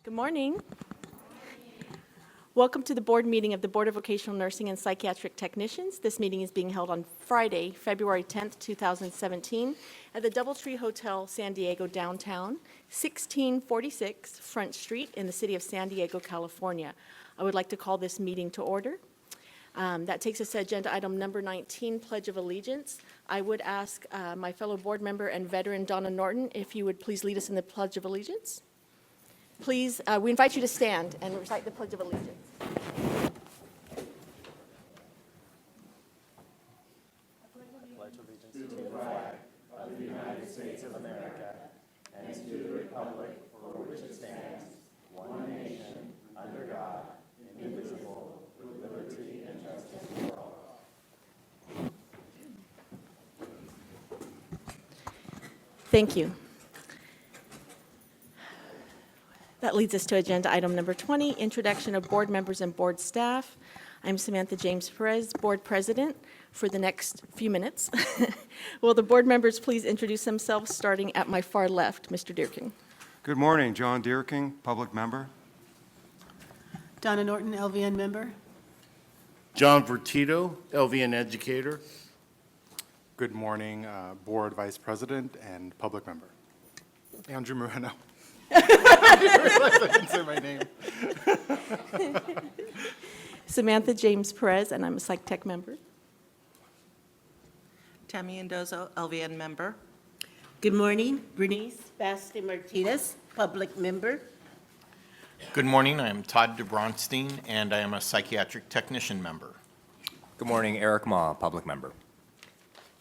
Good morning. Welcome to the board meeting of the Board of Vocational Nursing and Psychiatric Technicians. This meeting is being held on Friday, February 10th, 2017, at the DoubleTree Hotel, San Diego, downtown, 1646 Front Street in the city of San Diego, California. I would like to call this meeting to order. That takes us to agenda item number 19, Pledge of Allegiance. I would ask my fellow board member and veteran Donna Norton if you would please lead us in the Pledge of Allegiance. Please, we invite you to stand and recite the Pledge of Allegiance. Pledge allegiance to the flag of the United States of America and to the republic for which it stands, one nation, under God, indivisible, with liberty and justice for all. Thank you. That leads us to agenda item number 20, introduction of board members and board staff. I'm Samantha James Perez, board president, for the next few minutes. Will the board members please introduce themselves, starting at my far left, Mr. Deerking. Good morning, John Deerking, public member. Donna Norton, LVN member. John Vertito, LVN educator. Good morning, Board Vice President and Public Member. Andrew Moreno. I didn't realize I didn't say my name. Samantha James Perez, and I'm a Psych Tech member. Tammy Mendoza, LVN member. Good morning, Bernice Basti Martinez, public member. Good morning, I am Todd DeBronstein, and I am a psychiatric technician member. Good morning, Eric Ma, public member.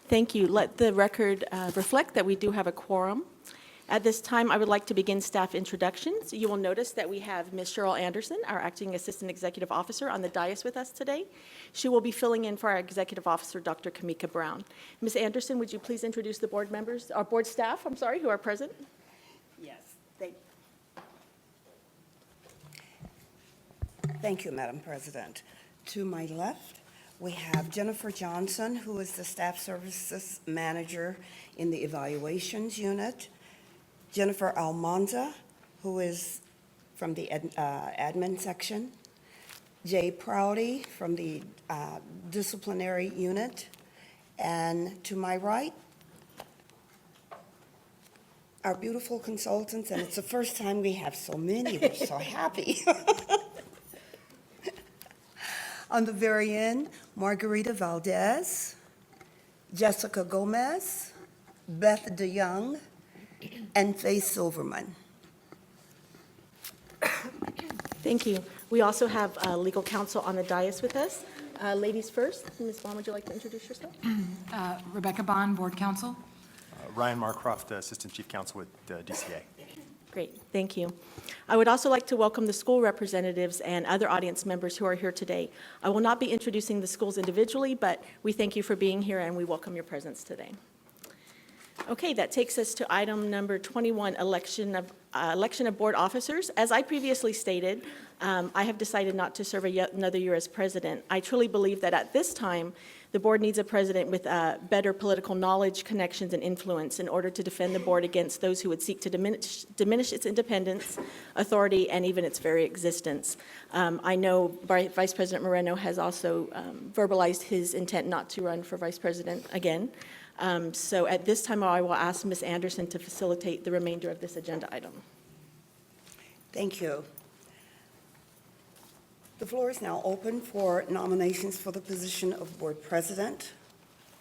Thank you. Let the record reflect that we do have a quorum. At this time, I would like to begin staff introductions. You will notice that we have Ms. Cheryl Anderson, our acting assistant executive officer, on the dais with us today. She will be filling in for our executive officer, Dr. Kamika Brown. Ms. Anderson, would you please introduce the board members, our board staff, who are present? Yes, Thank you, Madam President. To my left, we have Jennifer Johnson, who is the Staff Services Manager in the Evaluations Unit. Jennifer Almanza, who is from the admin section. Jay Prouty from the disciplinary unit. And to my right, our beautiful consultants, and it's the first time we have so many. We're so happy. On the very end, Margarita Valdez, Jessica Gomez, Beth DeYoung, and Faye Silverman. Thank you. We also have legal counsel on the dais with us. Ladies first. Ms. Bond, would you like to introduce yourself? Rebecca Bond, Board Counsel. Ryan Marcroft, Assistant Chief Counsel with DCA. Great, thank you. I would also like to welcome the school representatives and other audience members who are here today. I will not be introducing the schools individually, but we thank you for being here and we welcome your presence today. Okay, that takes us to item number 21, election of board officers. As I previously stated, I have decided not to serve yet another year as president. I truly believe that at this time, the board needs a president with better political knowledge, connections, and influence in order to defend the board against those who would seek to diminish its independence, authority, and even its very existence. I know Vice President Moreno has also verbalized his intent not to run for vice president again. So at this time, I will ask Ms. Anderson to facilitate the remainder of this agenda item. Thank you. The floor is now open for nominations for the position of board president.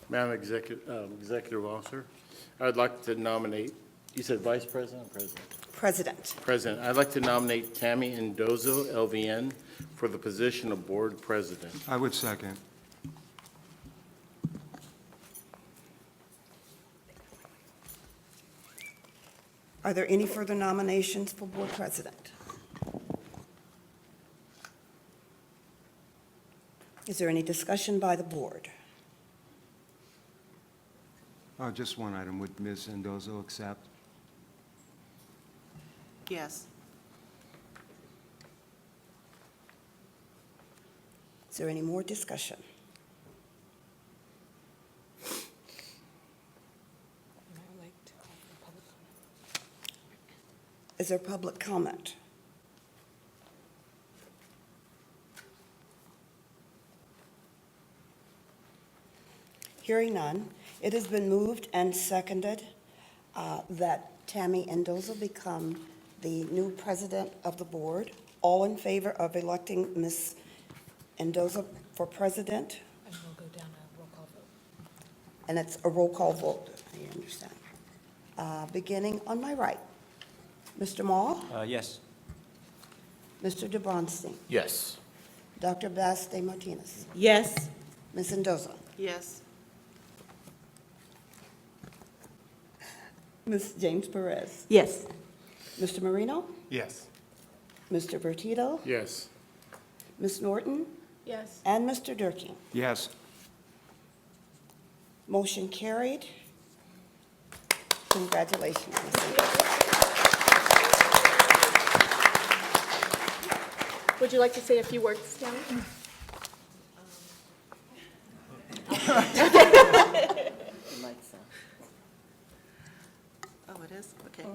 Madam Executive Officer, I'd like to nominate, you said Vice President or President? President. President, I'd like to nominate Tammy Mendoza, LVN, for the position of Board President. I would second. Are there any further nominations for board president? Is there any discussion by the board? Just one item. Would Ms. Mendoza accept? Yes. Is there any more discussion? Is there public comment? Hearing none, it has been moved and seconded that Tammy Endoza become the new president of the board. All in favor of electing Ms. Endoza for president? And we'll go down a roll call vote. And it's a roll call vote, I understand. Beginning on my right. Mr. Maul? Yes. Mr. DeBronstein? Yes. Dr. Bass de Martinez? Yes. Ms. Endoza? Yes. Ms. James Perez? Yes. Mr. Marino? Yes. Mr. Bertito? Yes. Ms. Norton? Yes. And Mr. Durkee? Yes. Motion carried. Congratulations, Ms. Endoza. Would you like to say a few words, Tammy? Oh, it is? Okay.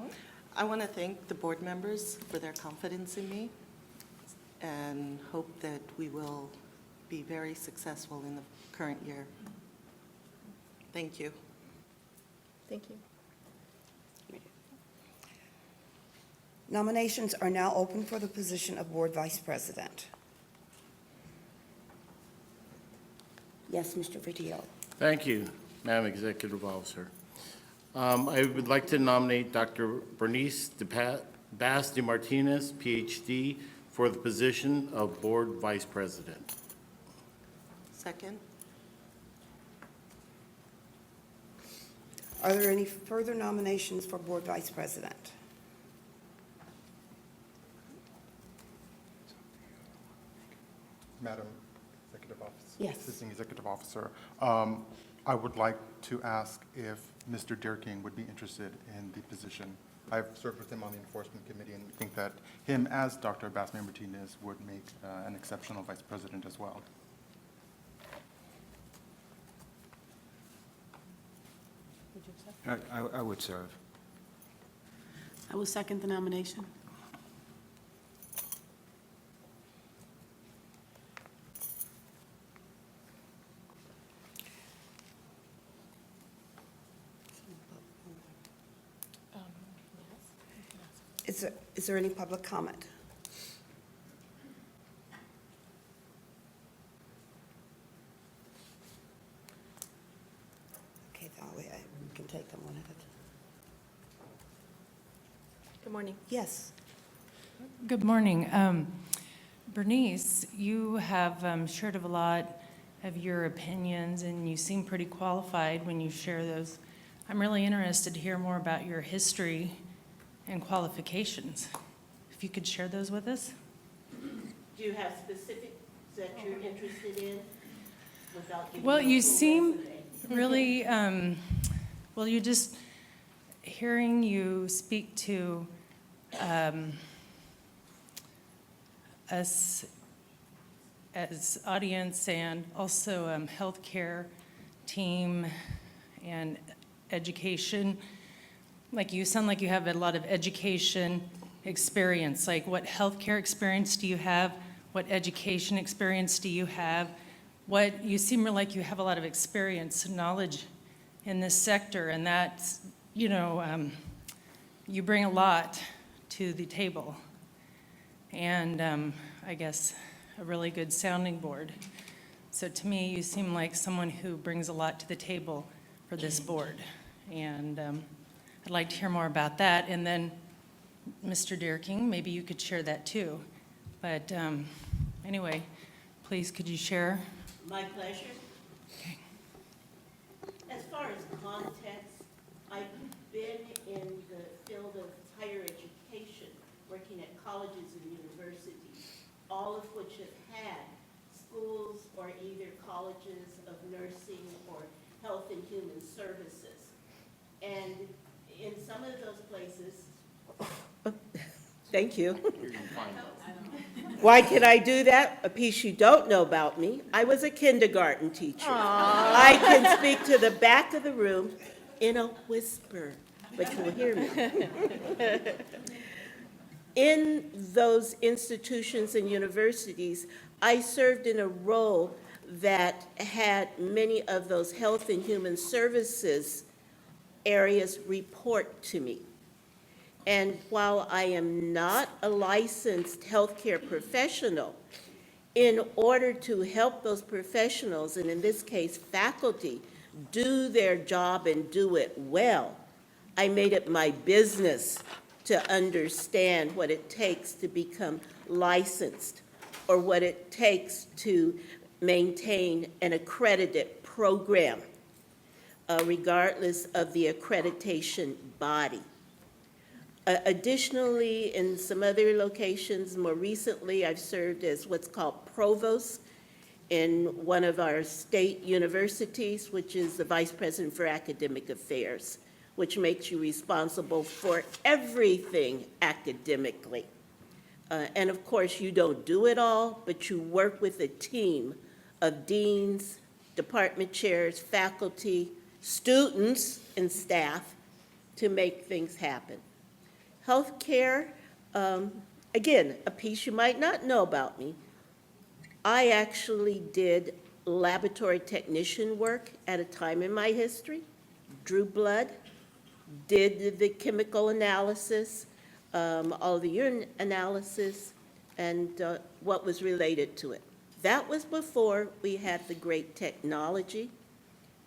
I want to thank the board members for their confidence in me and hope that we will be very successful in the current year. Thank you. Thank you. Nominations are now open for the position of board vice president. Yes, Mr. Bertito. Thank you, Madam Executive Officer. I would like to nominate Dr. Bernice Bass de Martinez, PhD, for the position of Board Vice President. Second? Are there any further nominations for board vice president? Madam Executive Officer. Yes. Assisting Executive Officer, I would like to ask if Mr. Deerking would be interested in the position. I've served with him on the Enforcement Committee and think that him, as Dr. Bass Martinez, would make an exceptional Vice President as well. I would serve. I will second the nomination. Is there any public comment? Okay, we can take them one at a time. Good morning. Yes. Good morning. Bernice, you have shared a lot of your opinions, and you seem pretty qualified when you share those. I'm really interested to hear more about your history and qualifications. If you could share those with us? Do you have specifics that you're interested in without giving Well, a you full seem resume? really, well, you just, hearing you speak to us as audience and also healthcare team and education, like you sound like you have a lot of education experience. Like, what healthcare experience do you have? What education experience do you have? What, you seem like you have a lot of experience and knowledge in this sector, and that's, you know, you bring a lot to the table. And I guess a really good sounding board. So to me, you seem like someone who brings a lot to the table for this board. And I'd like to hear more about that. And then, Mr. Deerking, maybe you could share that too. But anyway, please, could you share? My pleasure. Okay. As far as context, I've been in the field of higher education, working at colleges and universities, all of which have had schools or either colleges of nursing or health and human services. And in some of those places. Thank you. Why can I do that? A piece you don't know about me, I was a kindergarten teacher. I can speak to the back of the room in a whisper, but you'll hear me. In those institutions and universities, I served in a role that had many of those health and human services areas report to me. And while I am not a licensed healthcare professional, in order to help those professionals, and in this case, faculty, do their job and do it well, I made it my business to understand what it takes to become licensed, or what it takes to maintain an accredited program, regardless of the accreditation body. Additionally, in some other locations, more recently, I've served as what's called provost in one of our state universities, which is the vice president for academic affairs, which makes you responsible for everything academically. And of course, you don't do it all, but you work with a team of deans, department chairs, faculty, students, and staff to make things happen. Healthcare, again, a piece you might not know about me. I actually did laboratory technician work at a time in my history, drew blood, did the chemical analysis, all the urine analysis, and what was related to it. That was before we had the great technology,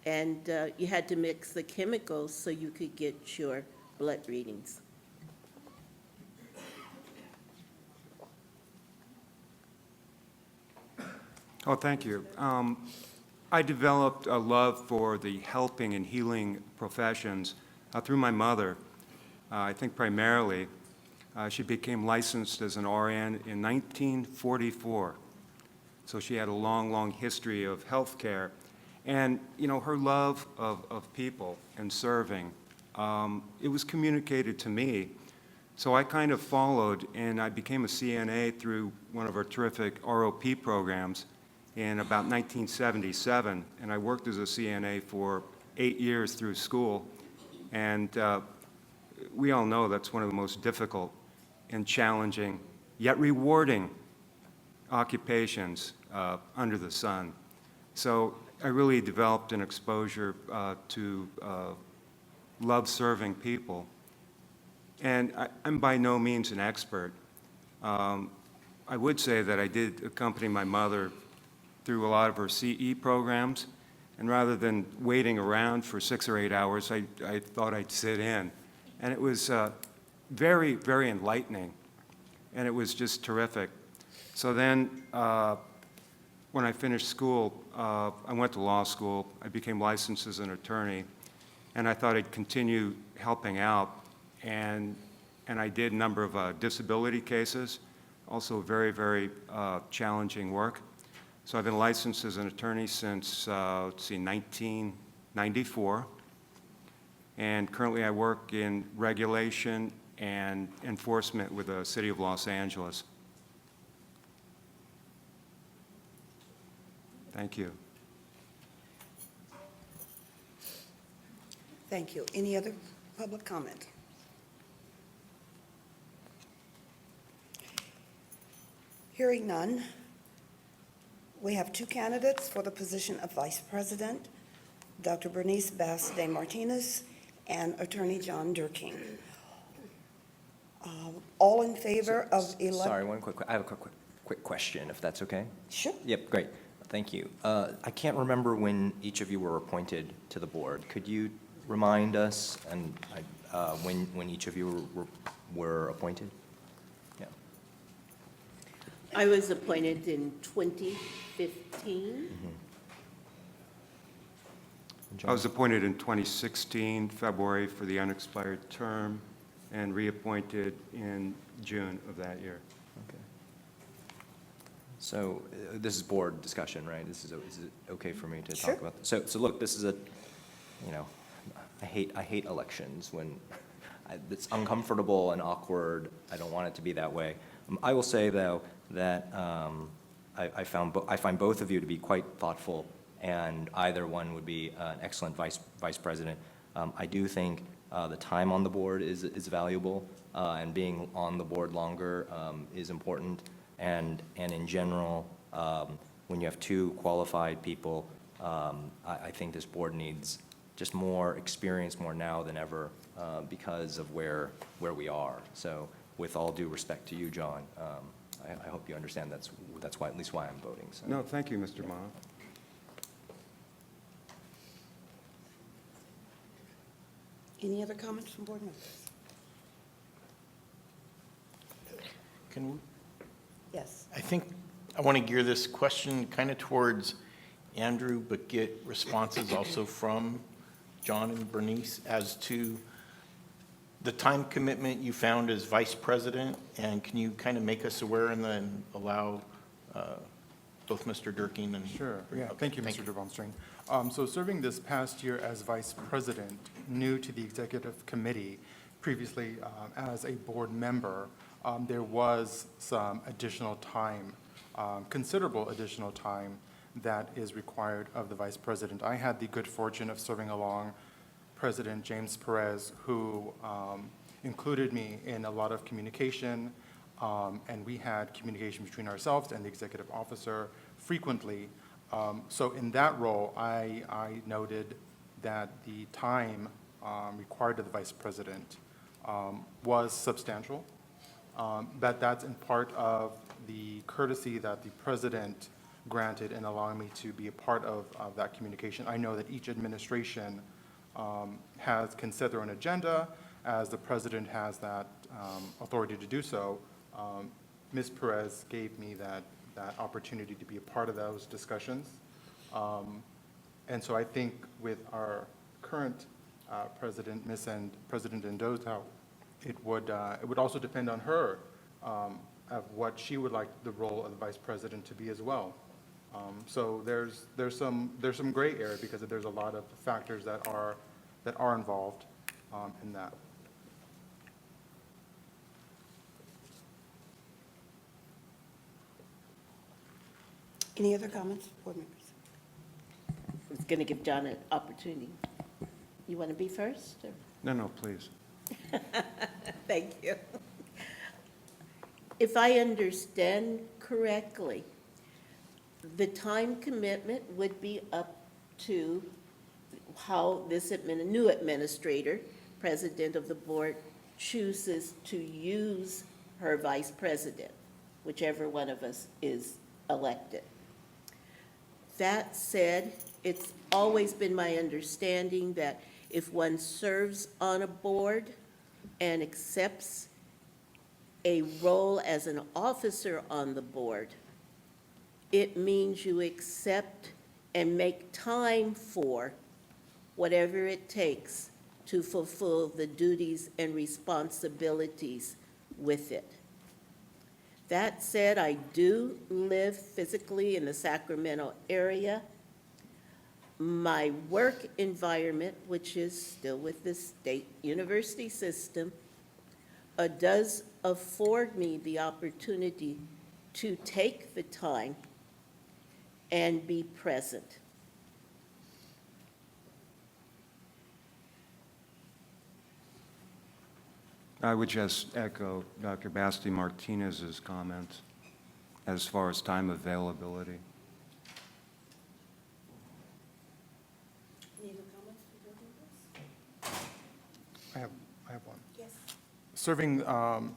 and you had to mix the chemicals so you could get your blood readings. Oh, thank you. I developed a love for the helping and healing professions through my mother. I think primarily, she became licensed as an RN in 1944. So she had a long, long history of healthcare. And, you know, her love of people and serving, it was communicated to me. So I kind of followed, and I became a CNA through one of our terrific ROP programs in about 1977, and I worked as a CNA for 8 years through school. And we all know that's one of the most difficult and challenging, yet rewarding occupations under the sun. So I really developed an exposure to love serving people. And I'm by no means an expert. I would say that I did accompany my mother through a lot of her CE programs, and rather than waiting around for 6 or 8 hours, I thought I'd sit in. And it was very, very enlightening, and it was just terrific. So then, when I finished school, I went to law school. I became licensed as an attorney, and I thought I'd continue helping out, and I did a number of disability cases, also very, very challenging work. So I've been licensed as an attorney since, 1994. And currently I work in regulation and enforcement with the City of Los Angeles. Thank you. Thank you. Any other public comment? Hearing none, we have 2 candidates for the position of Vice President, Dr. Bernice Bass de Martinez and Attorney John Durking. All in favor of elect... Sorry, I have a quick question, if that's okay? Sure. Yep, great. Thank you. I can't remember when each of you were appointed to the board. Could you remind us and when each of you were appointed? Yeah. I was appointed in 2015. I was appointed in 2016, February, for the unexpired term, and reappointed in June of that year. Okay. So this is board discussion, right? Is it okay for me to talk about this? So look, this is a, you know, I hate elections when it's uncomfortable and awkward. I don't want it to be that way. I will say though that I find both of you to be quite thoughtful, and either one would be an excellent vice president. I do think the time on the board is valuable, and being on the board longer is important. And in general, when you have two qualified people, I think this board needs just more experience, more now than ever, because of where we are. So with all due respect to you, John, I hope you understand that's why, at least why I'm voting. So. No, thank you, Mr. Ma. Any other comments from board members? Yes. I think I want to gear this question kind of towards Andrew, but get responses also from John and Bernice as to the time commitment you found as vice president, and can you kind of make us aware and then allow both Mr. Durkin and... Sure, yeah, Okay, thank you, Mr. DeBonstring. So serving this past year as vice president, new to the executive committee, previously as a board member, there was some additional time, considerable additional time that is required of the vice president. I had the good fortune of serving along President James Perez, who included me in a lot of communication, and we had communication between ourselves and the executive officer frequently. So in that role, I noted that the time required of the vice president was substantial, but that's in part of the courtesy that the president granted in allowing me to be a part of that communication. I know that each administration can set their own agenda, as the president has that authority to do so. Ms. Perez gave me that opportunity to be a part of those discussions. And so I think with our current president, President Mendoza, it would also depend on her of what she would like the role of the vice president to be as well. So there's some gray area because there's a lot of factors that are involved in that. Any other comments, board members? I was going to give John an opportunity. You want to be first? Or? No, please. Thank you. If I understand correctly, the time commitment would be up to how this new administrator, president of the board, chooses to use her vice president, whichever one of us is elected. That said, it's always been my understanding that if one serves on a board and accepts a role as an officer on the board, it means you accept and make time for whatever it takes to fulfill the duties and responsibilities with it. That said, I do live physically in the Sacramento area. My work environment, which is still with the state university system, does afford me the opportunity to take the time and be present. I would just echo Dr. Basti Martinez's comments as far as time availability. Any other comments from board members? I have one. Yes. Serving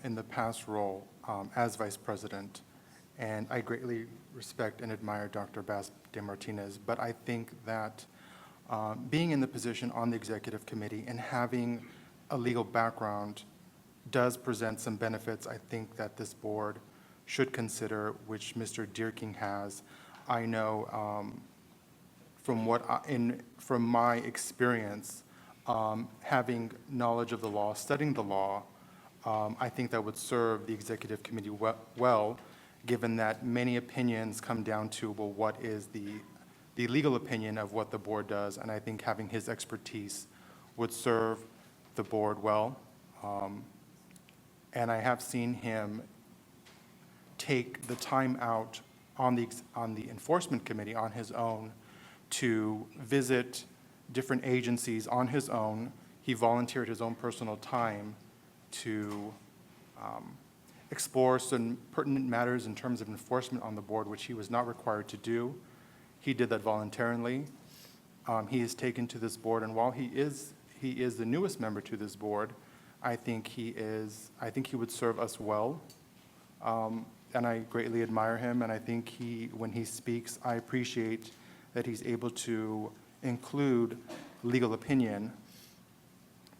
in the past role as vice president, and I greatly respect and admire Dr. Basti Martinez, but I think that being in the position on the executive committee and having a legal background does present some benefits I think that this board should consider, which Mr. Deerking has. I know from my experience, having knowledge of the law, studying the law, I think that would serve the executive committee well, given that many opinions come down to, well, what is the legal opinion of what the board does, and I think having his expertise would serve the board well. And I have seen him take the time out on the enforcement committee on his own to visit different agencies on his own. He volunteered his own personal time to explore some pertinent matters in terms of enforcement on the board, which he was not required to do. He did that voluntarily. He is taken to this board, and while he is the newest member to this board, I think he would serve us well. And I greatly admire him, and I think when he speaks, I appreciate that he's able to include legal opinion,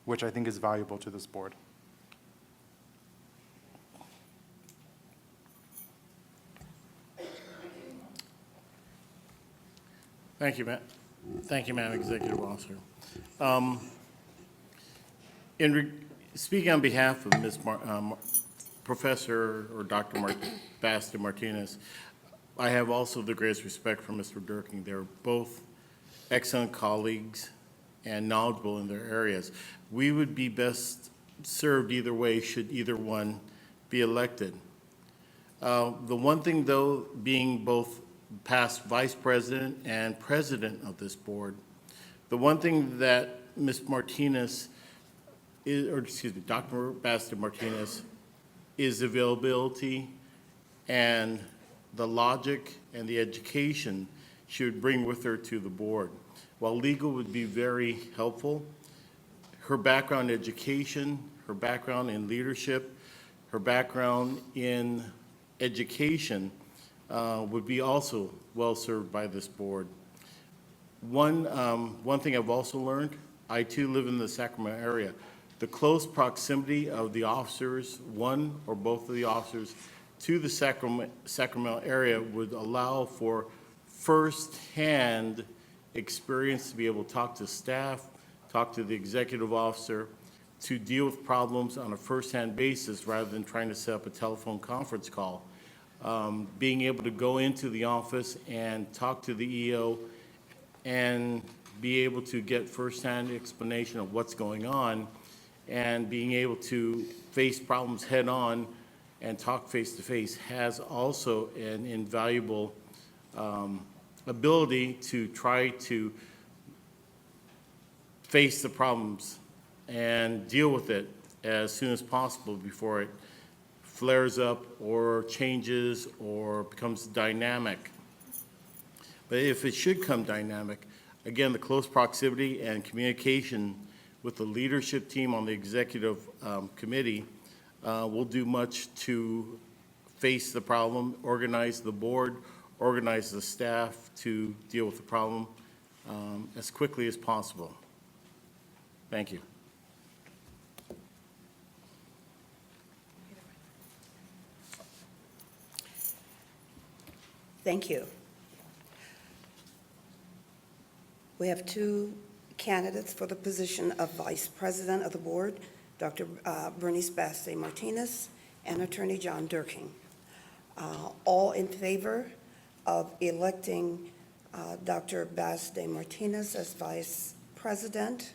which I think is valuable to this board. Thank you, Matt. Thank you, Madam Executive Officer. Speaking on behalf of Professor or Dr. Bass de Martinez, I have also the greatest respect for Mr. Durkin. They're both excellent colleagues and knowledgeable in their areas. We would be best served either way should either one be elected. The one thing, though, being both past vice president and president of this board, the one thing that Ms. Martinez Dr. Bass de Martinez is availability and the logic and the education she would bring with her to the board. While legal would be very helpful, her background in education, her background in leadership, her background in education would be also well served by this board. One thing I've also learned, I too live in the Sacramento area. The close proximity of the officers, one or both of the officers, to the Sacramento area would allow for first-hand experience to be able to talk to staff, talk to the executive officer, to deal with problems on a first-hand basis rather than trying to set up a telephone conference call. Being able to go into the office and talk to the EO and be able to get first-hand explanation of what's going on, and being able to face problems head-on and talk face-to-face has also an invaluable ability to try to face the problems and deal with it as soon as possible before it flares up or changes or becomes dynamic. But if it should come dynamic, again, the close proximity and communication with the leadership team on the executive committee will do much to face the problem, organize the board, organize the staff to deal with the problem as quickly as possible. Thank you. Thank you. We have two candidates for the position of Vice President of the Board, Dr. Bernice Bass de Martinez and Attorney John Durkin. All in favor of electing Dr. Bass de Martinez as Vice President?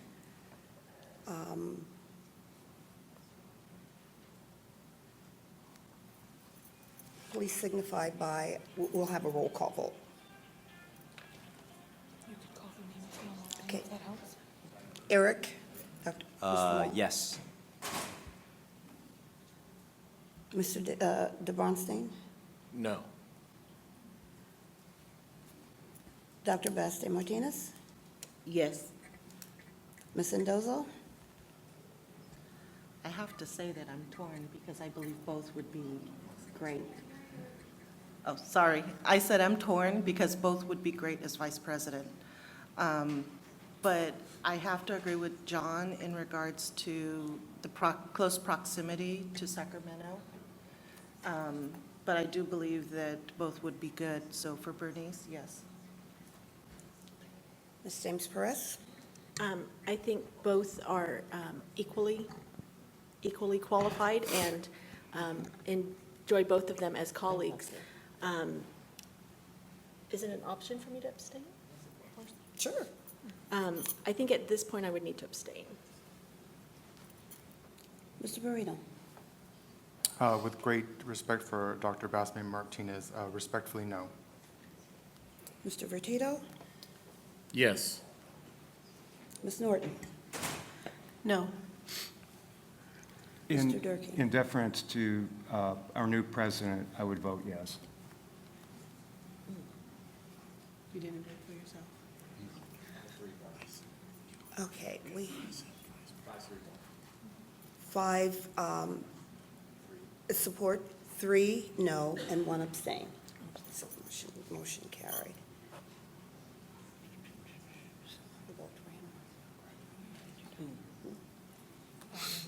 Please signify by, we'll have a roll call vote. Okay. Eric? Dr. Mr. Long? Yes. Mr. De Bronstein? No. Dr. Bass de Martinez? Yes. Ms. Mendoza? I have to say that I'm torn because I believe both would be great. Oh, sorry. I said I'm torn because both would be great as vice president. But I have to agree with John in regards to the close proximity to Sacramento. But I do believe that both would be good. So for Bernice, yes. Ms. James Perez? I think both are equally qualified, and enjoy both of them as colleagues. Is it an option for me to abstain? Sure. I think at this point I would need to abstain. Mr. Burrito? With great respect for Dr. Bass de Martinez, respectfully, no. Mr. Vertito? Yes. Ms. Norton? No. Mr. Durkee? In deference to our new president, I would vote yes. You didn't vote for yourself. Okay, five support, 3 no, and 1 abstain. So motion carried.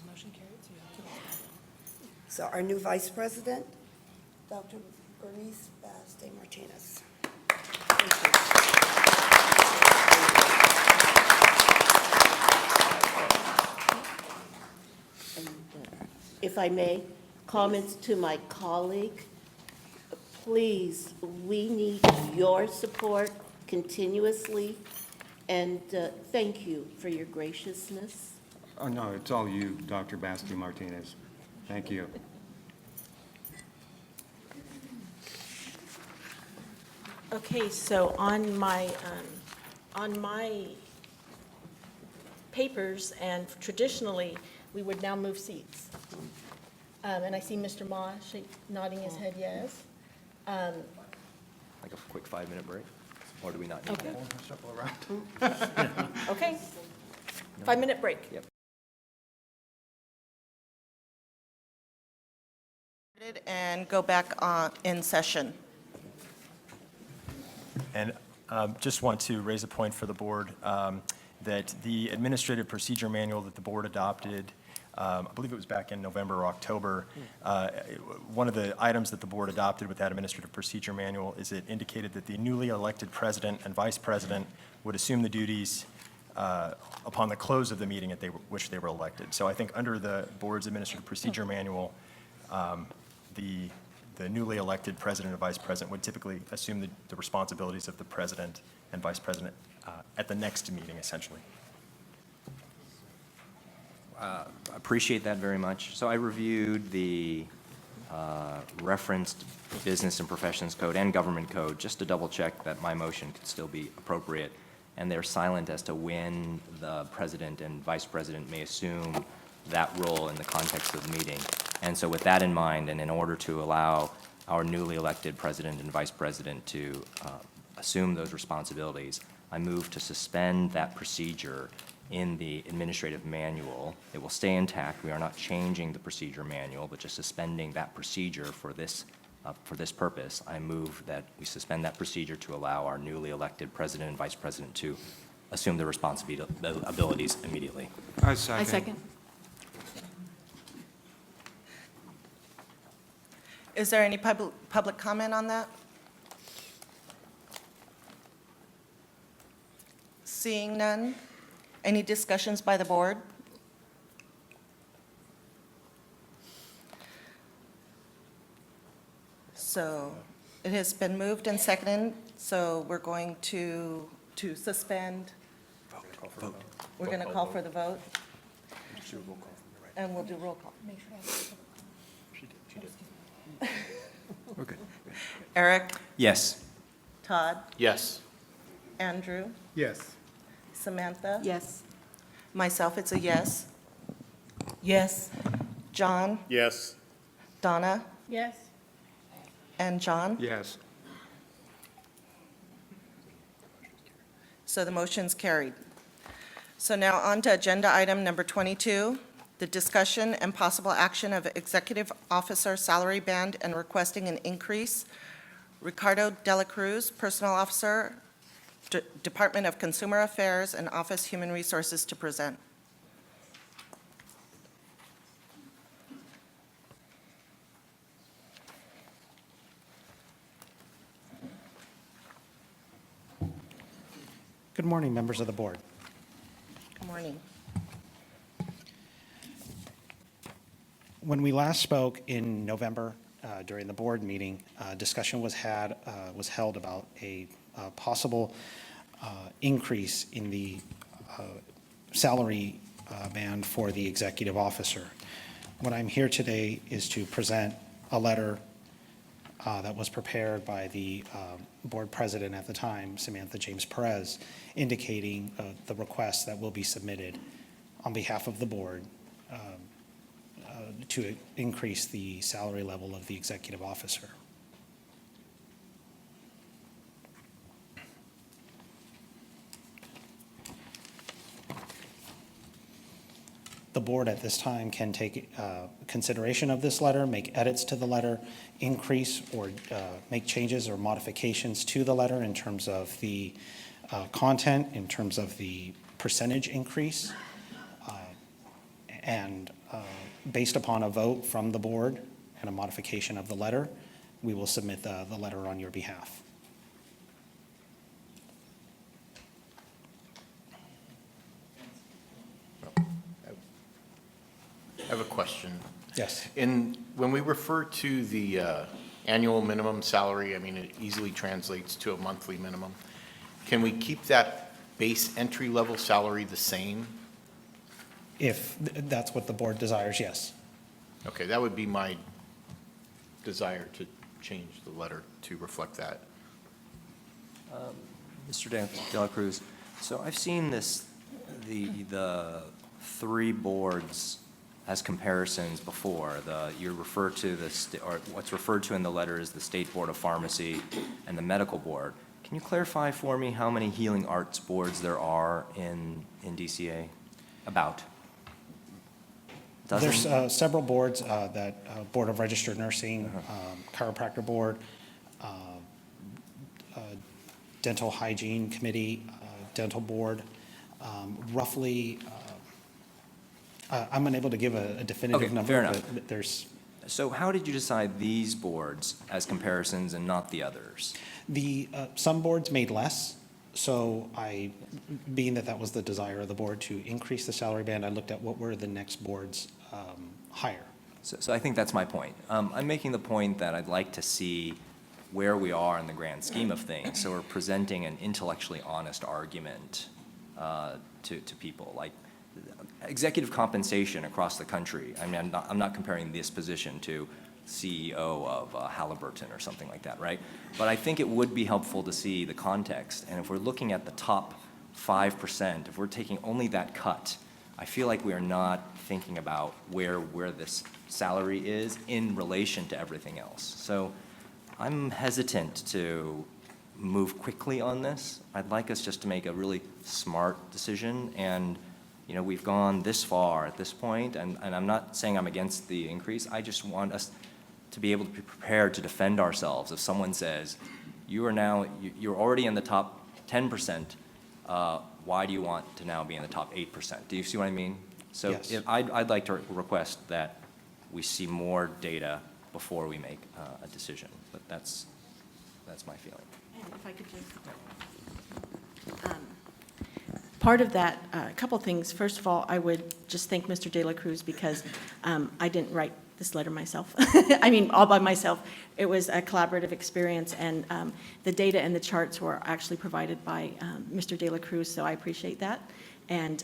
Motion carried, so you have to vote. So our new vice president, Dr. Bernice Bass de Martinez. Thank you. If I may, comments to my colleague. Please, we need your support continuously, and thank you for your graciousness. Oh, no, it's all you, Dr. Basti Martinez. Thank you. Okay, so on my papers, and traditionally, we would now move seats. And I see Mr. Ma nodding his head yes. Like a quick 5-minute break? Or do we not need Okay. that? Shuffle around. Okay, 5-minute break. Yep. And go back in session. And just want to raise a point for the board that the administrative procedure manual that the board adopted, I believe it was back in November or October, one of the items that the board adopted with that administrative procedure manual is it indicated that the newly elected president and vice president would assume the duties upon the close of the meeting at which they were elected. So I think under the board's administrative procedure manual, the newly elected president and vice president would typically assume the responsibilities of the president and vice president at the next meeting, essentially. Appreciate that very much. So I reviewed the referenced Business and Professions Code and Government Code just to double check that my motion could still be appropriate. And they're silent as to when the president and vice president may assume that role in the context of the meeting. And so with that in mind, and in order to allow our newly elected president and vice president to assume those responsibilities, I move to suspend that procedure in the administrative manual. It will stay intact. We are not changing the procedure manual, but just suspending that procedure for this purpose. I move that we suspend that procedure to allow our newly elected president and vice president to assume the responsibilities immediately. I I second. second. Is there any public comment on that? Seeing none, any discussions by the board? So it has been moved and seconded, so we're going to suspend. Vote. We're going to call for the vote. And we'll do roll call. Okay. Eric, Yes. Todd, Yes. Andrew, Yes. Samantha? Yes. Myself, it's a yes. Yes. John, Yes. Donna, Yes. and John. Yes. So the motion's carried. So now on to agenda item number 22, the discussion and possible action of executive officer salary band and requesting an increase. Ricardo Dela Cruz, Personnel Officer, Department of Consumer Affairs and Office Human Resources, to present. Good morning, members of the board. Good morning. When we last spoke in November during the board meeting, discussion was held about a possible increase in the salary band for the executive officer. What I'm here today is to present a letter that was prepared by the board president at the time, Samantha James Perez, indicating the request that will be submitted on behalf of the board to increase the salary level of the executive officer. The board at this time can take consideration of this letter, make edits to the letter, increase or make changes or modifications to the letter in terms of the content, in terms of the percentage increase. And based upon a vote from the board and a modification of the letter, we will submit the letter on your behalf. I have a question. Yes. When we refer to the annual minimum salary, I mean, it easily translates to a monthly minimum. Can we keep that base entry-level salary the same? If that's what the board desires, yes. Okay, that would be my desire, to change the letter to reflect that. Mr. De La Cruz, so I've seen the three boards as comparisons before. You refer to or what's referred to in the letter is the State Board of Pharmacy and the Medical Board. Can you clarify for me how many healing arts boards there are in DCA? About? Dozen? There's several boards that Board of Registered Nursing, Chiropractor Board, Dental Hygiene Committee, Dental Board, roughly, I'm unable to give a definitive Okay, number. fair enough. But there's, So how did you decide these boards as comparisons and not the others? some boards made less, so being that was the desire of the board to increase the salary band, I looked at what were the next boards higher. So I think that's my point. I'm making the point that I'd like to see where we are in the grand scheme of things. So we're presenting an intellectually honest argument to people. Like executive compensation across the country. I mean, I'm not comparing this position to CEO of Halliburton or something like that, right? But I think it would be helpful to see the context. And if we're looking at the top 5%, if we're taking only that cut, I feel like we are not thinking about where this salary is in relation to everything else. So I'm hesitant to move quickly on this. I'd like us just to make a really smart decision. And, you know, we've gone this far at this point, and I'm not saying I'm against the increase. I just want us to be able to be prepared to defend ourselves. If someone says, you're already in the top 10%, why do you want to now be in the top 8%? Do you see what I mean? So Yes. I'd like to request that we see more data before we make a decision, but that's my feeling. And if I could just, part of that, a couple things. First of all, I would just thank Mr. De La Cruz because I didn't write this letter myself. I mean, all by myself. It was a collaborative experience, and the data and the charts were actually provided by Mr. De La Cruz, so I appreciate that. And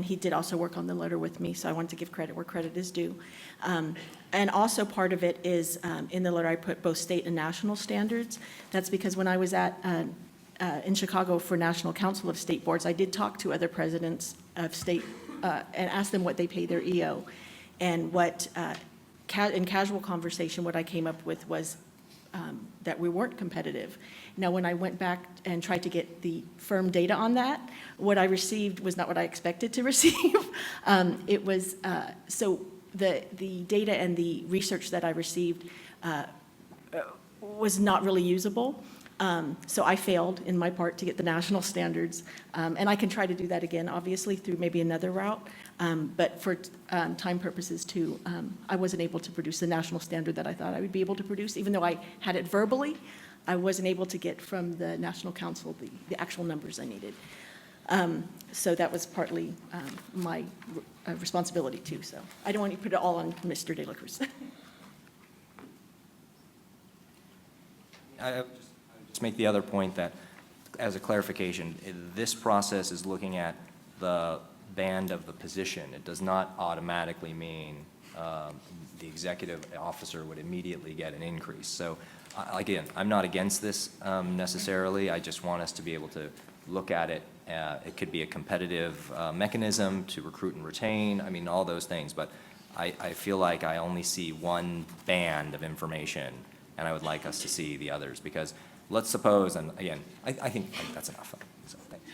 he did also work on the letter with me, so I wanted to give credit where credit is due. And also part of it is, in the letter I put both state and national standards. That's because when I was in Chicago for National Council of State Boards, I did talk to other presidents of state and ask them what they pay their EO. And what, in casual conversation, what I came up with was that we weren't competitive. Now, when I went back and tried to get the firm data on that, what I received was not what I expected to receive. It was, so the data and the research that I received was not really usable. So I failed in my part to get the national standards. And I can try to do that again, obviously, through maybe another route. But for time purposes too, I wasn't able to produce the national standard that I thought I would be able to produce. Even though I had it verbally, I wasn't able to get from the National Council the actual numbers I needed. So that was partly my responsibility too. So I don't want to put it all on Mr. De La Cruz. Just make the other point that, as a clarification, this process is looking at the band of the position. It does not automatically mean the executive officer would immediately get an increase. So again, I'm not against this necessarily. I just want us to be able to look at it. It could be a competitive mechanism to recruit and retain. I mean, all those things. But I feel like I only see one band of information, and I would like us to see the others, because let's suppose, and again, I think that's enough. So, thanks.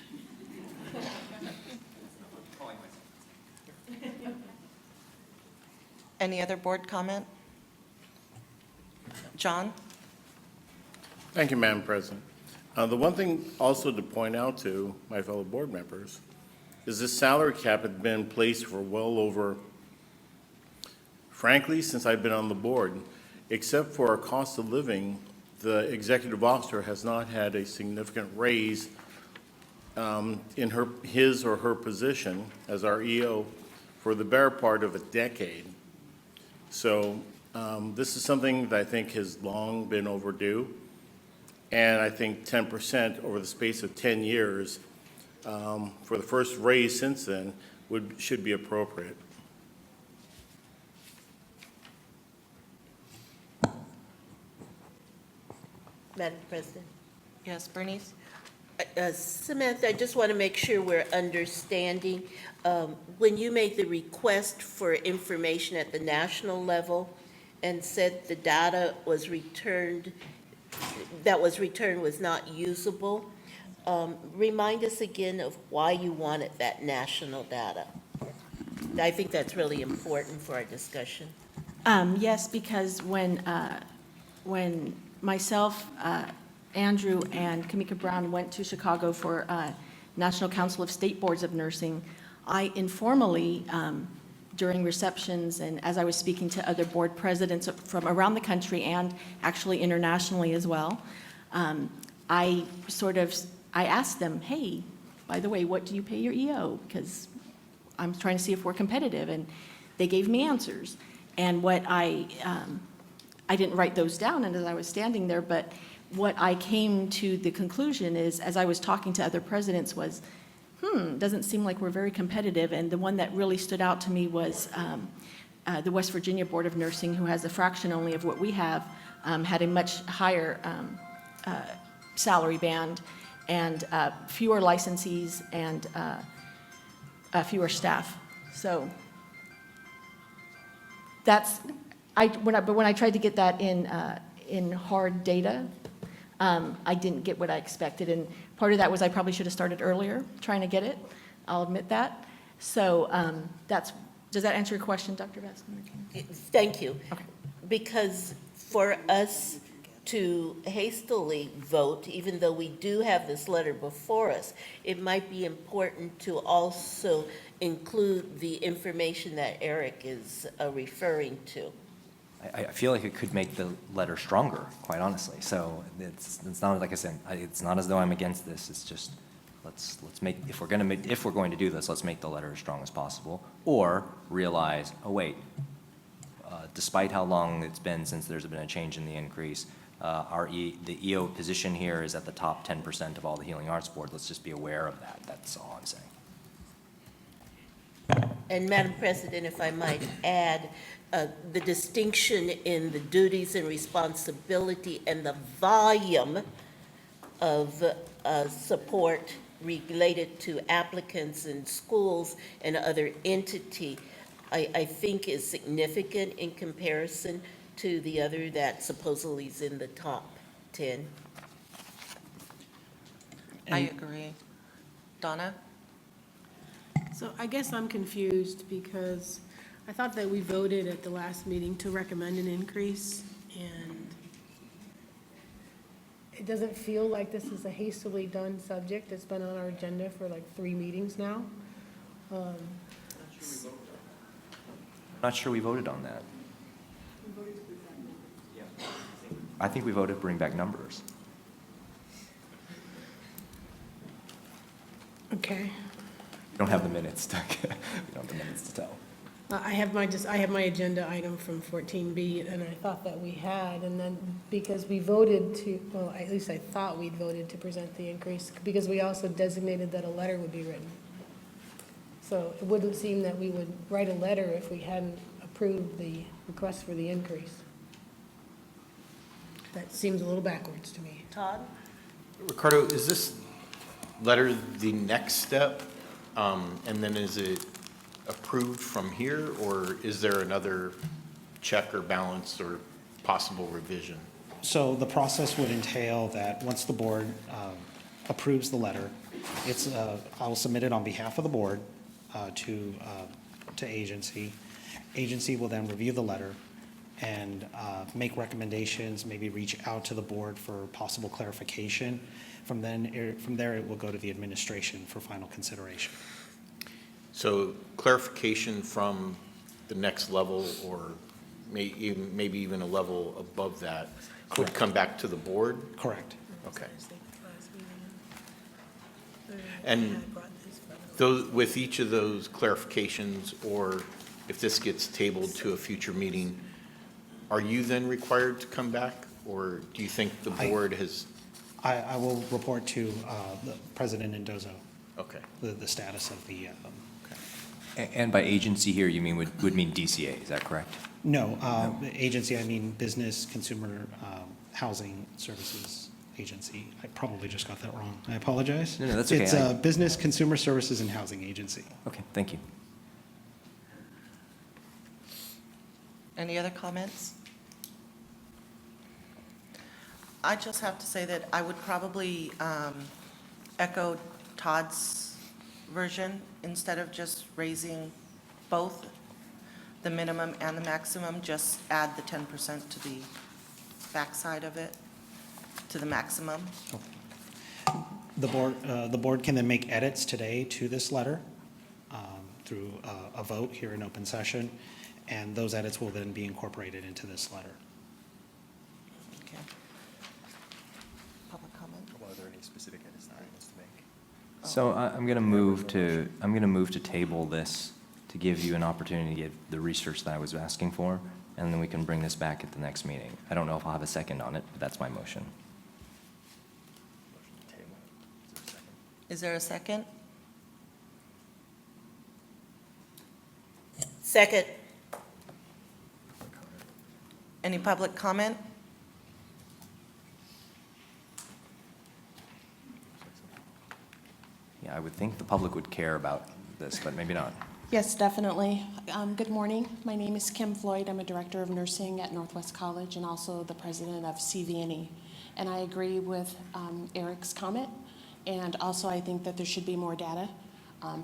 Any other board comment? John? Thank you, Madam President. The one thing also to point out to my fellow board members is this salary cap has been in place for well over, frankly, since I've been on the board. Except for our cost of living, the executive officer has not had a significant raise in his or her position as our EO for the better part of a decade. So this is something that I think has long been overdue. And I think 10% over the space of 10 years for the first raise since then should be appropriate. Madam President. Yes, Bernice? Samantha, I just want to make sure we're understanding. When you made the request for information at the national level and said the data was returned, was not usable, remind us again of why you wanted that national data. I think that's really important for our discussion. Yes, because when myself, Andrew, and Kamika Brown went to Chicago for National Council of State Boards of Nursing, I informally, during receptions and as I was speaking to other board presidents from around the country and actually internationally as well, I asked them, hey, by the way, what do you pay your EO? Because I'm trying to see if we're competitive. And they gave me answers. And what I didn't write those down and as I was standing there, but what I came to the conclusion is, as I was talking to other presidents, was, doesn't seem like we're very competitive. And the one that really stood out to me was the West Virginia Board of Nursing, who has a fraction only of what we have, had a much higher salary band and fewer licensees and fewer staff. So that's, but when I tried to get that in hard data, I didn't get what I expected. And part of that was I probably should have started earlier trying to get it. I'll admit that. So does that answer your question, Dr. Baskin? Thank you. Okay. Because for us to hastily vote, even though we do have this letter before us, it might be important to also include the information that Eric is referring to. I feel like it could make the letter stronger, quite honestly. So it's not, like I said, it's not as though I'm against this. It's just, let's make, if we're going to do this, let's make the letter as strong as possible, or realize, oh wait, despite how long it's been since there's been a change in the increase, the EO position here is at the top 10% of all the Healing Arts Board. Let's just be aware of that. That's all I'm saying. And Madam President, if I might add, the distinction in the duties and responsibility and the volume of support related to applicants and schools and other entity, I think is significant in comparison to the other that supposedly is in the top 10. I agree. Donna? So I guess I'm confused because I thought that we voted at the last meeting to recommend an increase, and it doesn't feel like this is a hastily done subject. It's been on our agenda for like 3 meetings now. Not sure we voted on that. I think we voted to bring back numbers. Okay. We don't have the minutes to, we don't have the minutes to tell. I have my agenda item from 14B, and I thought that we had, and then because we voted to, well, at least I thought we'd voted to present the increase, because we also designated that a letter would be written. So it wouldn't seem that we would write a letter if we hadn't approved the request for the increase. That seems a little backwards to me. Todd? Ricardo, is this letter the next step? And then is it approved from here, or is there another check or balance or possible revision? So the process would entail that once the board approves the letter, I will submit it on behalf of the board to agency. Agency will then review the letter and make recommendations, maybe reach out to the board for possible clarification. From there, it will go to the administration for final consideration. So clarification from the next level, or maybe even a level above that, would Correct. come back to the board? Correct. Okay. And those, with each of those clarifications, or if this gets tabled to a future meeting, are you then required to come back? Or do you think the board has? I will report to the President Mendoza Okay. the status of the, And by agency here, you mean, would mean DCA, is that correct? no, agency, I mean Business Consumer Housing Services Agency. I probably just got that wrong. I apologize. No, that's okay. It's Business Consumer Services and Housing Agency. Okay, thank you. Any other comments? I just have to say that I would probably echo Todd's version. Instead of just raising both the minimum and the maximum, just add the 10% to the backside of it, to the maximum. The board can then make edits today to this letter through a vote here in open session, and those edits will then be incorporated into this letter. Okay. Public comment? Well, are there any specific edits that he wants to make? So I'm going to move to table this to give you an opportunity to get the research that I was asking for, and then we can bring this back at the next meeting. I don't know if I'll have a second on it, but that's my motion. Motion to table. Is there a second? Is there a second? Second. Any public comment? Yeah, I would think the public would care about this, but maybe not. Yes, definitely. Good morning. My name is Kim Floyd. I'm a director of nursing at Northwest College and also the president of CVNE. And I agree with Eric's comment. And also, I think that there should be more data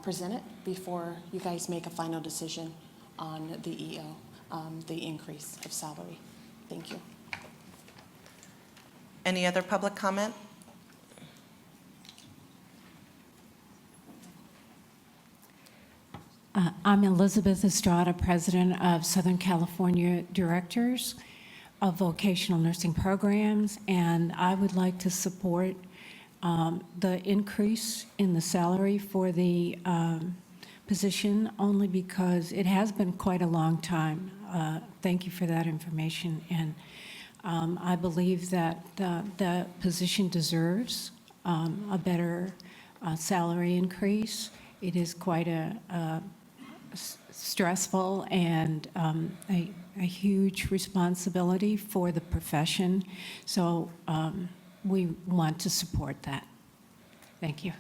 presented before you guys make a final decision on the EO, the increase of salary. Thank you. Any other public comment? I'm Elizabeth Estrada, president of Southern California Directors of Vocational Nursing Programs, and I would like to support the increase in the salary for the position only because it has been quite a long time. Thank you for that information, and I believe that the position deserves a better salary increase. It is quite a stressful and a huge responsibility for the profession. So we want to support that. Thank you.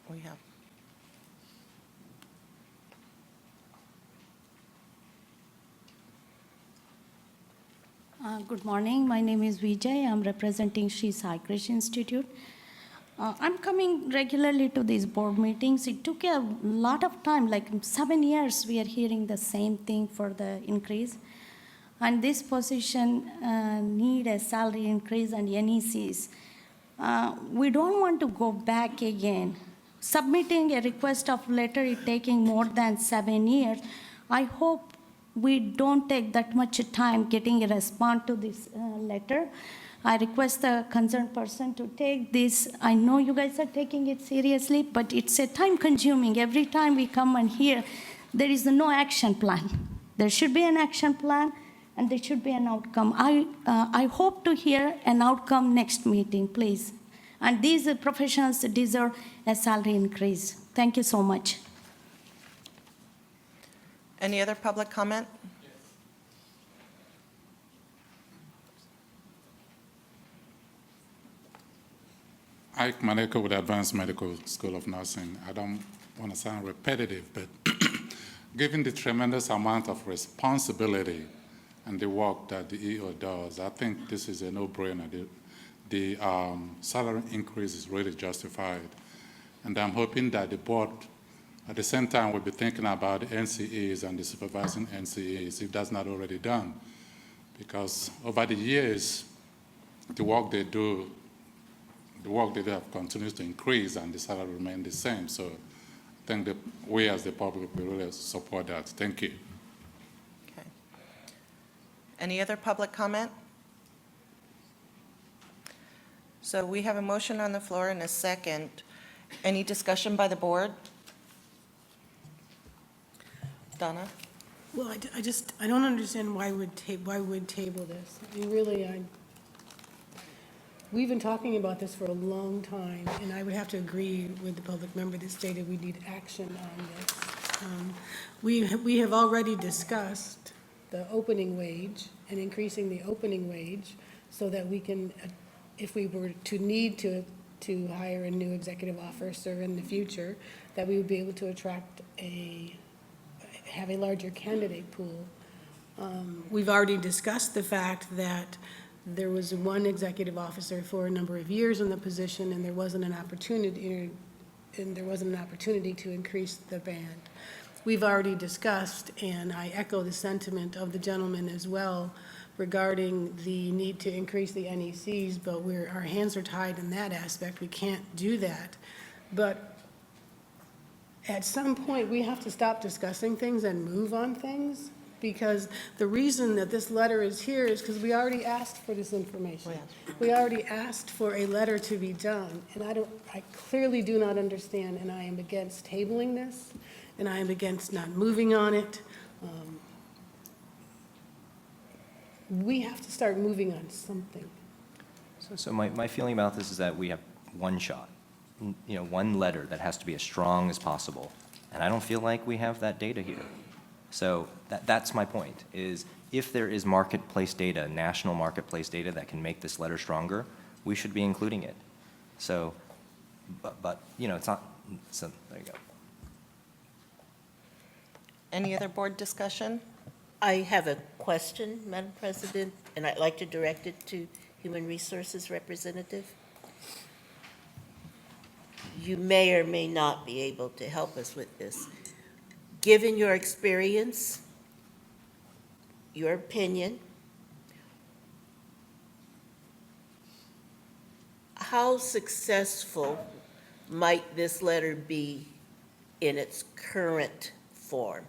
We have. Good morning. My name is Vijay. I'm representing Sri Sai Krish Institute. I'm coming regularly to these board meetings. It took a lot of time, like 7 years, we are hearing the same thing for the increase. And this position need a salary increase and NECs. We don't want to go back again. Submitting a request of letter is taking more than 7 years. I hope we don't take that much time getting a response to this letter. I request the concerned person to take this. I know you guys are taking it seriously, but it's a time consuming. Every time we come and hear, there is no action plan. There should be an action plan and there should be an outcome. I hope to hear an outcome next meeting, please. And these professionals deserve a salary increase. Thank you so much. Any other public comment? Ike Maneko with Advanced Medical School of Nursing. I don't want to sound repetitive, but given the tremendous amount of responsibility and the work that the EO does, I think this is a no-brainer. The salary increase is really justified. And I'm hoping that the board, at the same time, will be thinking about the NCEs and the supervising NCEs, if that's not already done. Because over the years, the work they do have continues to increase and the salary remains the same. So I think that we as the public will really support that. Thank you. Okay. Any other public comment? So we have a motion on the floor and a second. Any discussion by the board? Donna? Well, I don't understand why we'd table this. I mean, really, we've been talking about this for a long time, and I would have to agree with the public member that stated we need action on this. We have already discussed the opening wage and increasing the opening wage so that we can, if we were to need to hire a new executive officer in the future, that we would be able to have a larger candidate pool. We've already discussed the fact that there was one executive officer for a number of years in the position, and there wasn't an opportunity to increase the band. We've already discussed, and I echo the sentiment of the gentleman as well, regarding the need to increase the NECs, but our hands are tied in that aspect. We can't do that. But at some point, we have to stop discussing things and move on things, because the reason that this letter is here is because we already asked for this information. We already asked for a letter to be done, and I clearly do not understand, and I am against tabling this, and I am against not moving on it. We have to start moving on something. So my feeling about this is that we have one shot, one letter that has to be as strong as possible. And I don't feel like we have that data here. So that's my point, is if there is marketplace data, national marketplace data that can make this letter stronger, we should be including it. So, but it's not, so there you go. Any other board discussion? I have a question, Madam President, and I'd like to direct it to Human Resources Representative. You may or may not be able to help us with this. Given your experience, your opinion, how successful might this letter be in its current form?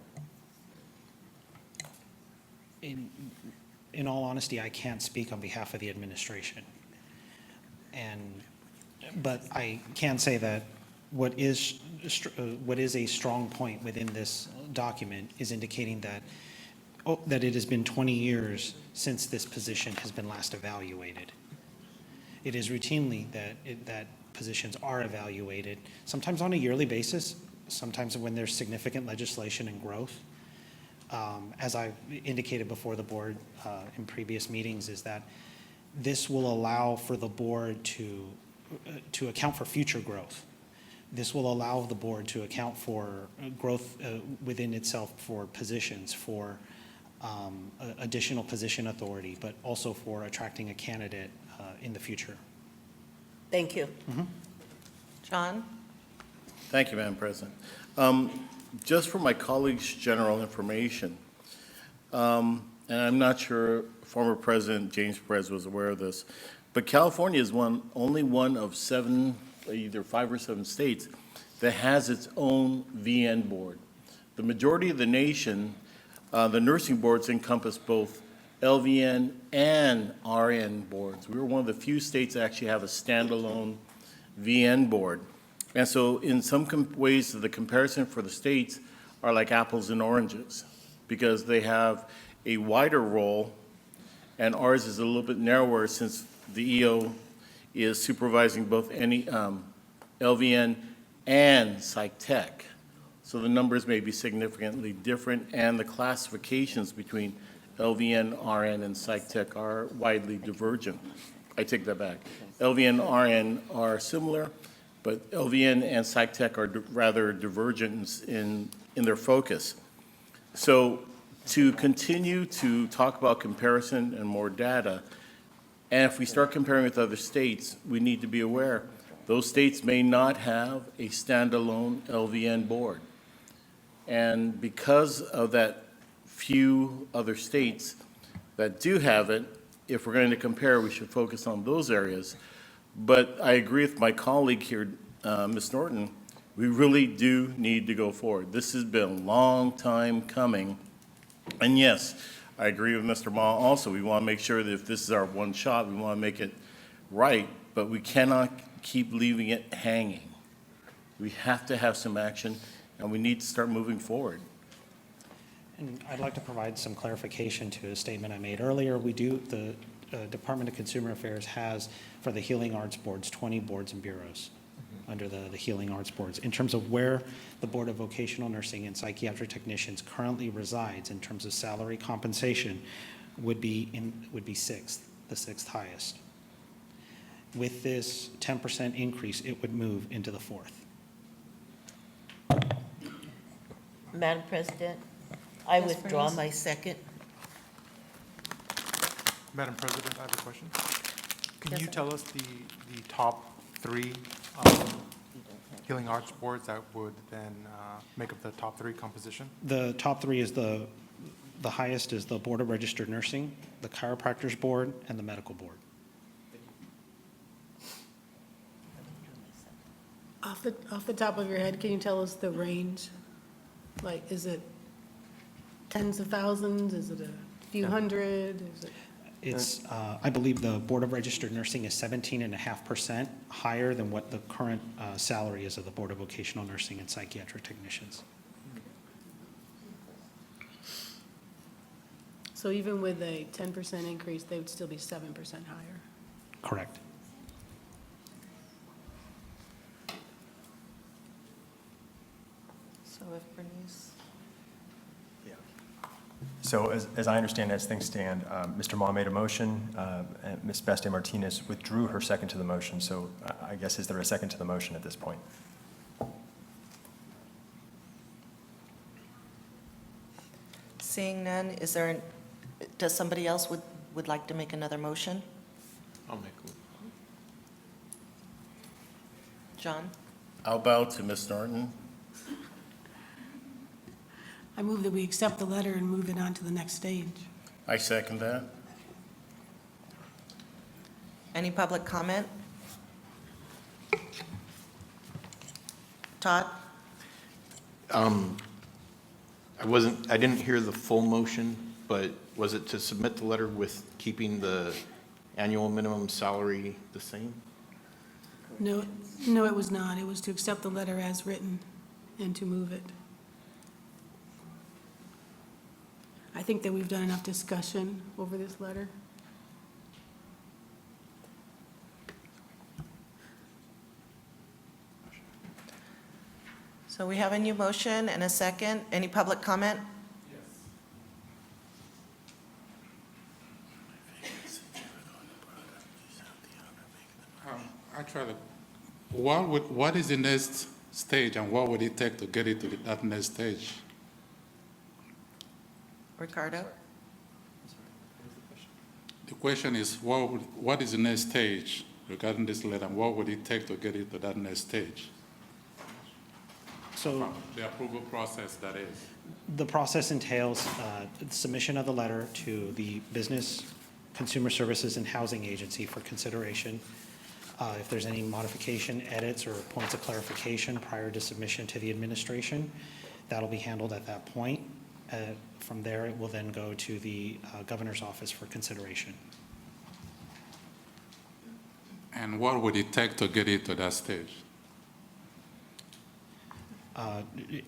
In all honesty, I can't speak on behalf of the administration. But I can say that what is a strong point within this document is indicating that it has been 20 years since this position has been last evaluated. It is routinely that positions are evaluated, sometimes on a yearly basis, sometimes when there's significant legislation and growth. As I indicated before the board in previous meetings, is that this will allow for the board to account for future growth. This will allow the board to account for growth within itself for positions, for additional position authority, but also for attracting a candidate in the future. Thank you. Mm-hmm. John? Thank you, Madam President. Just for my colleagues' general information, and I'm not sure former President James Perez was aware of this, but California is only one of either 5 or 7 states that has its own VN board. The majority of the nation, the nursing boards encompass both LVN and RN boards. We're one of the few states that actually have a standalone VN board. And so in some ways, the comparison for the states are like apples and oranges, because they have a wider role, and ours is a little bit narrower since the EO is supervising both any LVN and Psych Tech. So the numbers may be significantly different, and the classifications between LVN, RN, and Psych Tech are widely divergent. I take that back. LVN, RN are similar, but LVN and Psych Tech are rather divergent in their focus. So to continue to talk about comparison and more data, and if we start comparing with other states, we need to be aware those states may not have a standalone LVN board. And because of that few other states that do have it, if we're going to compare, we should focus on those areas. But I agree with my colleague here, Ms. Norton, we really do need to go forward. This has been a long time coming. And yes, I agree with Mr. Ma also. We want to make sure that if this is our one shot, we want to make it right, but we cannot keep leaving it hanging. We have to have some action, and we need to start moving forward. And I'd like to provide some clarification to a statement I made earlier. We do, the Department of Consumer Affairs has, for the Healing Arts Boards, 20 boards and bureaus under the Healing Arts Boards. In terms of where the Board of Vocational Nursing and Psychiatric Technicians currently resides in terms of salary compensation would be sixth, the sixth highest. With this 10% increase, it would move into the fourth. Madam President, I withdraw my second. Madam President, I have a question. Can you tell us the top three Healing Arts Boards that would then make up the top three composition? The top three is the highest is the Board of Registered Nursing, the Chiropractors Board, and the Medical Board. Off the top of your head, can you tell us the range? Like, is it tens of thousands? Is it a few hundred? Is it? It's, I believe the Board of Registered Nursing is 17.5% higher than what the current salary is of the Board of Vocational Nursing and Psychiatric Technicians. So even with a 10% increase, they would still be 7% higher? Correct. So if Bernice? So as I understand, as things stand, Mr. Ma made a motion, and Ms. Beste Martinez withdrew her second to the motion. So I guess, is there a second to the motion at this point? Seeing none, does somebody else would like to make another motion? I'll make one. John? I'll bow to Ms. Norton. I move that we accept the letter and move it on to the next stage. I second that. Any public comment? Todd? I didn't hear the full motion, but was it to submit the letter with keeping the annual minimum salary the same? No, it was not. It was to accept the letter as written and to move it. I think that we've done enough discussion over this letter. So we have a new motion and a second. Any public comment? Actually, what is the next stage and what would it take to get it to that next stage? Ricardo? The question is, what is the next stage regarding this letter, and what would it take to get it to that next stage? So The approval process, that is. the process entails submission of the letter to the Business, Consumer Services, and Housing Agency for consideration. If there's any modification, edits, or points of clarification prior to submission to the administration, that'll be handled at that point. From there, it will then go to the governor's office for consideration. And what would it take to get it to that stage?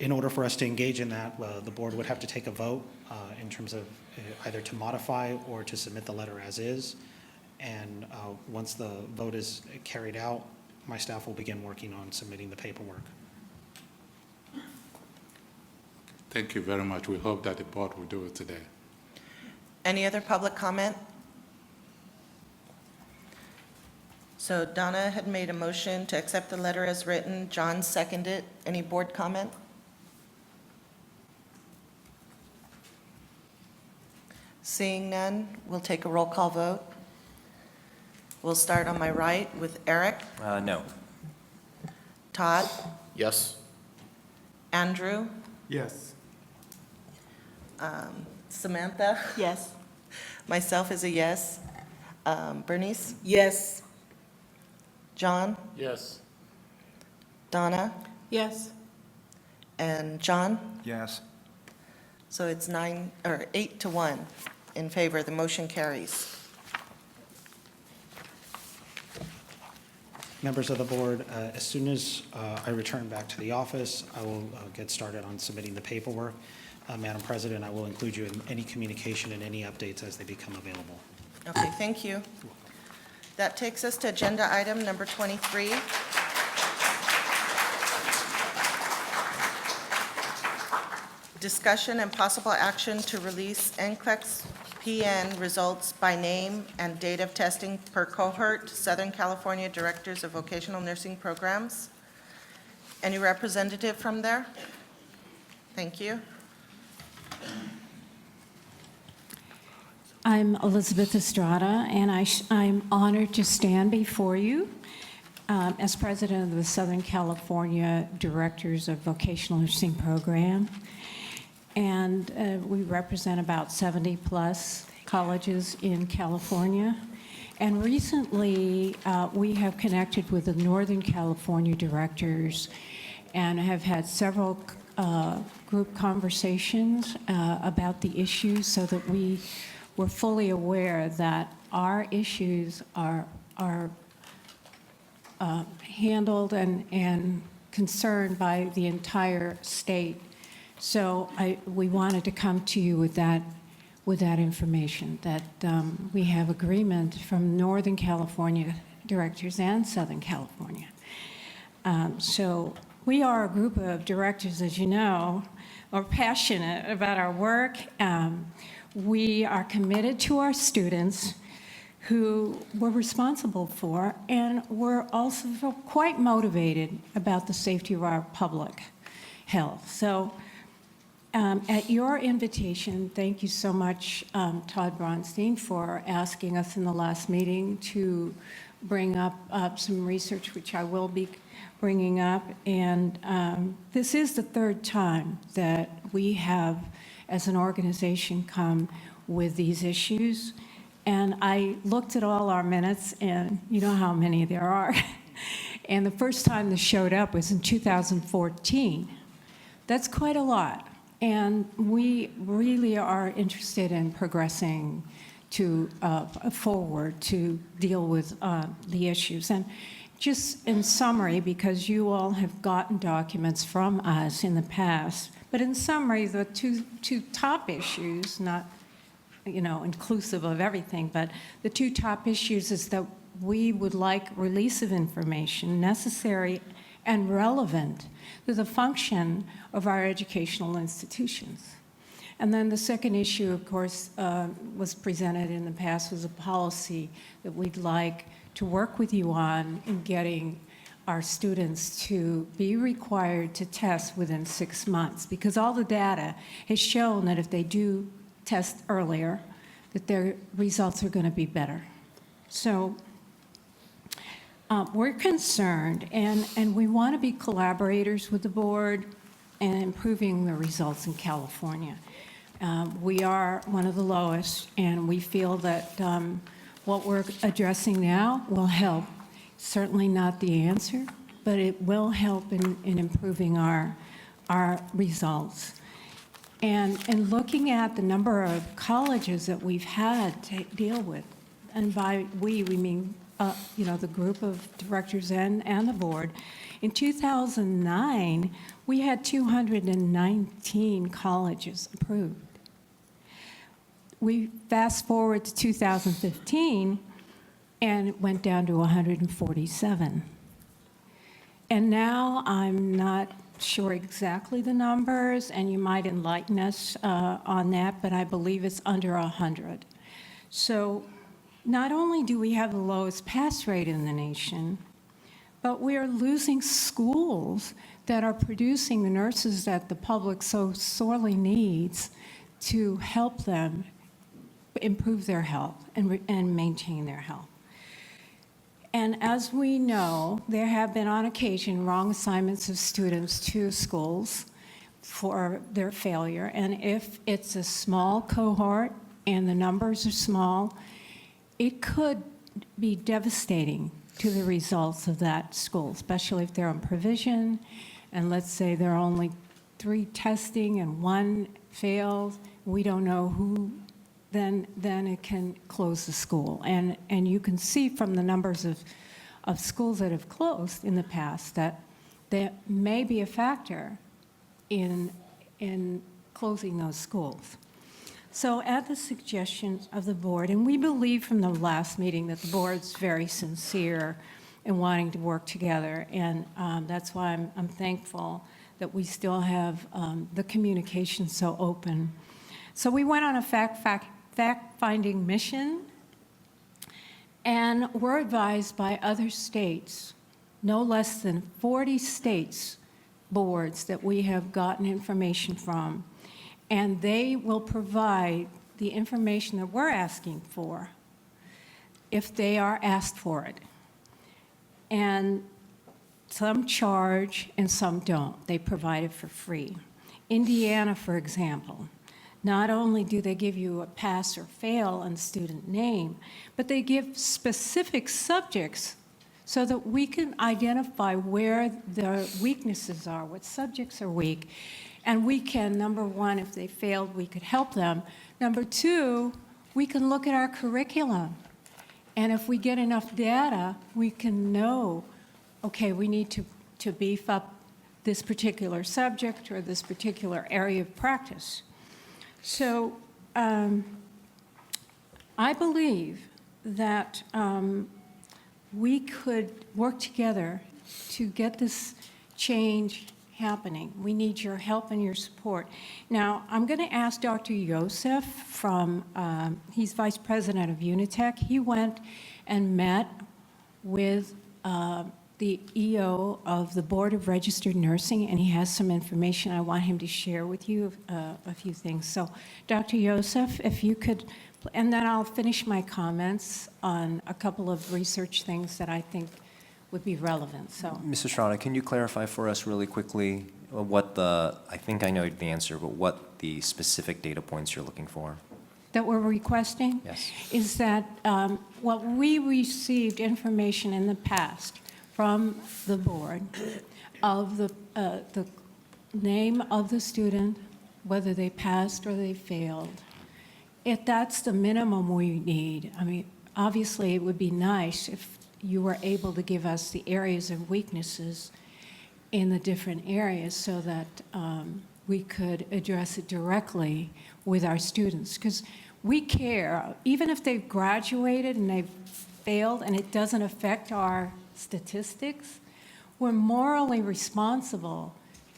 In order for us to engage in that, the board would have to take a vote in terms of either to modify or to submit the letter as is. And once the vote is carried out, my staff will begin working on submitting the paperwork. Thank you very much. We hope that the board will do it today. Any other public comment? So Donna had made a motion to accept the letter as written. John seconded. Any board comment? Seeing none, we'll take a roll call vote. We'll start on my right with Eric, No. Todd, Yes? Andrew, Yes. Samantha, Yes. myself is a yes. Bernice, Yes. John, Yes. Donna, Yes. and John. Yes. So it's 8 to 1 in favor. The motion carries. Members of the board, as soon as I return back to the office, I will get started on submitting the paperwork. Madam President, I will include you in any communication and any updates as they become available. Okay, thank you. That takes us to agenda item number 23. Discussion and possible action to release NCLEX PN results by name and date of testing per cohort, Southern California Directors of Vocational Nursing Programs. Any representative from there? Thank you. I'm Elizabeth Estrada, and I'm honored to stand before you as president of the Southern California Directors of Vocational Nursing Program. And we represent about 70-plus colleges in California. And recently, we have connected with the Northern California directors and have had several group conversations about the issues so that we're fully aware that our issues are handled and concerned by the entire state. So we wanted to come to you with that information, that we have agreement from Northern California directors and Southern California. So we are a group of directors, as you know, are passionate about our work. We are committed to our students who we're responsible for, and we're also quite motivated about the safety of our public health. So at your invitation, thank you so much, Todd Bronstein, for asking us in the last meeting to bring up some research, which I will be bringing up. And this is the third time that we have, as an organization, come with these issues. And I looked at all our minutes, and you know how many there are. And the first time this showed up was in 2014. That's quite a lot. And we really are interested in progressing forward to deal with the issues. And just in summary, because you all have gotten documents from us in the past, but in summary, the two top issues, not inclusive of everything, but the two top issues is that we would like release of information necessary and relevant to the function of our educational institutions. And then the second issue, of course, was presented in the past, was a policy that we'd like to work with you on in getting our students to be required to test within 6 months, because all the data has shown that if they do test earlier, that their results are going to be better. So we're concerned, and we want to be collaborators with the board in improving the results in California. We are one of the lowest, and we feel that what we're addressing now will help. Certainly not the answer, but it will help in improving our results. And looking at the number of colleges that we've had to deal with, and by we mean the group of directors and the board. In 2009, we had 219 colleges approved. We fast forward to 2015, and it went down to 147. And now I'm not sure exactly the numbers, and you might enlighten us on that, but I believe it's under 100. So not only do we have the lowest pass rate in the nation, but we are losing schools that are producing the nurses that the public so sorely needs to help them improve their health and maintain their health. And as we know, there have been on occasion wrong assignments of students to schools for their failure. And if it's a small cohort and the numbers are small, it could be devastating to the results of that school, especially if they're on provision. And let's say there are only 3 testing and 1 fails. We don't know who, then it can close the school. And you can see from the numbers of schools that have closed in the past that there may be a factor in closing those schools. So at the suggestion of the board, and we believe from the last meeting that the board's very sincere in wanting to work together, and that's why I'm thankful that we still have the communication so open. So we went on a fact-finding mission, and we're advised by other states, no less than 40 states' boards that we have gotten information from, and they will provide the information that we're asking for if they are asked for it. And some charge and some don't. They provide it for free. Indiana, for example, not only do they give you a pass or fail and student name, but they give specific subjects so that we can identify where the weaknesses are, what subjects are weak. And we can, number one, if they failed, we could help them. Number two, we can look at our curriculum. And if we get enough data, we can know, okay, we need to beef up this particular subject or this particular area of practice. So I believe that we could work together to get this change happening. We need your help and your support. Now, I'm going to ask Dr. Yosef from, he's Vice President of Unitech. He went and met with the EO of the Board of Registered Nursing, and he has some information. I want him to share with you a few things. So, Dr. Yosef, if you could, and then I'll finish my comments on a couple of research things that I think would be relevant. So, Ms. Estrada, can you clarify for us really quickly what I think I know the answer, but what the specific data points you're looking for? that we're requesting? Yes. Is that what we received information in the past from the board of the name of the student, whether they passed or they failed. If that's the minimum we need, I mean, obviously it would be nice if you were able to give us the areas of weaknesses in the different areas so that we could address it directly with our students. Because we care, even if they've graduated and they've failed and it doesn't affect our statistics, we're morally responsible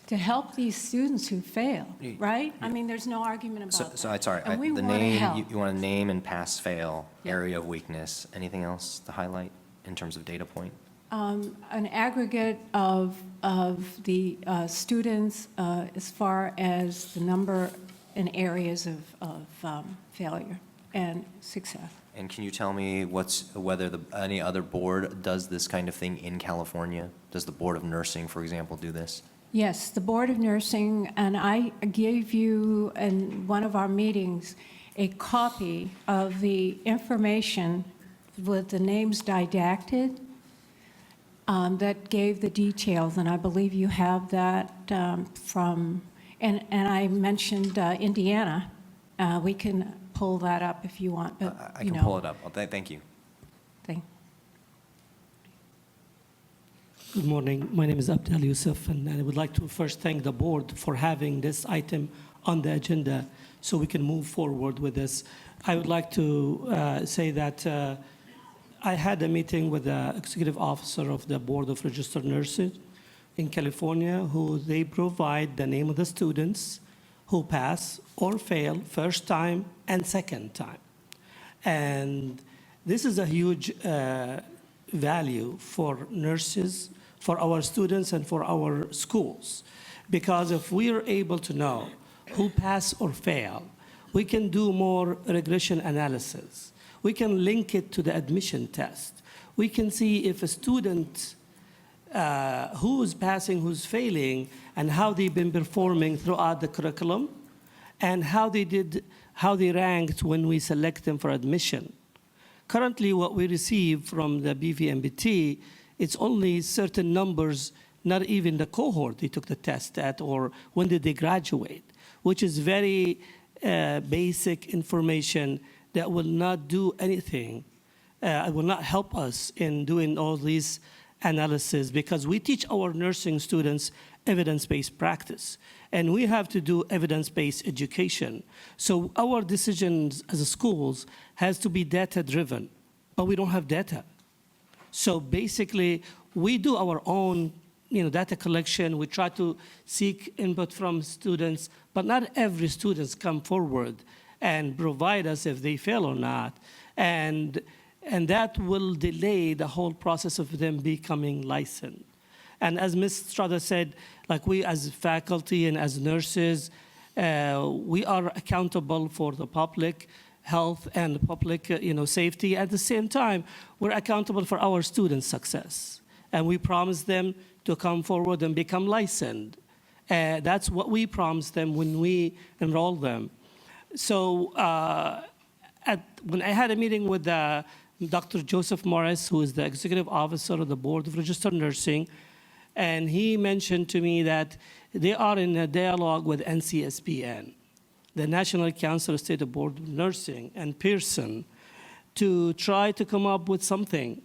to help these students who fail, right? I mean, there's no argument about that. So sorry, And we the wanna name, help. you want to name and pass fail, area of weakness. Anything else to highlight in terms of data point? An aggregate of the students as far as the number and areas of failure and success. And can you tell me whether any other board does this kind of thing in California? Does the Board of Nursing, for example, do this? Yes, the Board of Nursing, and I gave you in one of our meetings a copy of the information with the names didacted that gave the details, and I believe you have that from, and I mentioned Indiana. We can pull that up if you want, but I can pull it up. Thank you. Good morning. My name is Abdel Youssef, and I would like to first thank the board for having this item on the agenda so we can move forward with this. I would like to say that I had a meeting with the executive officer of the Board of Registered Nurses in California, who they provide the name of the students who pass or fail first time and second time. And This is a huge value for nurses, for our students, and for our schools. Because if we are able to know who pass or fail, we can do more regression analysis. We can link it to the admission test. We can see if a student who's passing, who's failing, and how they've been performing throughout the curriculum, and how they ranked when we select them for admission. Currently, what we receive from the BVMBT, it's only certain numbers, not even the cohort they took the test at, or when did they graduate, which is very basic information that will not do anything. It will not help us in doing all these analysis, because we teach our nursing students evidence-based practice, and we have to do evidence-based education. So our decisions as schools has to be data-driven, but we don't have data. So basically, we do our own data collection. We try to seek input from students, but not every student come forward and provide us if they fail or not. And that will delay the whole process of them becoming licensed. And as Ms. Strada said, like we as faculty and as nurses, we are accountable for the public health and public safety. At the same time, we're accountable for our students' success. And we promise them to come forward and become licensed. That's what we promise them when we enroll them. So when I had a meeting with Dr. Joseph Morris, who is the executive officer of the Board of Registered Nursing, and he mentioned to me that they are in a dialogue with NCSBN, the National Council of State Board of Nursing, and Pearson, to try to come up with something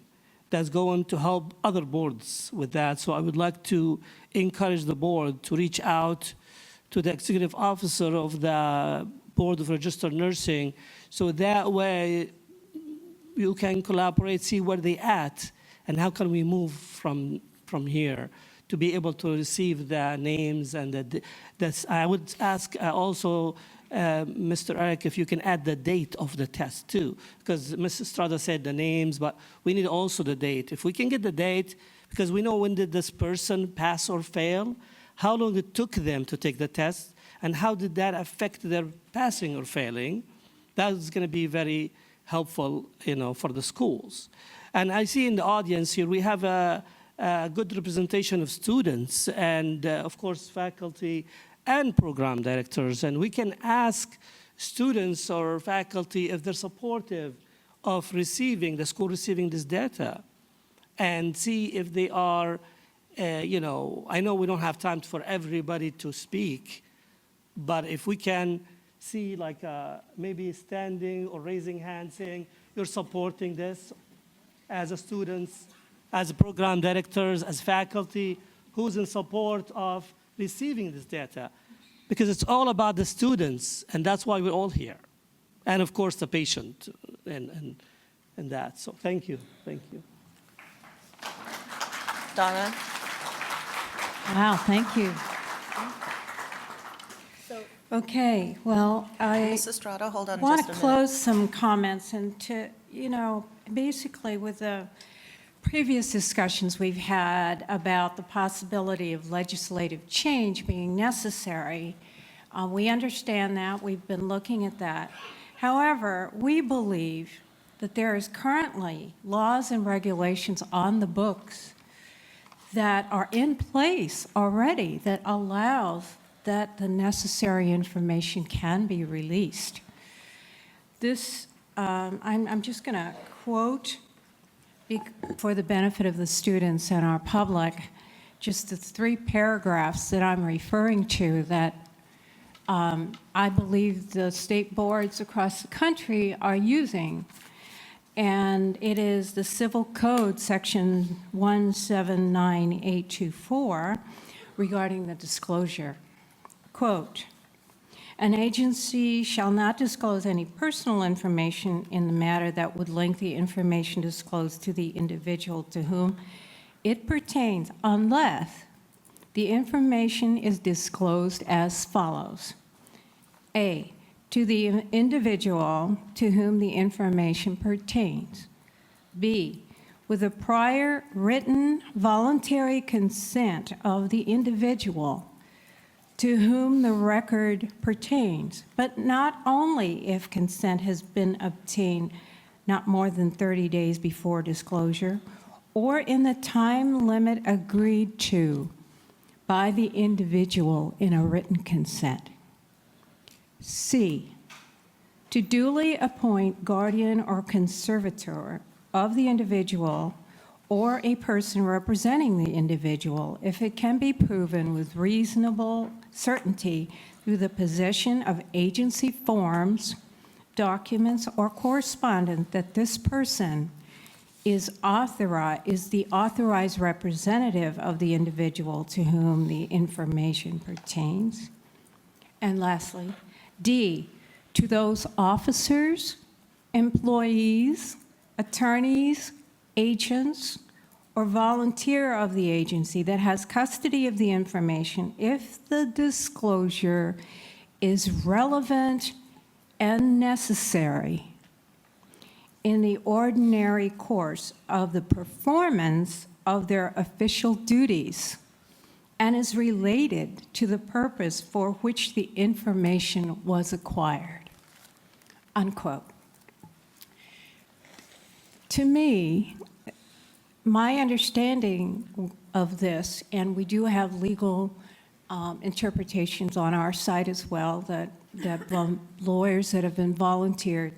that's going to help other boards with that. So I would like to encourage the board to reach out to the executive officer of the Board of Registered Nursing, so that way you can collaborate, see where they at, and how can we move from here to be able to receive the names. And I would ask also Mr. Eric if you can add the date of the test too, because Mrs. Strada said the names, but we need also the date. If we can get the date, because we know when did this person pass or fail, how long it took them to take the test, and how did that affect their passing or failing, that is going to be very helpful, for the schools. And I see in the audience here, we have a good representation of students and, of course, faculty and program directors. And we can ask students or faculty if they're supportive of the school receiving this data, and see if they are, I know we don't have time for everybody to speak, but if we can see like maybe standing or raising hands saying you're supporting this as a students, as program directors, as faculty, who's in support of receiving this data. Because it's all about the students, and that's why we're all here. And of course, the patient and that. So thank you, thank you. Donna? Wow, thank you. Okay, well, I Ms. Estrada, hold on want just to a minute. close some comments and to, basically with the previous discussions we've had about the possibility of legislative change being necessary, we understand that. We've been looking at that. However, we believe that there is currently laws and regulations on the books that are in place already that allows that the necessary information can be released. This, I'm just going to quote for the benefit of the students and our public, just the 3 paragraphs that I'm referring to that I believe the state boards across the country are using. And it is the Civil Code, Section 179824, regarding the disclosure. Quote, an agency shall not disclose any personal information in the matter that would link the information disclosed to the individual to whom it pertains unless the information is disclosed as follows. A, to the individual to whom the information pertains. B, with the prior written voluntary consent of the individual to whom the record pertains, but not only if consent has been obtained not more than 30 days before disclosure, or in the time limit agreed to by the individual in a written consent. C, to duly appoint guardian or conservator of the individual or a person representing the individual if it can be proven with reasonable certainty through the possession of agency forms, documents, or correspondence that this person is the authorized representative of the individual to whom the information pertains. And lastly, D, to those officers, employees, attorneys, agents, or volunteer of the agency that has custody of the information if the disclosure is relevant and necessary in the ordinary course of the performance of their official duties and is related to the purpose for which the information was acquired, unquote. To me, my understanding of this, and we do have legal interpretations on our side as well, that lawyers that have been volunteered,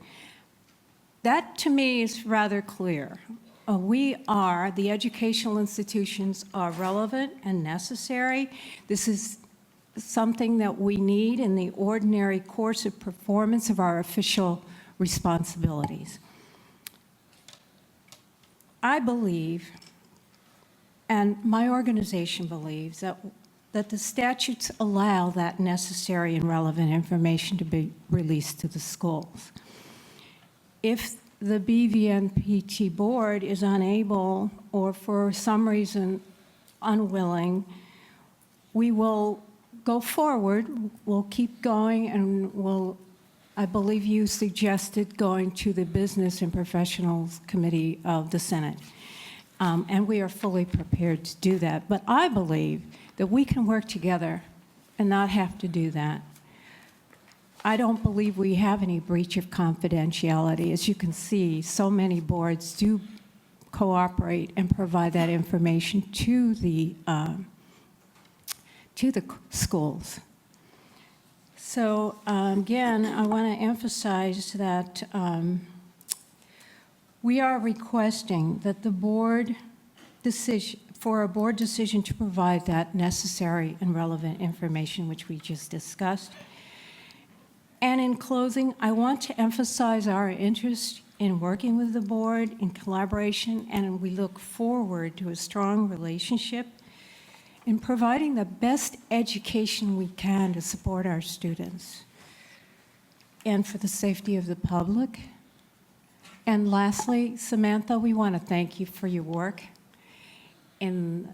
that to me is rather clear. The educational institutions are relevant and necessary. This is something that we need in the ordinary course of performance of our official responsibilities. I believe, and my organization believes, that the statutes allow that necessary and relevant information to be released to the schools. If the BVNPT board is unable or for some reason unwilling, we will go forward, we'll keep going, and I believe you suggested going to the Business and Professionals Committee of the Senate. And we are fully prepared to do that. But I believe that we can work together and not have to do that. I don't believe we have any breach of confidentiality. As you can see, so many boards do cooperate and provide that information to the schools. So again, I want to emphasize that we are requesting that the board decision, for a board decision to provide that necessary and relevant information which we just discussed. And in closing, I want to emphasize our interest in working with the board in collaboration, and we look forward to a strong relationship in providing the best education we can to support our students and for the safety of the public. And lastly, Samantha, we want to thank you for your work in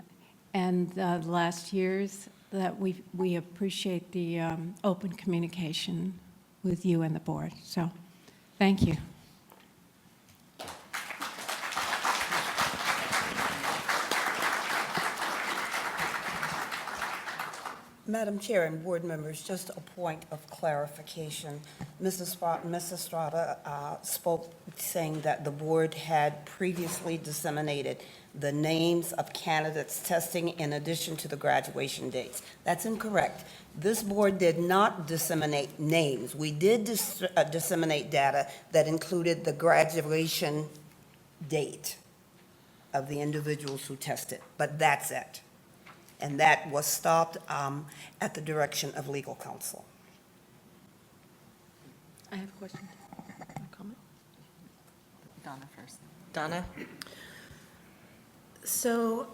the last years. That we appreciate the open communication with you and the board. So, thank you. Madam Chair and board members, just a point of clarification. Ms. Estrada spoke saying that the board had previously disseminated the names of candidates testing in addition to the graduation dates. That's incorrect. This board did not disseminate names. We did disseminate data that included the graduation date of the individuals who tested, but that's it. And that was stopped at the direction of legal counsel. I have a question. A comment? Donna first. Donna? So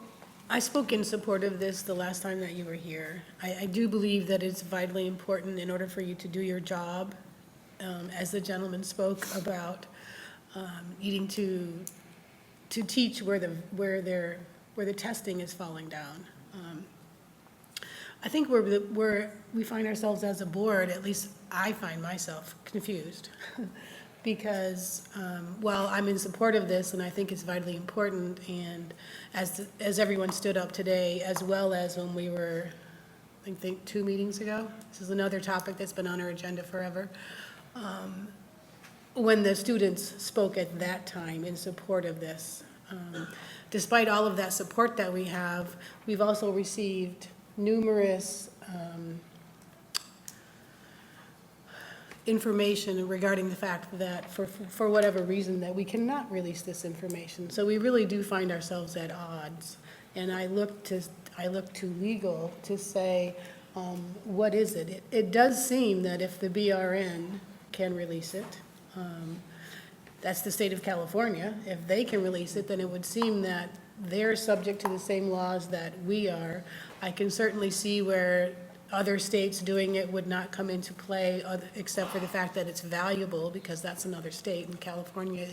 I spoke in support of this the last time that you were here. I do believe that it's vitally important in order for you to do your job, as the gentleman spoke about, needing to teach where the testing is falling down. I think we find ourselves as a board, at least I find myself confused. Because while I'm in support of this, and I think it's vitally important, and as everyone stood up today, as well as when we were, I think 2 meetings ago, this is another topic that's been on our agenda forever, when the students spoke at that time in support of this. Despite all of that support that we have, we've also received numerous information regarding the fact that for whatever reason that we cannot release this information. So we really do find ourselves at odds. And I look to legal to say, what is it? It does seem that if the BRN can release it, that's the state of California. If they can release it, then it would seem that they're subject to the same laws that we are. I can certainly see where other states doing it would not come into play, except for the fact that it's valuable, because that's another state, and California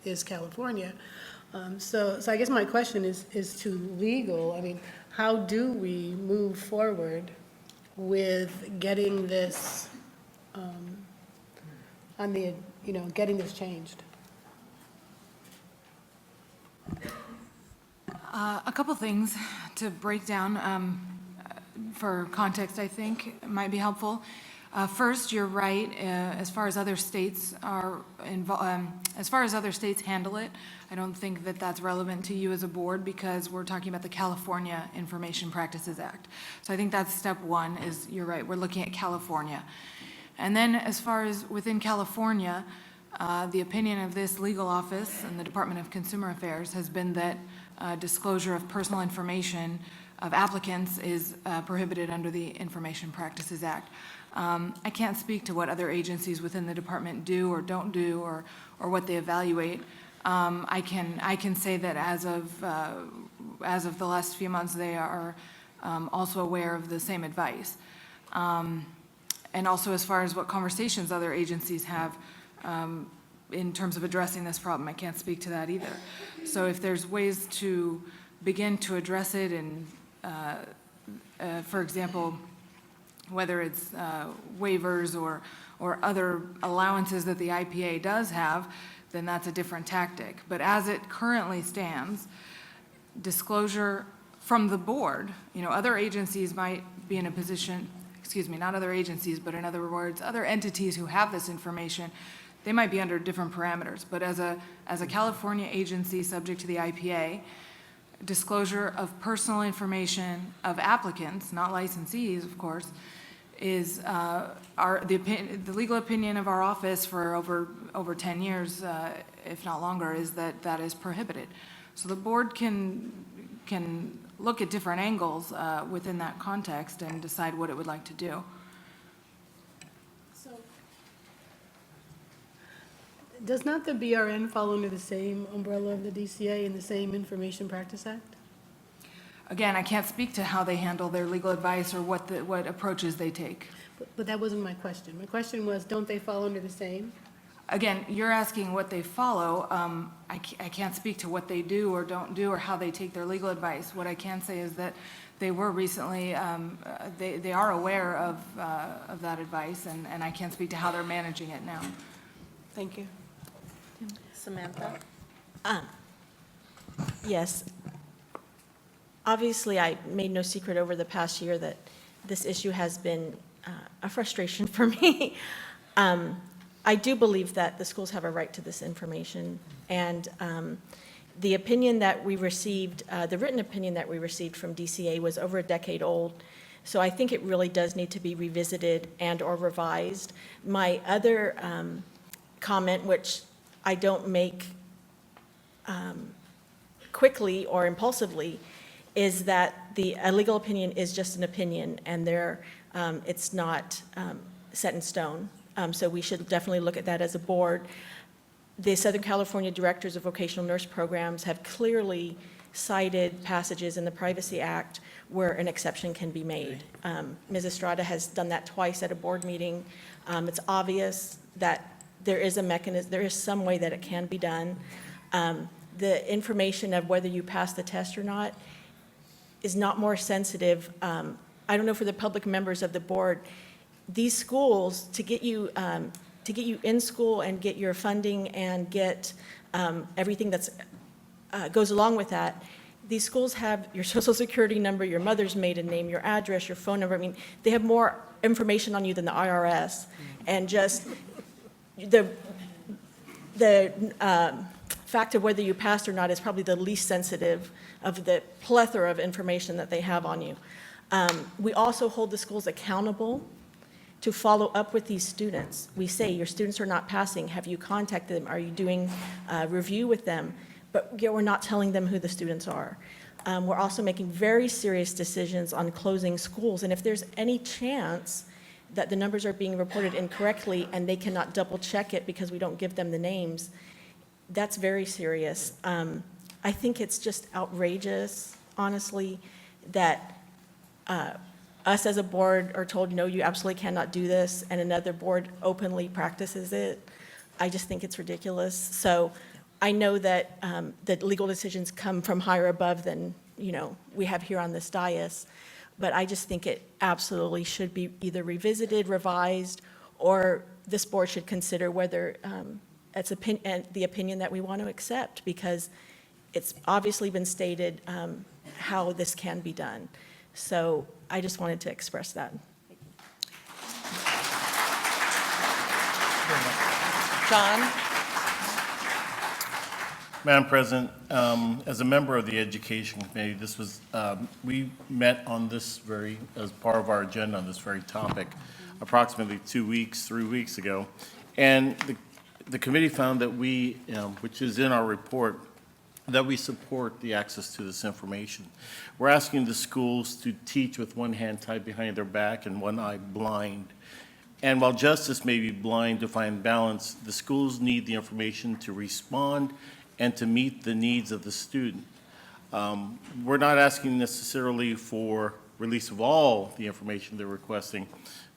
is California. So I guess my question is to legal. I mean, how do we move forward with getting this getting this changed? A couple things to break down for context, I think might be helpful. First, you're right. As far as other states handle it, I don't think that that's relevant to you as a board, because we're talking about the California Information Practices Act. So I think that's step one. Is you're right. We're looking at California, and then as far as within California, the opinion of this legal office and the Department of Consumer Affairs has been that disclosure of personal information of applicants is prohibited under the Information Practices Act. I can't speak to what other agencies within the department do or don't do, or what they evaluate. I can say that as of the last few months, they are also aware of the same advice. And also as far as what conversations other agencies have in terms of addressing this problem, I can't speak to that either. So if there's ways to begin to address it, and for example, whether it's waivers or other allowances that the IPA does have, then that's a different tactic. But as it currently stands, disclosure from the board, other agencies might be in a position, not other agencies, but in other words, other entities who have this information, they might be under different parameters. But as a California agency subject to the IPA, disclosure of personal information of applicants, not licensees, of course, is the legal opinion of our office for over 10 years, if not longer, is that is prohibited. So the board can look at different angles within that context and decide what it would like to do. So does not the BRN fall under the same umbrella of the DCA and the same Information Practice Act? Again, I can't speak to how they handle their legal advice or what approaches they take. But that wasn't my question. My question was, don't they fall under the same? Again, you're asking what they follow. I can't speak to what they do or don't do or how they take their legal advice. What I can say is that they were recently, they are aware of that advice, and I can't speak to how they're managing it now. Thank you. Samantha? Yes. Obviously, I made no secret over the past year that this issue has been a frustration for me. I do believe that the schools have a right to this information, and the opinion that we received, the written opinion that we received from DCA was over a decade old, so I think it really does need to be revisited and or revised. My other comment, which I don't make quickly or impulsively, is that a legal opinion is just an opinion, and it's not set in stone. So we should definitely look at that as a board. The Southern California Directors of Vocational Nurse Programs have clearly cited passages in the Privacy Act where an exception can be made. Ms. Estrada has done that twice at a board meeting. It's obvious that there is a mechanism, there is some way that it can be done. The information of whether you pass the test or not is not more sensitive I don't know for the public members of the board, these schools, to get you in school and get your funding and get everything that's goes along with that, these schools have your social security number, your mother's maiden name, your address, your phone number. I mean, they have more information on you than the IRS. And just the fact of whether you passed or not is probably the least sensitive of the plethora of information that they have on you. We also hold the schools accountable to follow up with these students. We say, your students are not passing. Have you contacted them? Are you doing a review with them? But we're not telling them who the students are. We're also making very serious decisions on closing schools. And if there's any chance that the numbers are being reported incorrectly and they cannot double check it because we don't give them the names, that's very serious. I think it's just outrageous, honestly, that us as a board are told, no, you absolutely cannot do this, and another board openly practices it. I just think it's ridiculous. So I know that that legal decisions come from higher above than, we have here on this dais, but I just think it absolutely should be either revisited, revised, or this board should consider whether it's the opinion that we want to accept, because it's obviously been stated how this can be done. So I just wanted to express that. John? Madam President, as a member of the Education Committee, this was, we met on this as part of our agenda on this very topic, approximately 3 weeks ago. And the committee found that we, which is in our report, that we support the access to this information. We're asking the schools to teach with one hand tied behind their back and one eye blind. And while justice may be blind to find balance, the schools need the information to respond and to meet the needs of the student. We're not asking necessarily for release of all the information they're requesting,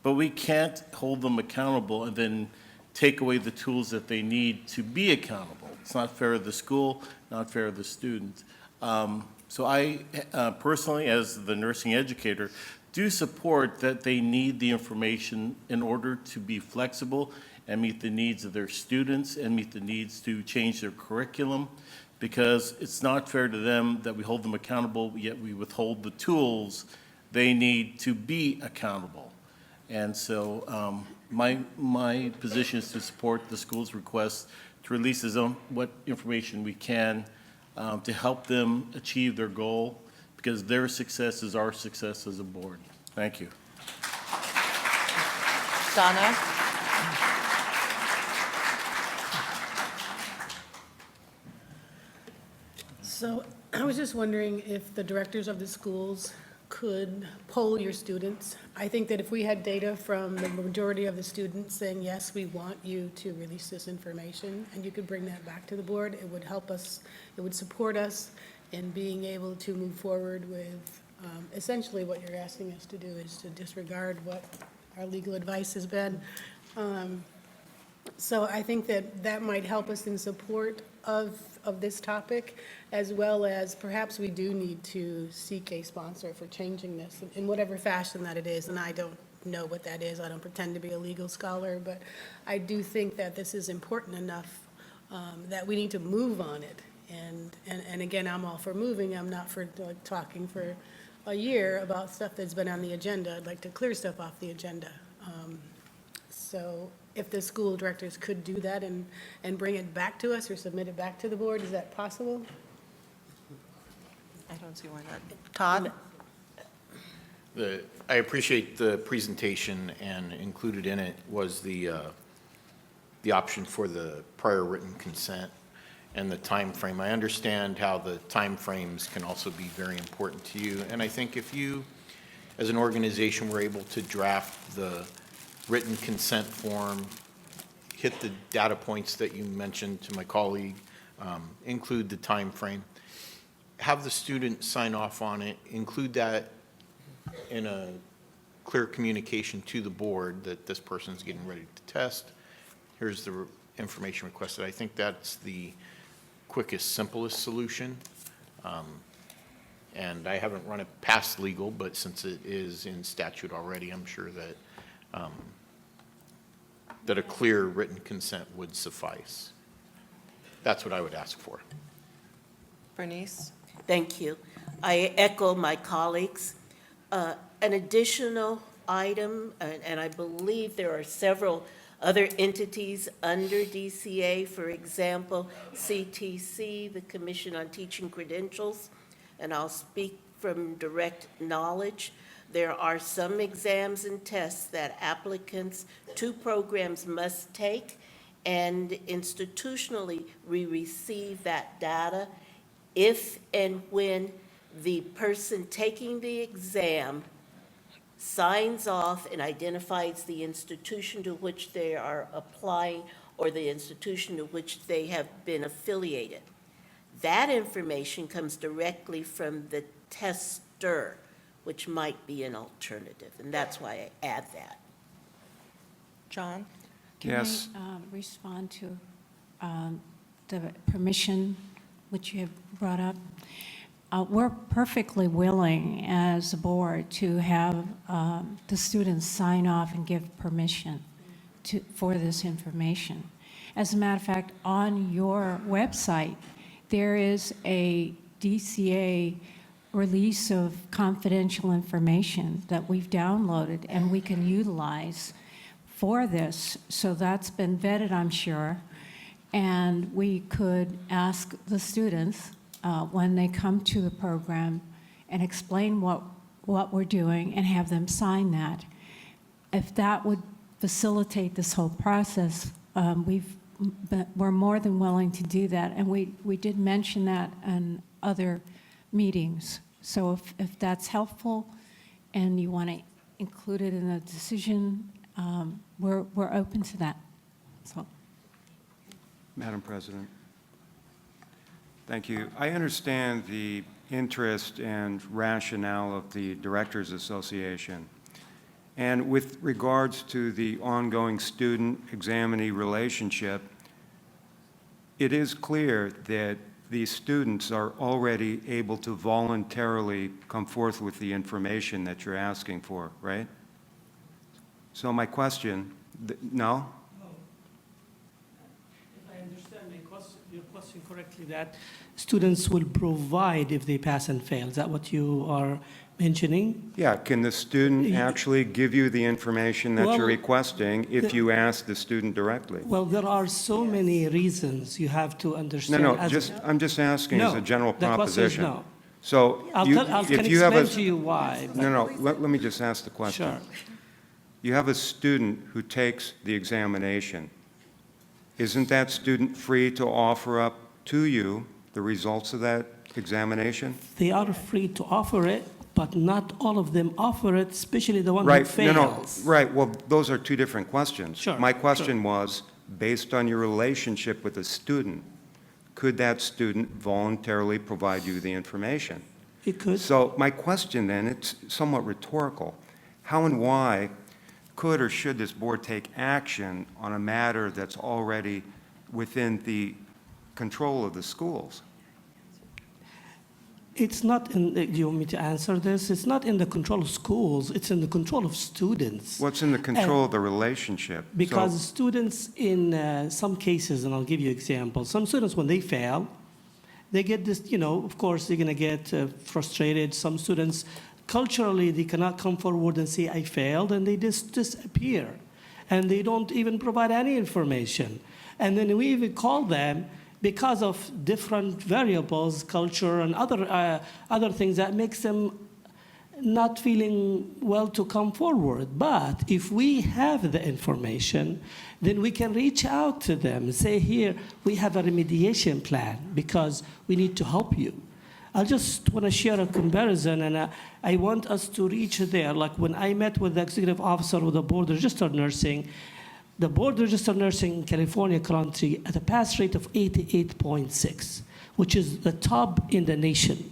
but we can't hold them accountable and then take away the tools that they need to be accountable. It's not fair to the school, not fair to the student. So I personally, as the nursing educator, do support that they need the information in order to be flexible and meet the needs of their students and meet the needs to change their curriculum, because it's not fair to them that we hold them accountable, yet we withhold the tools they need to be accountable. And so my position is to support the school's request to release what information we can to help them achieve their goal, because their success is our success as a board. Thank you. Donna? So I was just wondering if the directors of the schools could poll your students. I think that if we had data from the majority of the students saying, yes, we want you to release this information, and you could bring that back to the board, it would help us, it would support us in being able to move forward with essentially what you're asking us to do is to disregard what our legal advice has been. So I think that that might help us in support of this topic, as well as perhaps we do need to seek a sponsor for changing this in whatever fashion that it is. And I don't know what that is. I don't pretend to be a legal scholar, but I do think that this is important enough that we need to move on it. And again, I'm all for moving. I'm not for talking for a year about stuff that's been on the agenda. I'd like to clear stuff off the agenda. So if the school directors could do that and bring it back to us or submit it back to the board, is that possible? I don't see why not. Todd? I appreciate the presentation, and included in it was the option for the prior written consent and the time frame. I understand how the time frames can also be very important to you, and I think if you, as an organization, were able to draft the written consent form, hit the data points that you mentioned to my colleague, include the time frame, have the student sign off on it, include that in a clear communication to the board that this person's getting ready to test, here's the information requested. I think that's the quickest, simplest solution. And I haven't run it past legal, but since it is in statute already, I'm sure that, that a clear written consent would suffice. That's what I would ask for. Bernice? Thank you. I echo my colleagues. An additional item, and I believe there are several other entities under DCA, for example, CTC, the Commission on Teaching Credentials, and I'll speak from direct knowledge. There are some exams and tests that applicants to programs must take, and institutionally, we receive that data if and when the person taking the exam signs off and identifies the institution to which they are applying or the institution to which they have been affiliated. That information comes directly from the tester, which might be an alternative, and that's why I add that. John? Yes. Can I respond to the permission which you have brought up? We're perfectly willing as a board to have the students sign off and give permission for this information. As a matter of fact, on your website, there is a DCA release of confidential information that we've downloaded and we can utilize for this. So that's been vetted, I'm sure. And we could ask the students when they come to the program and explain what we're doing and have them sign that. If that would facilitate this whole process, we're more than willing to do that. And we did mention that in other meetings. So if that's helpful and you want to include it in the decision, we're open to that. So. Madam President. Thank you. I understand the interest and rationale of the Directors Association. And with regards to the ongoing student-examinee relationship, it is clear that these students are already able to voluntarily come forth with the information that you're asking for, right? So my question, no? Your question correctly, that students will provide if they pass and fail. Is that what you are mentioning? Yeah, can the student actually give you the information that you're requesting if you ask the student directly? Well, there are so many reasons you have to understand. No, I'm just asking as a general proposition. No. So I'll explain to you why. No, let me just ask the question. Sure. You have a student who takes the examination. Isn't that student free to offer up to you the results of that examination? They are free to offer it, but not all of them offer it, especially the one who fails. Right, well, those are two different questions. Sure, My question was, based on your relationship with a student, could that student voluntarily provide you the information? It could. So my question then, it's somewhat rhetorical. How and why could or should this board take action on a matter that's already within the control of the schools? It's not in, do you want me to answer this? It's not in the control of schools, it's in the control of students. What's in the control of the relationship? Because So- students in some cases, and I'll give you examples, some students when they fail, they get this, of course, they're gonna get frustrated. Some students, culturally, they cannot come forward and say, I failed, and they just disappear. And they don't even provide any information. And then we even call them because of different variables, culture, and other things that makes them not feeling well to come forward. But if we have the information, then we can reach out to them and say, here, we have a remediation plan because we need to help you. I just want to share a comparison, and I want us to reach there. Like when I met with the executive officer of the board registered nursing, the board registered nursing in California country at a pass rate of 88.6, which is the top in the nation.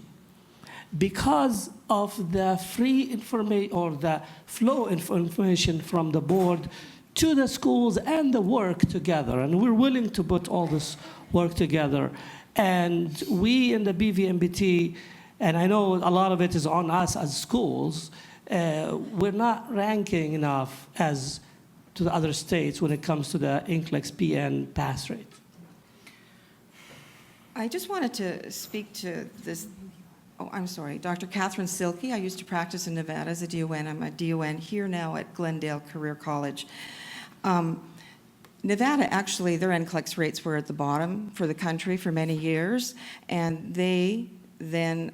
Because of the free information or the flow of information from the board to the schools and the work together, and we're willing to put all this work together. And we in the BVMBT And I know a lot of it is on us as schools. We're not ranking enough as to the other states when it comes to the NCLEX PN pass rate. I just wanted to speak to this. Oh, I'm sorry, Dr. Catherine Silkey. I used to practice in Nevada as a DON. I'm a DON here now at Glendale Career College. Nevada, actually, their NCLEX rates were at the bottom for the country for many years, and they then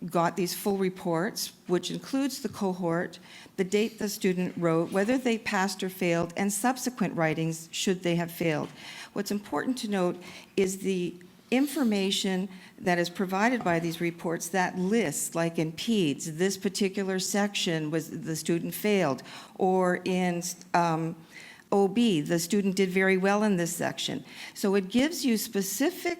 got these full reports, which includes the cohort, the date the student wrote, whether they passed or failed, and subsequent writings should they have failed. What's important to note is the information that is provided by these reports that lists, like in PEDS, this particular section was the student failed, or in OB, the student did very well in this section. So it gives you specific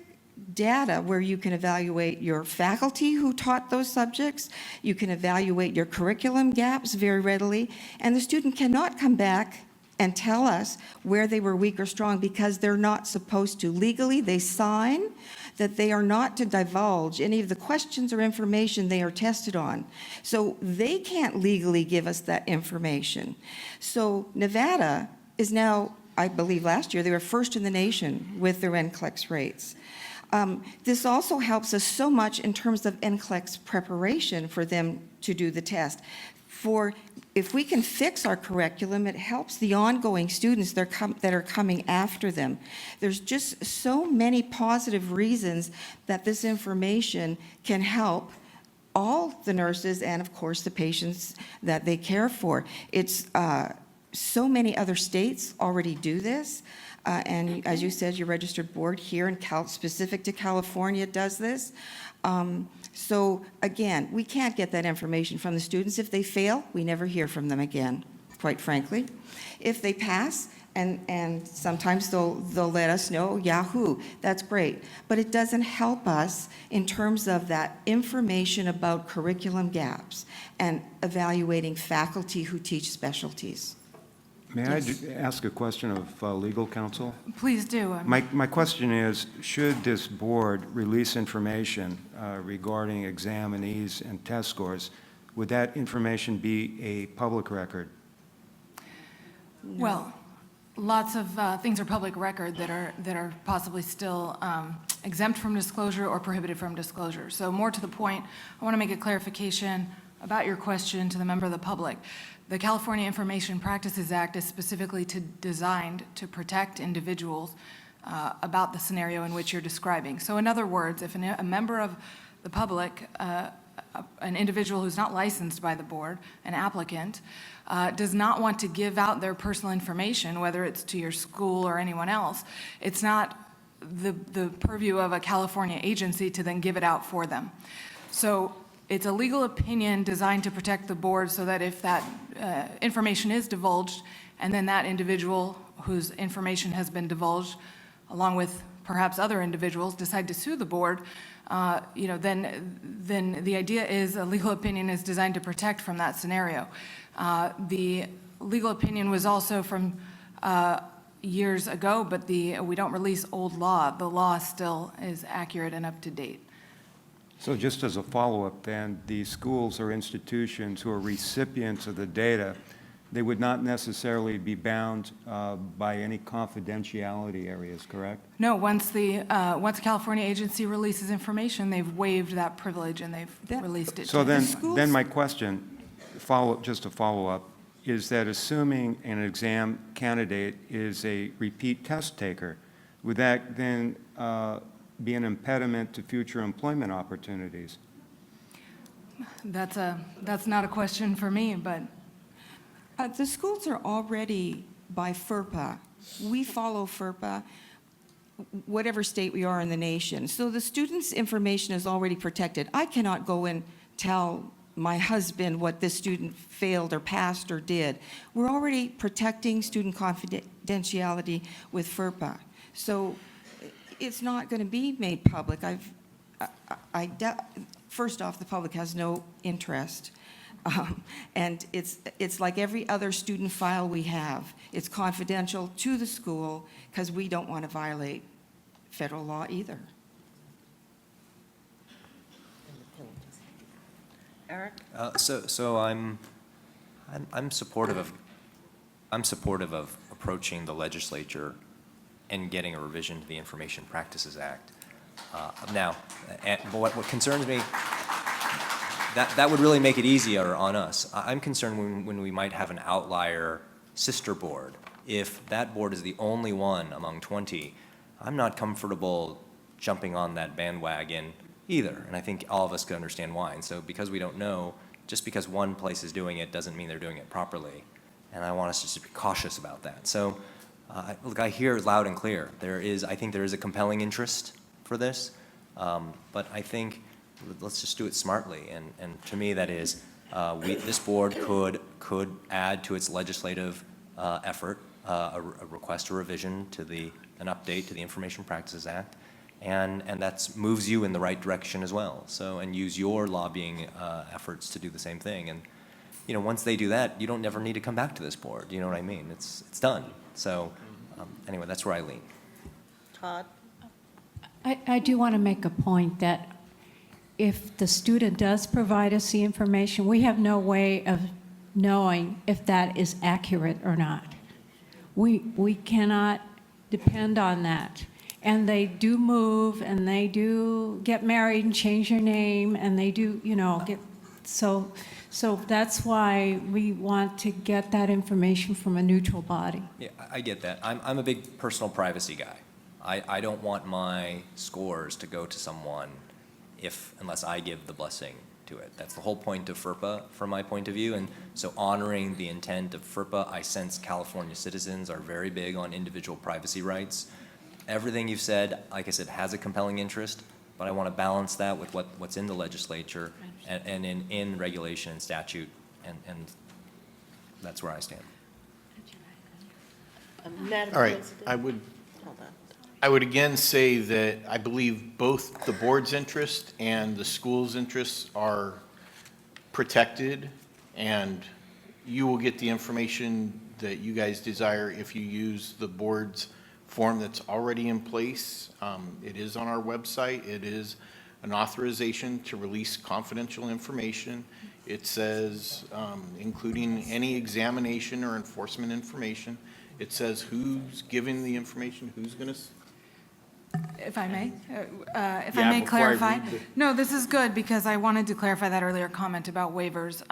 data where you can evaluate your faculty who taught those subjects, you can evaluate your curriculum gaps very readily, and the student cannot come back and tell us where they were weak or strong because they're not supposed to. Legally, they sign that they are not to divulge any of the questions or information they are tested on. So they can't legally give us that information. So Nevada is now, I believe last year, they were first in the nation with their NCLEX rates. This also helps us so much in terms of NCLEX preparation for them to do the test. If we can fix our curriculum, it helps the ongoing students that are coming after them. There's just so many positive reasons that this information can help all the nurses and, of course, the patients that they care for. It's so many other states already do this. And as you said, your registered board here in specific to California does this. So again, we can't get that information from the students. If they fail, we never hear from them again, quite frankly. If they pass, and sometimes they'll let us know, Yahoo, that's great. But it doesn't help us in terms of that information about curriculum gaps and evaluating faculty who teach specialties. May I ask a question of legal counsel? Please do. My question is, should this board release information regarding examinees and test scores, would that information be a public record? Well, lots of things are public record that are possibly still exempt from disclosure or prohibited from disclosure. So more to the point, I want to make a clarification about your question to the member of the public. The California Information Practices Act is specifically designed to protect individuals about the scenario in which you're describing. So in other words, if a member of the public, an individual who's not licensed by the board, an applicant, does not want to give out their personal information, whether it's to your school or anyone else, it's not the purview of a California agency to then give it out for them. So it's a legal opinion designed to protect the board so that if that information is divulged and then that individual whose information has been divulged, along with perhaps other individuals, decide to sue the board, then the idea is a legal opinion is designed to protect from that scenario. The legal opinion was also from years ago, but we don't release old law. The law still is accurate and up to date. So just as a follow-up then, the schools or institutions who are recipients of the data, they would not necessarily be bound by any confidentiality areas, correct? No, once a California agency releases information, they've waived that privilege and they've released it. So then my question, just to follow up, is that assuming an exam candidate is a repeat test taker, would that then be an impediment to future employment opportunities? That's not a question for me, but. The schools are already by FERPA. We follow FERPA, whatever state we are in the nation. So the student's information is already protected. I cannot go and tell my husband what this student failed or passed or did. We're already protecting student confidentiality with FERPA. So it's not going to be made public. First off, the public has no interest. And it's like every other student file we have. It's confidential to the school because we don't want to violate federal law either. Eric? So I'm supportive of approaching the legislature and getting a revision to the Information Practices Act. Now, but what concerns me, that would really make it easier on us. I'm concerned when we might have an outlier sister board. If that board is the only one among 20, I'm not comfortable jumping on that bandwagon either. And I think all of us can understand why. And so because we don't know, just because one place is doing it doesn't mean they're doing it properly. And I want us just to be cautious about that. So look, I hear loud and clear. I think there is a compelling interest for this. But I think let's just do it smartly. And to me, that is, this board could add to its legislative effort a request a revision to an update to the Information Practices Act, and that moves you in the right direction as well. So, and use your lobbying efforts to do the same thing. And once they do that, you don't never need to come back to this board. You know what I mean? It's done. So, anyway, that's where I lean. Todd? I do want to make a point that if the student does provide us the information, we have no way of knowing if that is accurate or not. We cannot depend on that. And they do move, and they do get married and change their name, and they do, so that's why we want to get that information from a neutral body. Yeah, I get that. I'm a big personal privacy guy. I don't want my scores to go to someone unless I give the blessing to it. That's the whole point of FERPA from my point of view. And so honoring the intent of FERPA, I sense California citizens are very big on individual privacy rights. Everything you've said, like I said, has a compelling interest, but I want to balance that with what's in the legislature and in regulation and statute, and that's where I stand. Madam All right, President? Hold on. I would again say that I believe both the board's interest and the school's interests are protected, and you will get the information that you guys desire if you use the board's form that's already in place. It is on our website. It is an authorization to release confidential information. It says, including any examination or enforcement information. It says who's giving the information, who's going to. If I may, if Yeah, I may before I read clarify. the- No, this is good because I wanted to clarify that earlier comment about waivers.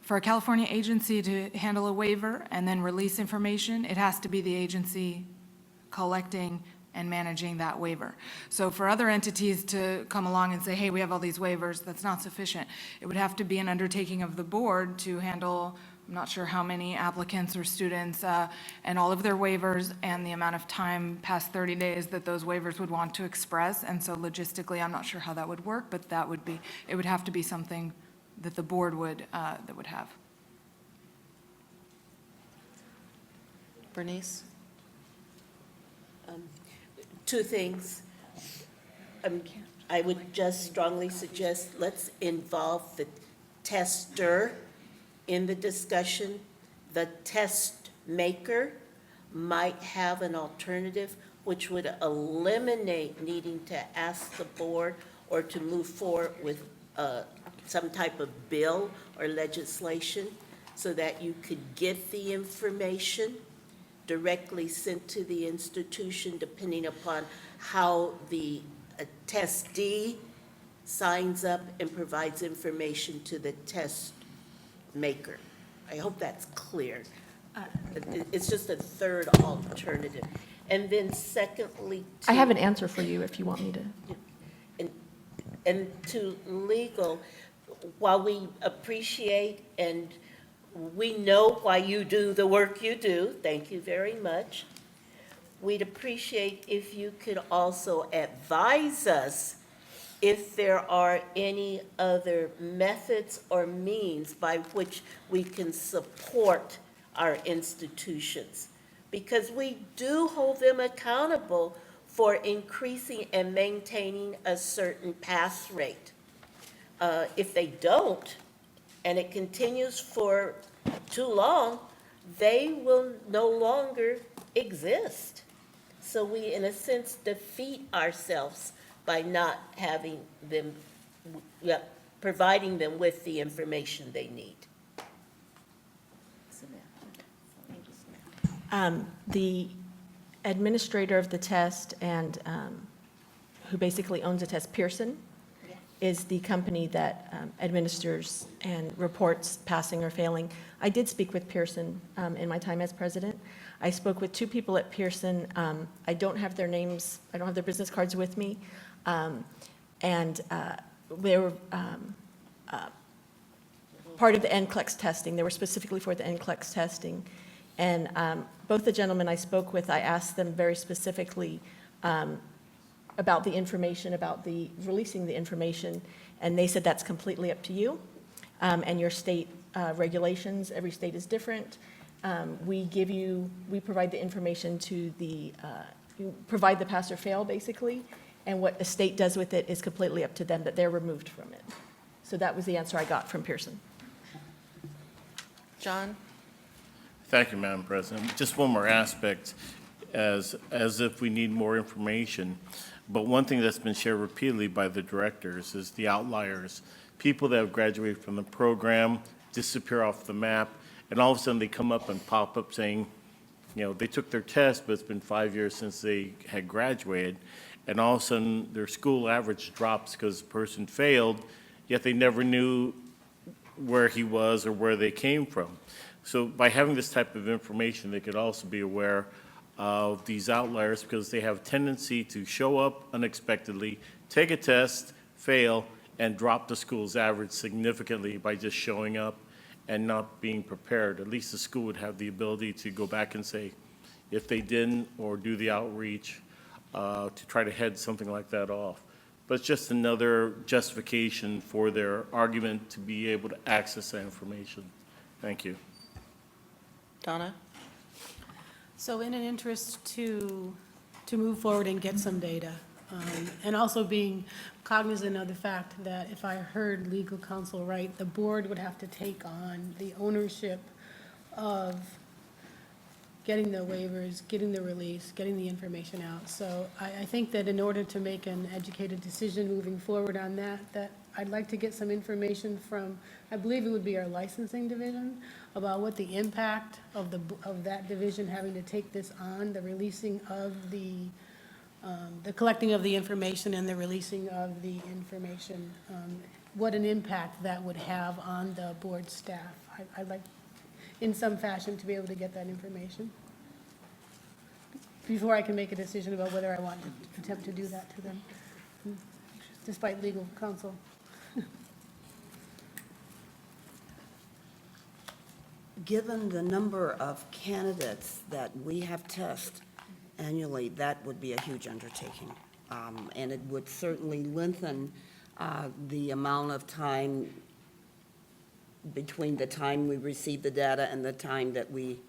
For a California agency to handle a waiver and then release information, it has to be the agency collecting and managing that waiver. So for other entities to come along and say, hey, we have all these waivers, that's not sufficient. It would have to be an undertaking of the board to handle, I'm not sure how many applicants or students, and all of their waivers and the amount of time past 30 days that those waivers would want to express. And so logistically, I'm not sure how that would work, but it would have to be something that the board would have. Bernice? Two things. I would just strongly suggest let's involve the tester in the discussion. The test maker might have an alternative which would eliminate needing to ask the board or to move forward with some type of bill or legislation so that you could get the information directly sent to the institution, depending upon how the testee signs up and provides information to the test maker. I hope that's clear. It's just a third alternative. And then secondly, I have an answer for you if you want me to. and to legal, while we appreciate and we know why you do the work you do, thank you very much. We'd appreciate if you could also advise us if there are any other methods or means by which we can support our institutions. Because we do hold them accountable for increasing and maintaining a certain pass rate. If they don't, and it continues for too long, they will no longer exist. So we, in a sense, defeat ourselves by not having them providing them with the information they need? The administrator of the test and who basically owns the test, Pearson, is the company that administers and reports passing or failing. I did speak with Pearson in my time as president. I spoke with 2 people at Pearson. I don't have their names, I don't have their business cards with me. And they were part of the NCLEX testing. They were specifically for the NCLEX testing. And both the gentlemen I spoke with, I asked them very specifically about the information, about the releasing the information, and they said that's completely up to you and your state regulations. Every state is different. We provide the information to you provide the pass or fail, basically, and what the state does with it is completely up to them, that they're removed from it. So that was the answer I got from Pearson. John? Thank you, Madam President. Just one more aspect, as if we need more information. But one thing that's been shared repeatedly by the directors is the outliers. People that have graduated from the program disappear off the map, and all of a sudden they come up and pop up saying, they took their test, but it's been 5 years since they had graduated, and all of a sudden their school average drops because the person failed, yet they never knew where he was or where they came from. So by having this type of information, they could also be aware of these outliers because they have a tendency to show up unexpectedly, take a test, fail, and drop the school's average significantly by just showing up and not being prepared. At least the school would have the ability to go back and say, if they didn't, or do the outreach to try to head something like that off. But it's just another justification for their argument to be able to access that information. Thank you. Donna? So in an interest to move forward and get some data, and also being cognizant of the fact that if I heard legal counsel right, the board would have to take on the ownership of getting the waivers, getting the release, getting the information out. So I think that in order to make an educated decision moving forward on that I'd like to get some information from, I believe it would be our licensing division, about what the impact of that division having to take this on, the releasing of the collecting of the information and the releasing of the information, what an impact that would have on the board staff. I'd like, in some fashion, to be able to get that information before I can make a decision about whether I want to attempt to do that to them, despite legal counsel. Given the number of candidates that we have tested annually, that would be a huge undertaking. And it would certainly lengthen the amount of time between the time we receive the data and the time that we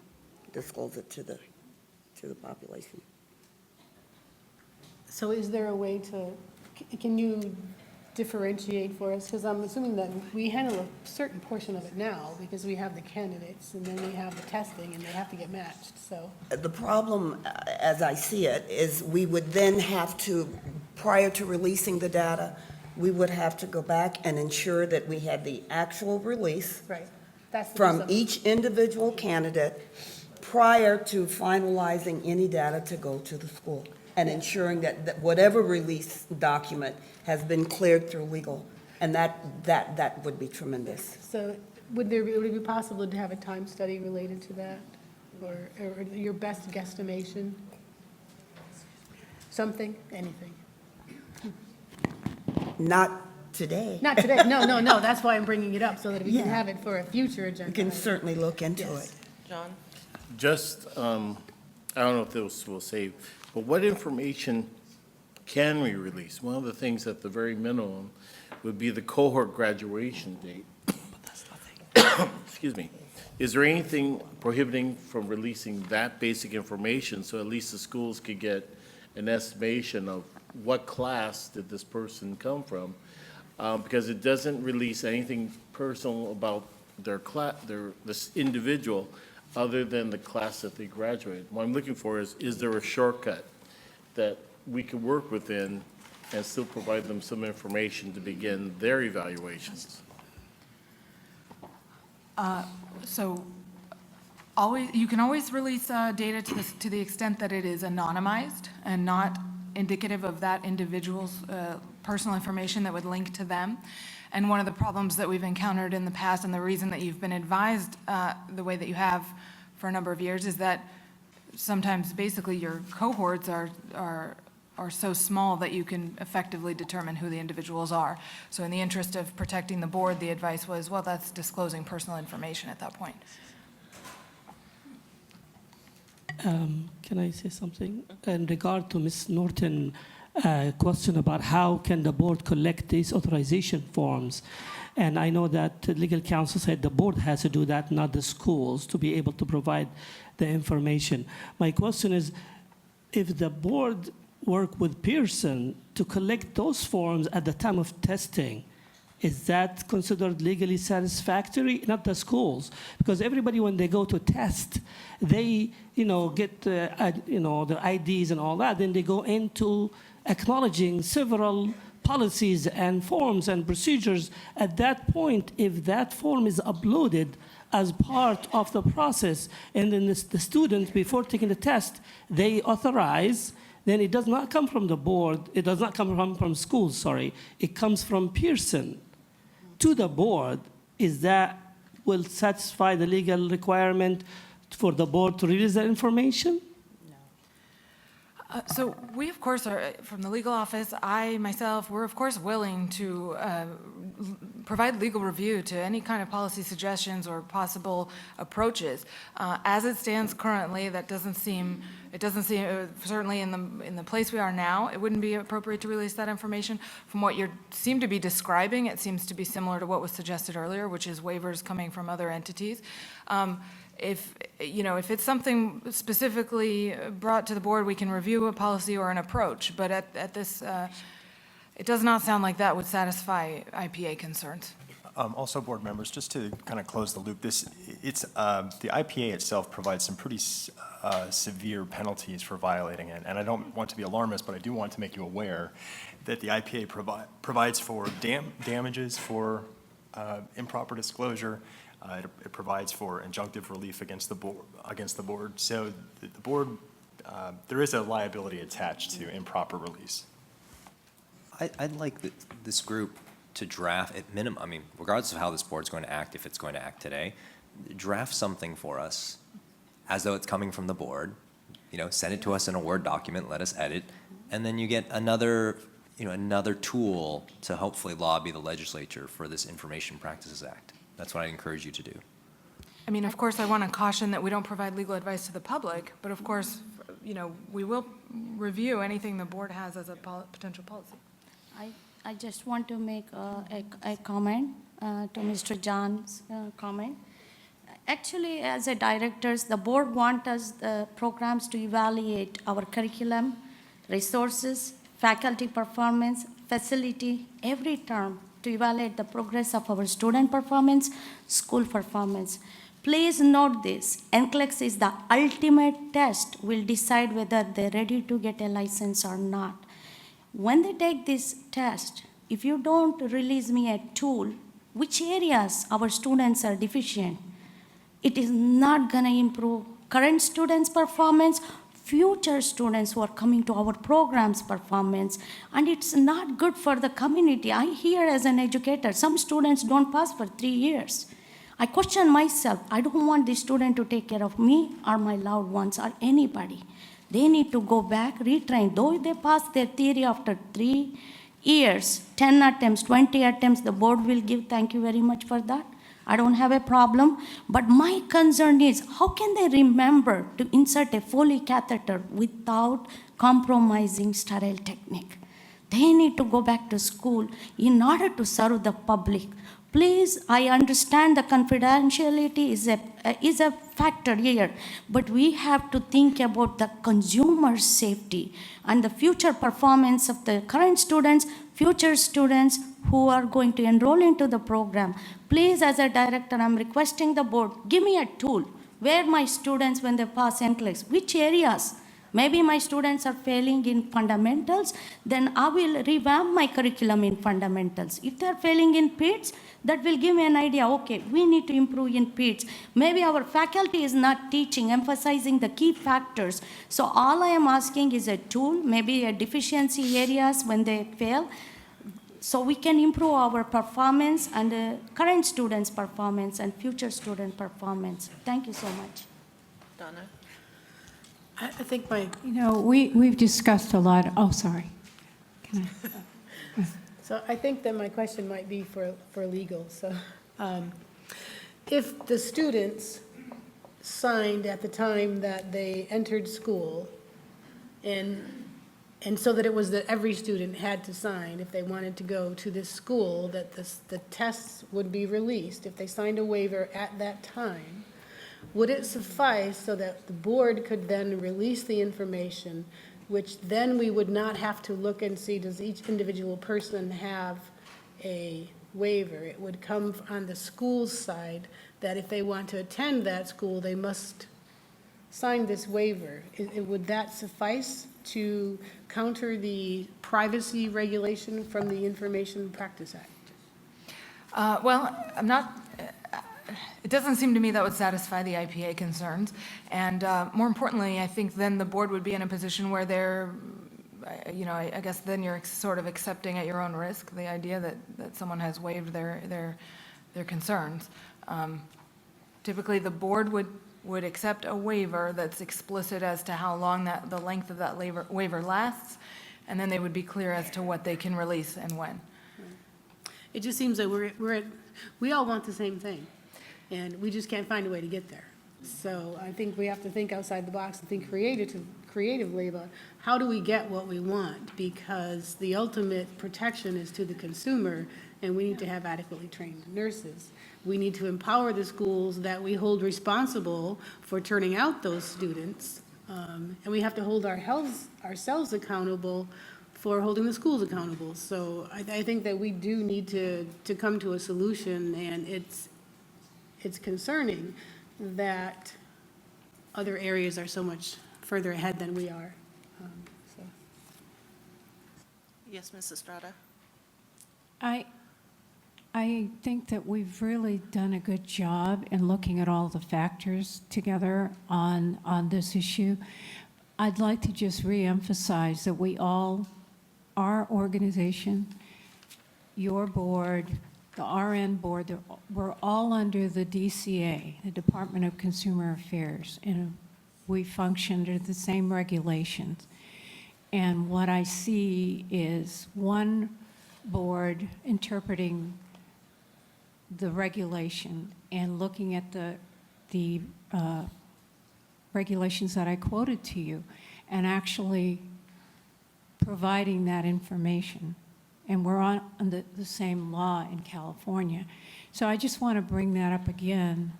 disclose it to the population. So is there a way to, can you differentiate for us? Because I'm assuming that we handle a certain portion of it now because we have the candidates and then we have the testing and they have to get matched, so. The problem, as I see it, is we would then have to, prior to releasing the data, we would have to go back and ensure that we had the actual release Right. That's the from result. each individual candidate prior to finalizing any data to go to the school and ensuring that whatever release document has been cleared through legal. And that would be tremendous. So would it be possible to have a time study related to that? Or your best guesstimation? Something, anything? Not today. Not today, no, that's why I'm bringing it up, so that we can Yeah. have it for a future agenda. We can certainly look into Yes. it. John? Just, I don't know if this will save, but what information can we release? One of the things at the very minimum would be the cohort graduation date. Excuse me. Is there anything prohibiting from releasing that basic information so at least the schools could get an estimation of what class did this person come from? Because it doesn't release anything personal about their class, this individual, other than the class that they graduated. What I'm looking for is there a shortcut that we could work within and still provide them some information to begin their evaluations? So you can always release data to the extent that it is anonymized and not indicative of that individual's personal information that would link to them. And one of the problems that we've encountered in the past, and the reason that you've been advised the way that you have for a number of years, is that sometimes basically your cohorts are so small that you can effectively determine who the individuals are. So in the interest of protecting the board, the advice was, well, that's disclosing personal information at that point. Can I say something? In regard to Ms. Norton's question about how can the board collect these authorization forms, and I know that the legal counsel said the board has to do that, not the schools, to be able to provide the information. My question is, if the board work with Pearson to collect those forms at the time of testing, is that considered legally satisfactory? Not the schools, because everybody, when they go to test, they, get, their IDs and all that, then they go into acknowledging several policies and forms and procedures. At that point, if that form is uploaded as part of the process, and then the student, before taking the test, they authorize, then it does not come from the board, it does not come from schools, sorry, it comes from Pearson to the board. Is that will satisfy the legal requirement for the board to release that information? So we, of course, are, from the legal office, I myself, we're of course willing to provide legal review to any kind of policy suggestions or possible approaches. As it stands currently, that doesn't seem, certainly in the place we are now, it wouldn't be appropriate to release that information. From what you seem to be describing, it seems to be similar to what was suggested earlier, which is waivers coming from other entities. If it's something specifically brought to the board, we can review a policy or an approach, but at this, it does not sound like that would satisfy IPA concerns. Also, board members, just to kind of close the loop, the IPA itself provides some pretty severe penalties for violating it, and I don't want to be alarmist, but I do want to make you aware that the IPA provides for damages for improper disclosure. It provides for injunctive relief against the board. So the board, there is a liability attached to improper release. I'd like this group to draft at minimum, I mean, regardless of how this board's going to act, if it's going to act today, draft something for us as though it's coming from the board, send it to us in a Word document, let us edit, and then you get another tool to hopefully lobby the legislature for this Information Practices Act. That's what I encourage you to do. I mean, of course, I want to caution that we don't provide legal advice to the public, but of course, we will review anything the board has as a potential policy. I just want to make a comment to Mr. John's comment. Actually, as a directors, the board wants us, the programs, to evaluate our curriculum, resources, faculty performance, facility, every term, to evaluate the progress of our student performance, school performance. Please note this, NCLEX is the ultimate test, will decide whether they're ready to get a license or not. When they take this test, if you don't release me a tool, which areas our students are deficient, it is not gonna improve current students' performance, future students who are coming to our programs' performance, and it's not good for the community. I hear as an educator, some students don't pass for 3 years. I question myself, I don't want this student to take care of me or my loved ones or anybody. They need to go back, retrain. Though they pass their theory after 3 years, 10 attempts, 20 attempts, the board will give, thank you very much for that. I don't have a problem, but my concern is how can they remember to insert a Foley catheter without compromising sterile technique? They need to go back to school in order to serve the public. Please, I understand the confidentiality is a factor here, but we have to think about the consumer safety and the future performance of the current students, future students who are going to enroll into the program. Please, as a director, I'm requesting the board, give me a tool where my students, when they pass NCLEX, which areas Maybe my students are failing in fundamentals, then I will revamp my curriculum in fundamentals. If they're failing in PEDS, that will give me an idea, okay, we need to improve in PEDS. Maybe our faculty is not teaching, emphasizing the key factors. So all I am asking is a tool, maybe a deficiency areas when they fail, so we can improve our performance and current students' performance and future student performance. Thank you so much. Donna? I think my, We've discussed a lot, oh, sorry. Can I? so I think that my question might be for legal. So if the students signed at the time that they entered school, and so that it was that every student had to sign if they wanted to go to this school, that the tests would be released, if they signed a waiver at that time, would it suffice so that the board could then release the information, which then we would not have to look and see, does each individual person have a waiver? It would come on the school's side that if they want to attend that school, they must sign this waiver. Would that suffice to counter the privacy regulation from the Information Practice Act? Well, I'm not, it doesn't seem to me that would satisfy the IPA concerns. And more importantly, I think then the board would be in a position where they're, I guess then you're sort of accepting at your own risk the idea that someone has waived their concerns. Typically, the board would accept a waiver that's explicit as to how long the length of that waiver lasts, and then they would be clear as to what they can release and when. It just seems that we all want the same thing, and we just can't find a way to get there. So I think we have to think outside the box and think creatively about how do we get what we want, because the ultimate protection is to the consumer, and we need to have adequately trained nurses. We need to empower the schools that we hold responsible for turning out those students, and we have to hold ourselves accountable for holding the schools accountable. So I think that we do need to come to a solution, and it's concerning that other areas are so much further ahead than we are. So. Yes, Ms. Estrada? I think that we've really done a good job in looking at all the factors together on this issue. I'd like to just reemphasize that we all, our organization, your board, the RN board, we're all under the DCA, the Department of Consumer Affairs, and we function under the same regulations. And what I see is one board interpreting the regulation and looking at the regulations that I quoted to you and actually providing that information. And we're on the same law in California. So I just want to bring that up again,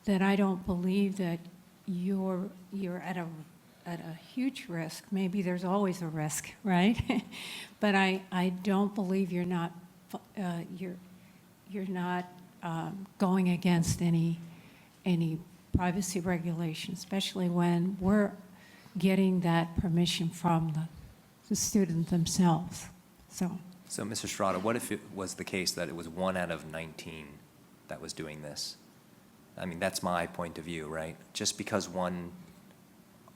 that I don't believe that you're at a huge risk. Maybe there's always a risk, right? But I don't believe you're not going against any privacy regulation, especially when we're getting that permission from the student themselves. So, Mr. Estrada, what if it was the case that it was 1 out of 19 that was doing this? I mean, that's my point of view, right? Just because one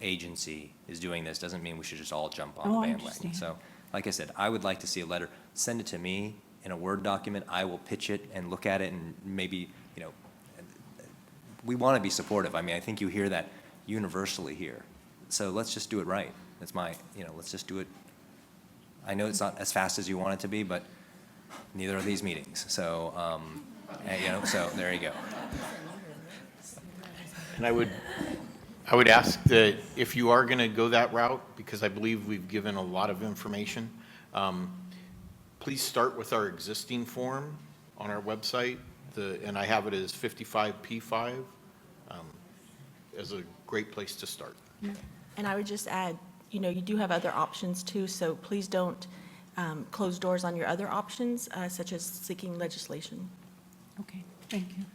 agency is doing this doesn't mean we should just all jump on the bandwagon. So, like I said, I would like to see a letter. Send it to me in a Word document. I will pitch it and look at it, and maybe, we want to be supportive. I mean, I think you hear that universally here. So let's just do it right. That's my, let's just do it. I know it's not as fast as you want it to be, but neither are these meetings. So, so there you go. And I would ask that if you are going to go that route, because I believe we've given a lot of information, please start with our existing form on our website, and I have it as 55P5 as a great place to start. And I would just add, you do have other options too, so please don't close doors on your other options, such as seeking legislation. Okay, thank you.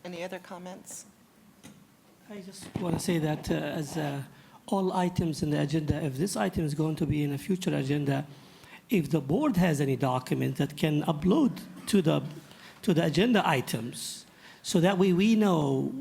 Any other comments? I just want to say that as all items in the agenda, if this item is going to be in a future agenda, if the board has any document that can upload to the agenda items, so that way we know,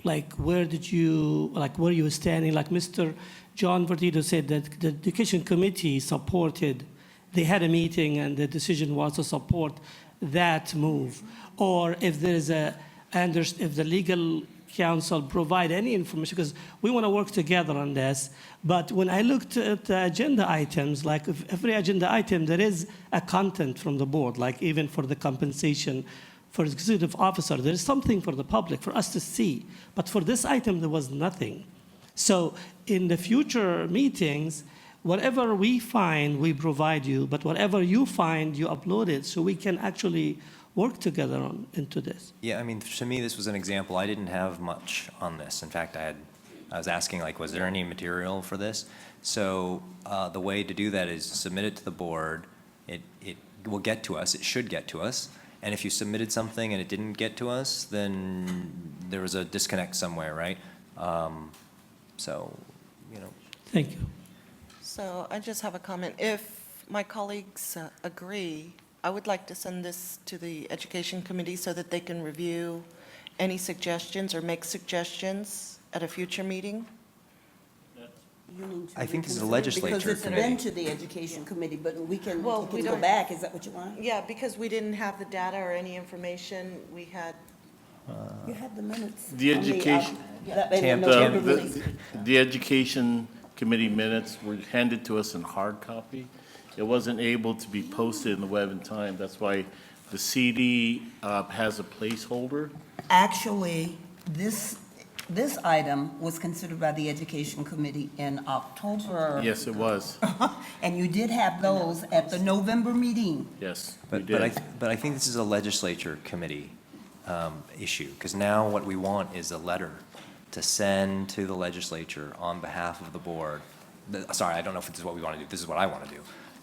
like, where you were standing, like Mr. John Vertito said that the Education Committee supported, they had a meeting and the decision was to support that move. Or if there is if the legal counsel provide any information, because we want to work together on this. But when I looked at the agenda items, like every agenda item, there is a content from the board, like even for the compensation for executive officer, there is something for the public, for us to see. But for this item, there was nothing. So in the future meetings, whatever we find, we provide you, but whatever you find, you upload it, so we can actually work together into this. Yeah, I mean, to me, this was an example. I didn't have much on this. In fact, I was asking, like, was there any material for this? So the way to do that is submit it to the board. It will get to us. It should get to us. And if you submitted something and it didn't get to us, then there was a disconnect somewhere, right? So, you know. Thank you. So I just have a comment. If my colleagues agree, I would like to send this to the Education Committee so that they can review any suggestions or make suggestions at a future meeting. I think this is a legislature Because it's been to the Education Committee, but we can go back. Is that what you want? Yeah, because we didn't have the data or any information. We had. You had the minutes. The education, the Education Committee minutes were handed to us in hard copy. It wasn't able to be posted in the web in time. That's why the CD has a placeholder. Actually, this item was considered by the Education Committee in October. Yes, it was. And you did have those at the November meeting. Yes, But I think this is a legislature committee issue, because now what we want is a letter to send to the legislature on behalf of the board. Sorry, I don't know if this is what we want to do. This is what I want to do.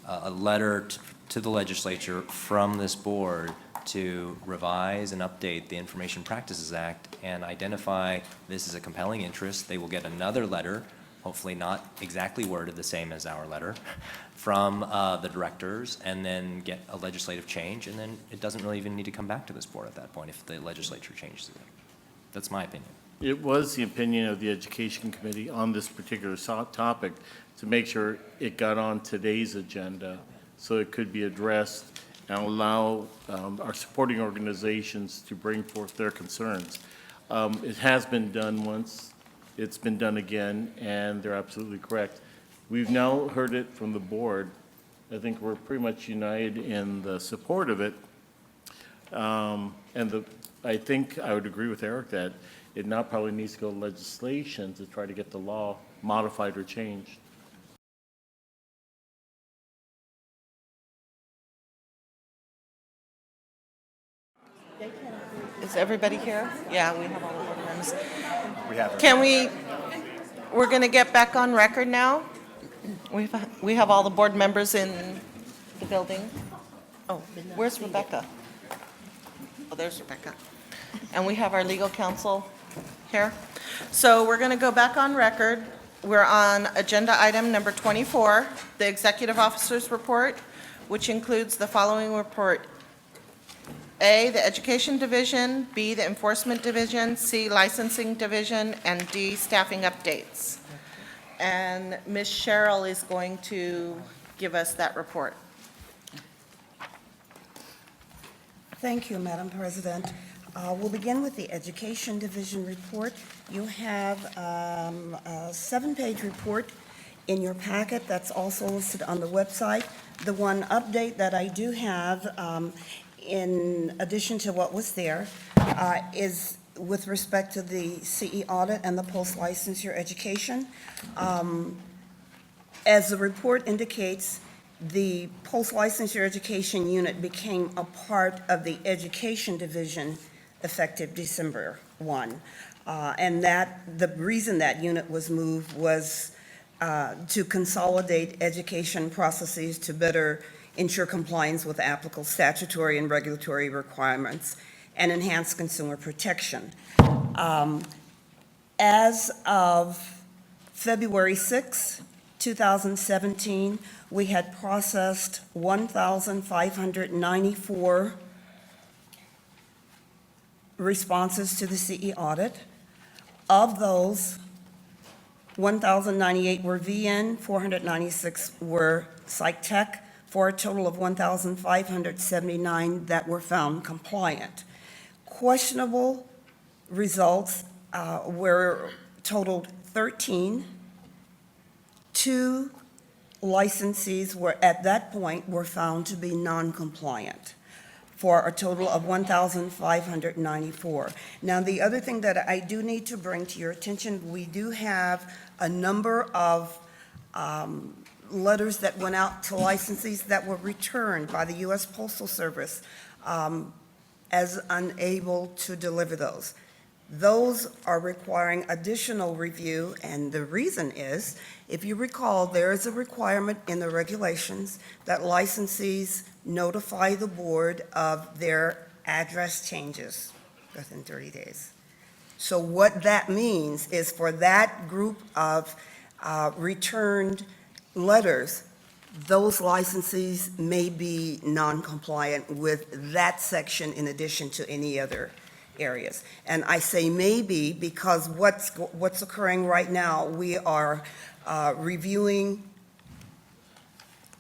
A letter to the legislature from this board to revise and update the Information Practices Act and identify this is a compelling interest. They will get another letter, hopefully not exactly worded the same as our letter, from the directors, and then get a legislative change, and then it doesn't really even need to come back to this board at that point if the legislature changes it. That's my opinion. It was the opinion of the Education Committee on this particular topic to make sure it got on today's agenda so it could be addressed and allow our supporting organizations to bring forth their concerns. It has been done once, it's been done again, and they're absolutely correct. We've now heard it from the board. I think we're pretty much united in the support of it. I think I would agree with Eric that it now probably needs to go to legislation to try to get the law modified or changed. Is everybody here? Yeah, we have all the board members. We have it. We're going to get back on record now. We have all the board members in the building. Oh, where's Rebecca? Oh, there's Rebecca. And we have our legal counsel here. So we're going to go back on record. We're on agenda item number 24, the Executive Officer's Report, which includes the following report. A, the Education Division, B, the Enforcement Division, C, Licensing Division, and D, Staffing Updates. And Ms. Cheryl is going to give us that report. Thank you, Madam President. We'll begin with the Education Division report. You have a 7-page report in your packet that's also listed on the website. The one update that I do have, in addition to what was there, is with respect to the CE audit and the post-licensure education. As the report indicates, the post-licensure education unit became a part of the Education Division effective December 1. And the reason that unit was moved was to consolidate education processes to better ensure compliance with applicable statutory and regulatory requirements and enhance consumer protection. As of February 6, 2017, we had processed 1,594 responses to the CE audit. Of those, 1,098 were VN, 496 were Psych Tech, for a total of 1,579 that were found compliant. Questionable results were totaled 13. 2 licensees were, at that point, were found to be non-compliant, for a total of 1,594. Now, the other thing that I do need to bring to your attention, we do have a number of letters that went out to licensees that were returned by the U.S. Postal Service as unable to deliver those. Those are requiring additional review, and the reason is, if you recall, there is a requirement in the regulations that licensees notify the board of their address changes within 30 days. So what that means is for that group of returned letters, those licensees may be non-compliant with that section in addition to any other areas. And I say maybe because what's occurring right now, we are reviewing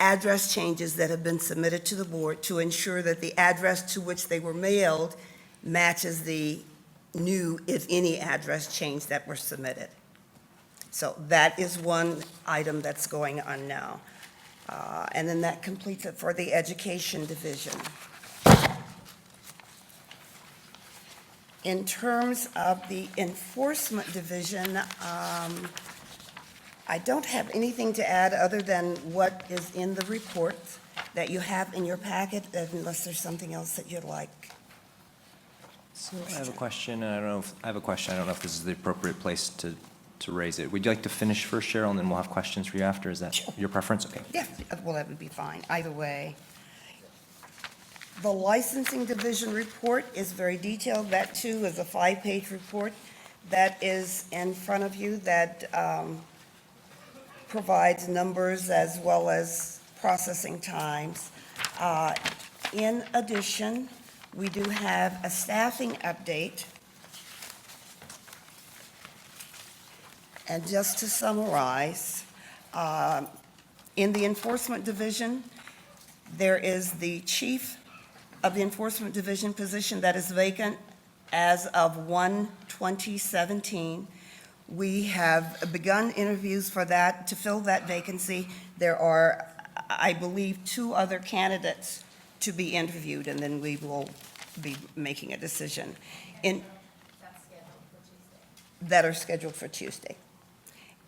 address changes that have been submitted to the board to ensure that the address to which they were mailed matches the new, if any, address change that were submitted. So that is one item that's going on now. And then that completes it for the Education Division. In terms of the Enforcement Division, I don't have anything to add other than what is in the report that you have in your packet, unless there's something else that you'd like. So I have a question, and I don't know if this is the appropriate place to raise it. Would you like to finish first, Cheryl, and then we'll have questions for you after? Is that your preference? Okay. Yeah, well, that would be fine, either way. The Licensing Division report is very detailed. That, too, is a 5-page report that is in front of you that provides numbers as well as processing times. In addition, we do have a staffing update. And just to summarize, in the Enforcement Division, there is the Chief of the Enforcement Division position that is vacant as of 1/2017. We have begun interviews for that, to fill that vacancy. There are, I believe, 2 other candidates to be interviewed, and then we will be making a decision. That are scheduled for Tuesday.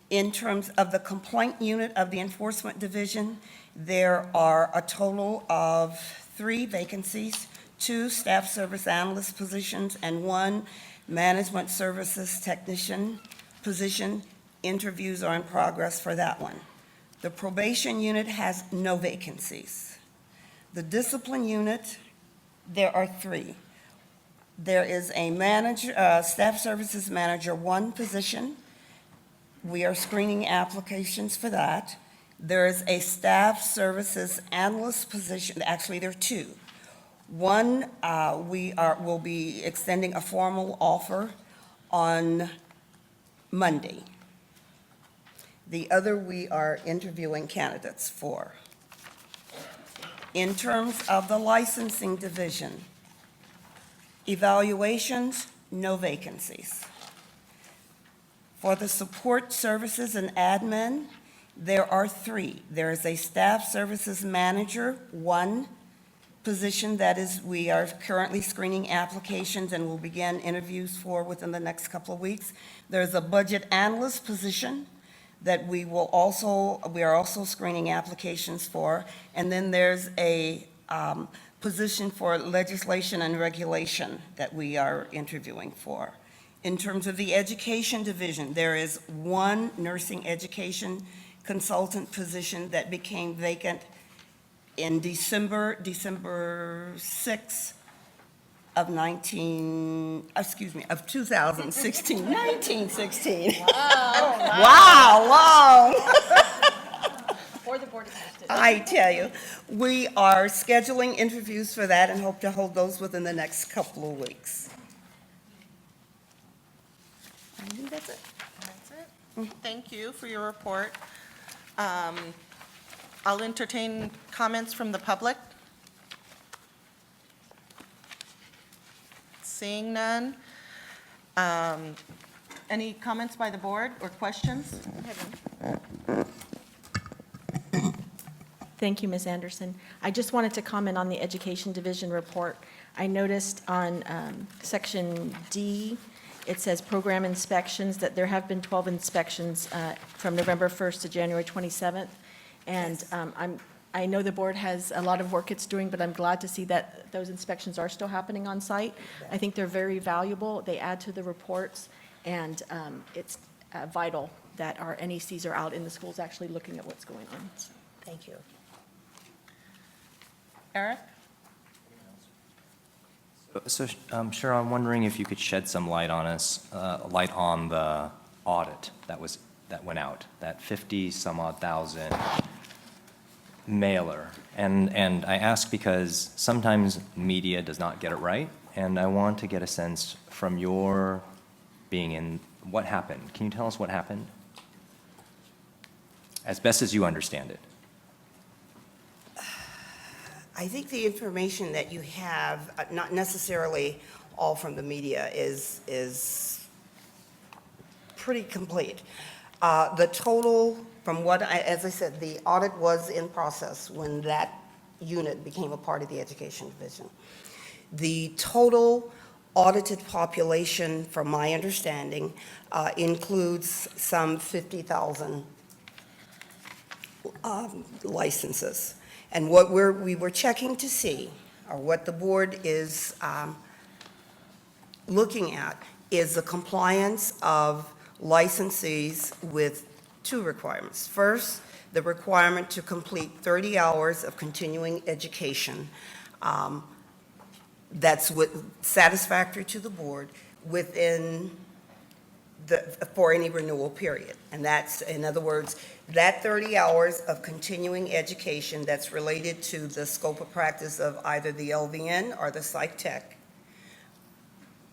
In terms of the complaint unit of the Enforcement Division, there are a total of 3 vacancies, 2 staff service analyst positions, and 1 management services technician position. Interviews are in progress for that one. The probation unit has no vacancies. The discipline unit, there are 3. There is a manager, staff services manager 1 position. We are screening applications for that. There is a staff services analyst position, actually there are 2. One, will be extending a formal offer on Monday. The other, we are interviewing candidates for. In terms of the Licensing Division, evaluations, no vacancies. For the support services and admin, there are 3. There is a staff services manager, 1 position that is, we are currently screening applications and will begin interviews for within the next couple of weeks. There's a budget analyst position that we are also screening applications for. And then there's a position for legislation and regulation that we are interviewing for. In terms of the Education Division, there is 1 nursing education consultant position that became vacant in December 6 of 2016, 1916. Wow, long. Or the Board of Justice. I tell you, we are scheduling interviews for that and hope to hold those within the next couple of weeks. I think that's it. That's it. Thank you for your report. I'll entertain comments from the public. Seeing none. Any comments by the board or questions? Thank you, Ms. Anderson. I just wanted to comment on the Education Division report. I noticed on Section D, it says program inspections, that there have been 12 inspections from November 1st to January 27th. And I know the board has a lot of work it's doing, but I'm glad to see that those inspections are still happening on site. I think they're very valuable. They add to the reports, and it's vital that our NECs are out in the schools actually looking at what's going on. So, thank you. Eric? So, Cheryl, I'm wondering if you could shed some light on light on the audit that went out, that 50-some-odd thousand mailer. And I ask because sometimes media does not get it right, and I want to get a sense from your being in what happened. Can you tell us what happened? As best as you understand it. I think the information that you have, not necessarily all from the media, is pretty complete. The total, from what as I said, the audit was in process when that unit became a part of the Education Division. The total audited population, from my understanding, includes some 50,000 licenses. And what we were checking to see, or what the board is looking at, is the compliance of licensees with two requirements. First, the requirement to complete 30 hours of continuing education. That's satisfactory to the board within for any renewal period. And that's, in other words, that 30 hours of continuing education that's related to the scope of practice of either the LVN or the Psych-Tech,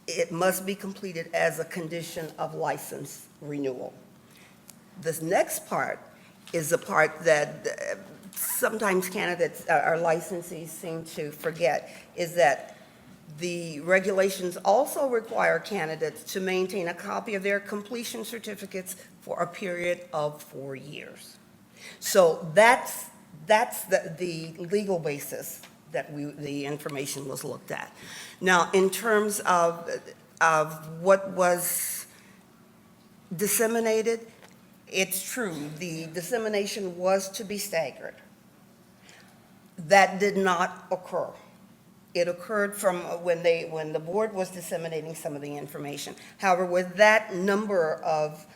it must be completed as a condition of license renewal. This next part is the part that sometimes candidates or licensees seem to forget, is that the regulations also require candidates to maintain a copy of their completion certificates for a period of 4 years. So that's the legal basis that the information was looked at. Now, in terms of what was disseminated, it's true, the dissemination was to be staggered. That did not occur. It occurred from when the board was disseminating some of the information. However, with that number of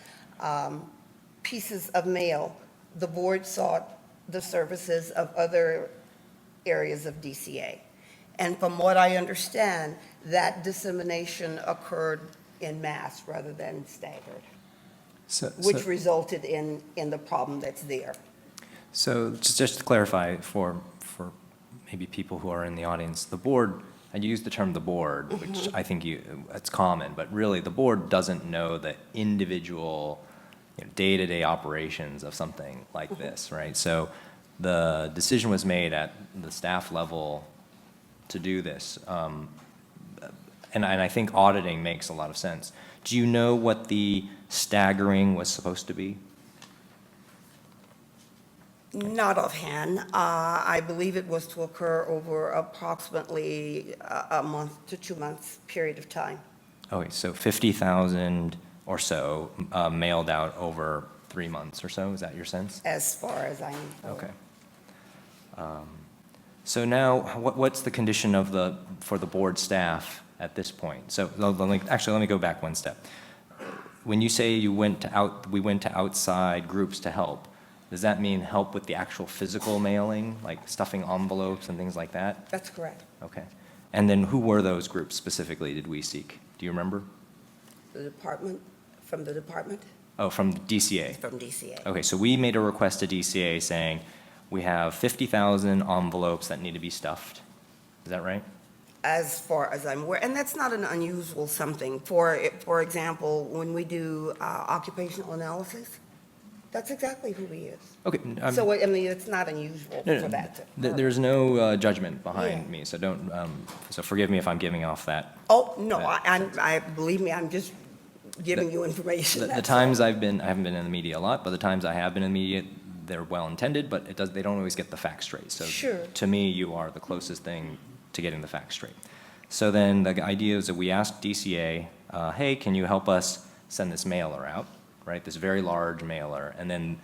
pieces of mail, the board sought the services of other areas of DCA. And from what I understand, that dissemination occurred en masse rather than staggered, which resulted in the problem that's there. So just to clarify for maybe people who are in the audience, the board, and you use the term the board, which I think it's common, but really the board doesn't know the individual day-to-day operations of something like this, right? So the decision was made at the staff level to do this. And I think auditing makes a lot of sense. Do you know what the staggering was supposed to be? Not offhand. I believe it was to occur over approximately a month to 2 months period of time. Okay, so 50,000 or so mailed out over 3 months or so, is that your sense? As far as I know. Okay. So now, what's the condition for the board staff at this point? So let me go back one step. When you say we went to outside groups to help, does that mean help with the actual physical mailing, like stuffing envelopes and things like that? That's correct. Okay. And then who were those groups specifically did we seek? Do you remember? The department, from the department? Oh, from DCA. From DCA. Okay, so we made a request to DCA saying, we have 50,000 envelopes that need to be stuffed. Is that right? As far as I'm aware, and that's not an unusual something. For example, when we do occupational analysis, that's exactly who he is. Okay. So, I mean, it's not unusual No, for no, that. there's no judgment behind Yeah. me, so don't, so forgive me if I'm giving off that. Oh, no, believe me, I'm just giving you information. The that's times all. I haven't been in the media a lot, but the times I have been in the media, they're well-intended, but they don't always get the facts straight. So Sure. to me, you are the closest thing to getting the facts straight. So then the idea is that we asked DCA, hey, can you help us send this mailer out, right? This very large mailer. And then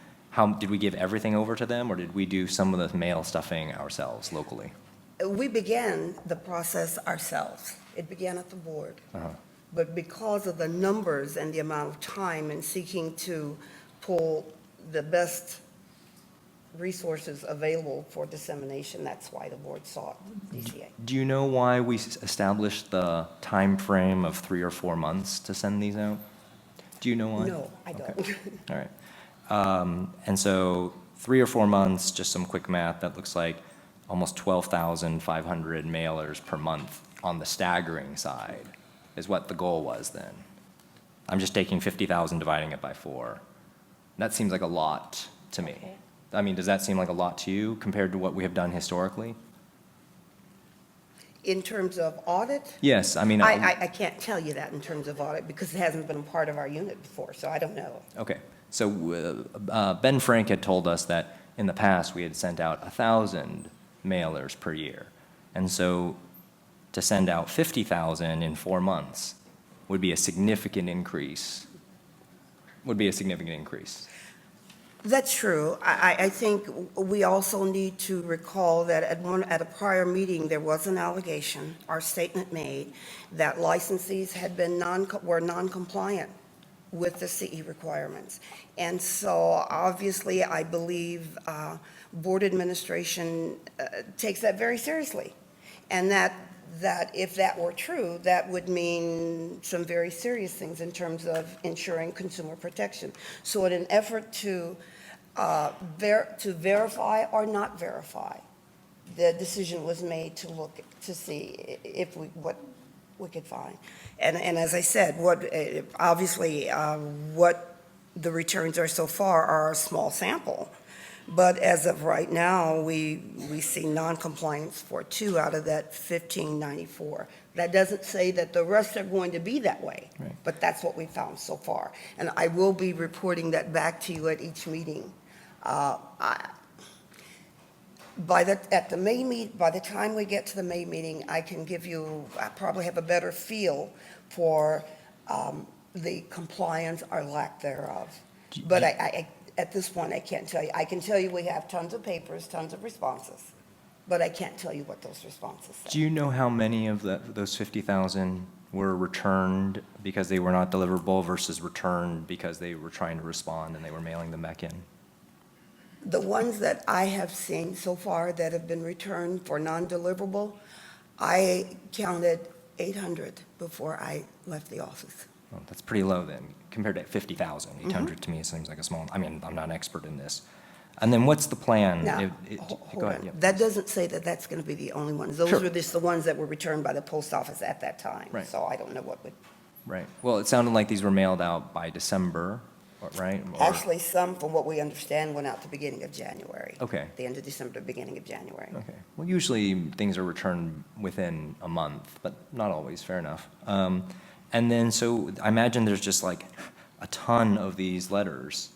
did we give everything over to them, or did we do some of the mail stuffing ourselves locally? We began the process ourselves. It began at the board. But because of the numbers and the amount of time and seeking to pull the best resources available for dissemination, that's why the board sought DCA. Do you know why we established the time frame of 3 or 4 months to send these out? Do you know why? No, I don't. Okay. All right. And so 3 or 4 months, just some quick math, that looks like almost 12,500 mailers per month on the staggering side is what the goal was then. I'm just taking 50,000, dividing it by 4. That seems like a lot to me. Okay. I mean, does that seem like a lot to you compared to what we have done historically? In terms of audit? Yes, I mean. I can't tell you that in terms of audit because it hasn't been a part of our unit before, so I don't know. Okay, so Ben Frank had told us that in the past we had sent out 1,000 mailers per year. And so to send out 50,000 in 4 months would be a significant increase. That's true. I think we also need to recall that at a prior meeting, there was an allegation, our statement made, that licensees had been were non-compliant with the CE requirements. And so obviously, I believe board administration takes that very seriously. And that if that were true, that would mean some very serious things in terms of ensuring consumer protection. So in an effort to verify or not verify, the decision was made to look to see what we could find. And as I said, obviously what the returns are so far are a small sample. But as of right now, we see non-compliance for 2 out of that 1,594. That doesn't say that the rest are going to be that way, Right. but that's what we found so far. And I will be reporting that back to you at each meeting. By the time we get to the May meeting, I probably have a better feel for the compliance or lack thereof. But at this point, I can't tell you. I can tell you we have tons of papers, tons of responses, but I can't tell you what those responses say. Do you know how many of those 50,000 were returned because they were not deliverable versus returned because they were trying to respond and they were mailing them back in? The ones that I have seen so far that have been returned for non-deliverable, I counted 800 before I left the office. Well, that's pretty low then, compared to 50,000. 800 to me seems like a small, I mean, I'm not an expert in this. And then what's the plan? Now, Go hold ahead, on. yeah. That doesn't say that that's going to be the only ones. Those Sure. were just the ones that were returned by the post office at that time. Right. So I don't know what would, Right. Well, it sounded like these were mailed out by December, right? Or- actually, some, from what we understand, went out the beginning of January. Okay. The end of December, beginning of January. Okay. Well, usually things are returned within a month, but not always, fair enough. And then, so I imagine there's just like a ton of these letters.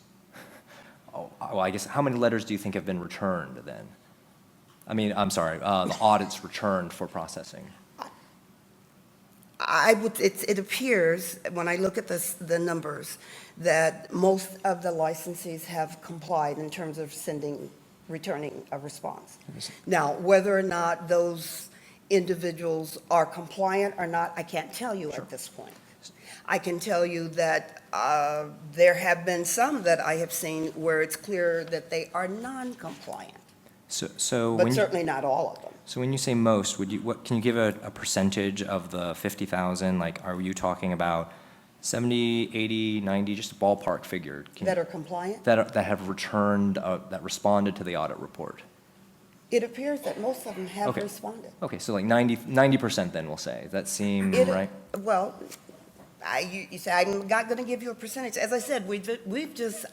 Oh, well, I guess, how many letters do you think have been returned then? I mean, I'm sorry, the audits returned for processing. It appears, when I look at the numbers, that most of the licensees have complied in terms of returning a response. Now, whether or not those individuals are compliant or not, I can't tell you at this point. I can tell you that there have been some that I have seen where it's clear that they are non-compliant, So but when certainly not all of them. So when you say most, can you give a percentage of the 50,000? Like, are you talking about 70, 80, 90, just a ballpark figure? That are compliant? That have returned, that responded to the audit report? It appears that most of them have Okay. responded. Okay, so like 90% then, we'll say. Does that seem right? Well, you say, I'm not going to give you a percentage. As I said,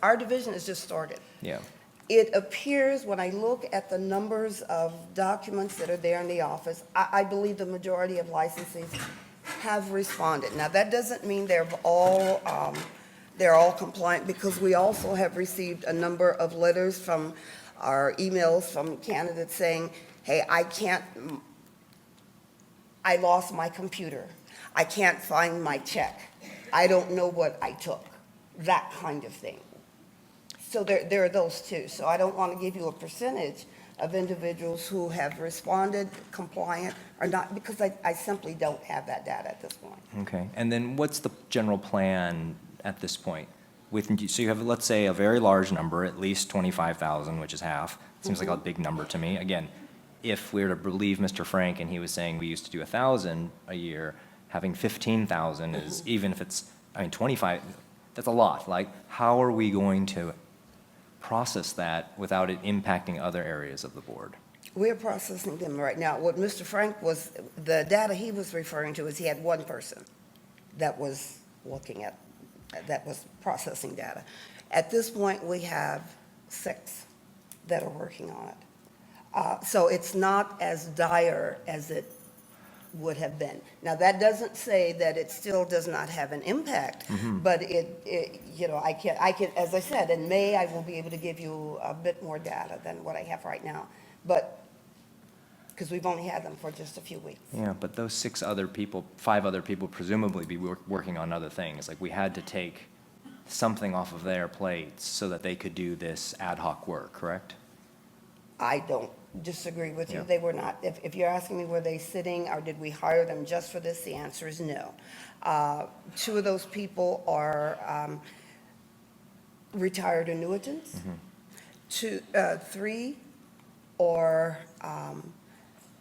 our division has just started. Yeah. It appears, when I look at the numbers of documents that are there in the office, I believe the majority of licensees have responded. Now, that doesn't mean they're all compliant, because we also have received a number of letters from our emails from candidates saying, hey, I lost my computer. I can't find my check. I don't know what I took. That kind of thing. So there are those too. So I don't want to give you a percentage of individuals who have responded, compliant, or not, because I simply don't have that data at this point. Okay, and then what's the general plan at this point? So you have, let's say, a very large number, at least 25,000, which is half. Seems like a big number to me. Again, if we were to believe Mr. Frank and he was saying we used to do 1,000 a year, having 15,000 is, even if it's, 25, that's a lot. Like, how are we going to process that without it impacting other areas of the board? We're processing them right now. What Mr. Frank was, the data he was referring to is he had one person that was looking at, that was processing data. At this point, we have 6 that are working on it. So it's not as dire as it would have been. Now, that doesn't say that it still does not have an impact, but I can, as I said, in May, I will be able to give you a bit more data than what I have right now. But, because we've only had them for just a few weeks. Yeah, but those 5 other people presumably be working on other things. Like, we had to take something off of their plates so that they could do this ad hoc work, correct? I don't disagree with you. Yeah. They were not. If you're asking me, were they sitting, or did we hire them just for this? The answer is no. 2 of those people are retired annuitants. 3 are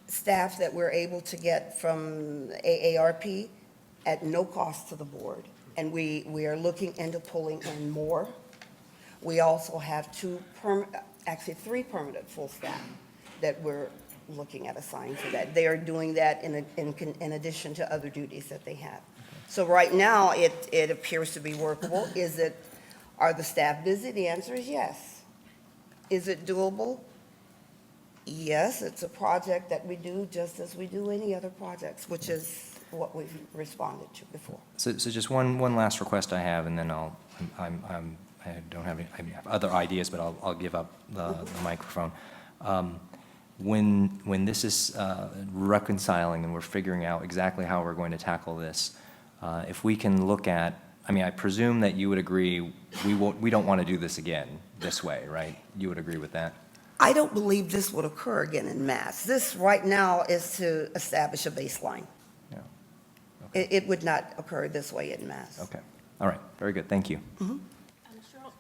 staff that we're able to get from AARP at no cost to the board. And we are looking into pulling in more. We also have 3 permanent full staff that we're looking at assigning to that. They are doing that in addition to other duties that they have. So right now, it appears to be workable. Are the staff busy? The answer is yes. Is it doable? Yes, it's a project that we do just as we do any other projects, which is what we've responded to before. So just one last request I have, and then I don't have any, I have other ideas, but I'll give up the microphone. When this is reconciling and we're figuring out exactly how we're going to tackle this, if we can look at, I presume that you would agree we don't want to do this again this way, right? You would agree with that? I don't believe this would occur again in mass. This right now is to establish a baseline. Yeah. It would not occur this way in mass. Okay. All right. Very good. Thank you. Cheryl,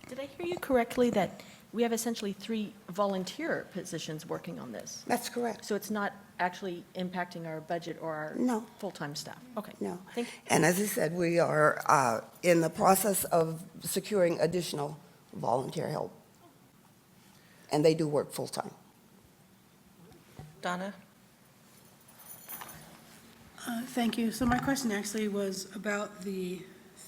did I hear you correctly that we have essentially 3 volunteer positions working on this? That's correct. So it's not actually impacting our budget or our No. full-time staff? Okay. No. Thank you. And as I said, we are in the process of securing additional volunteer help. And they do work full-time. Donna? Thank you. So my question actually was about the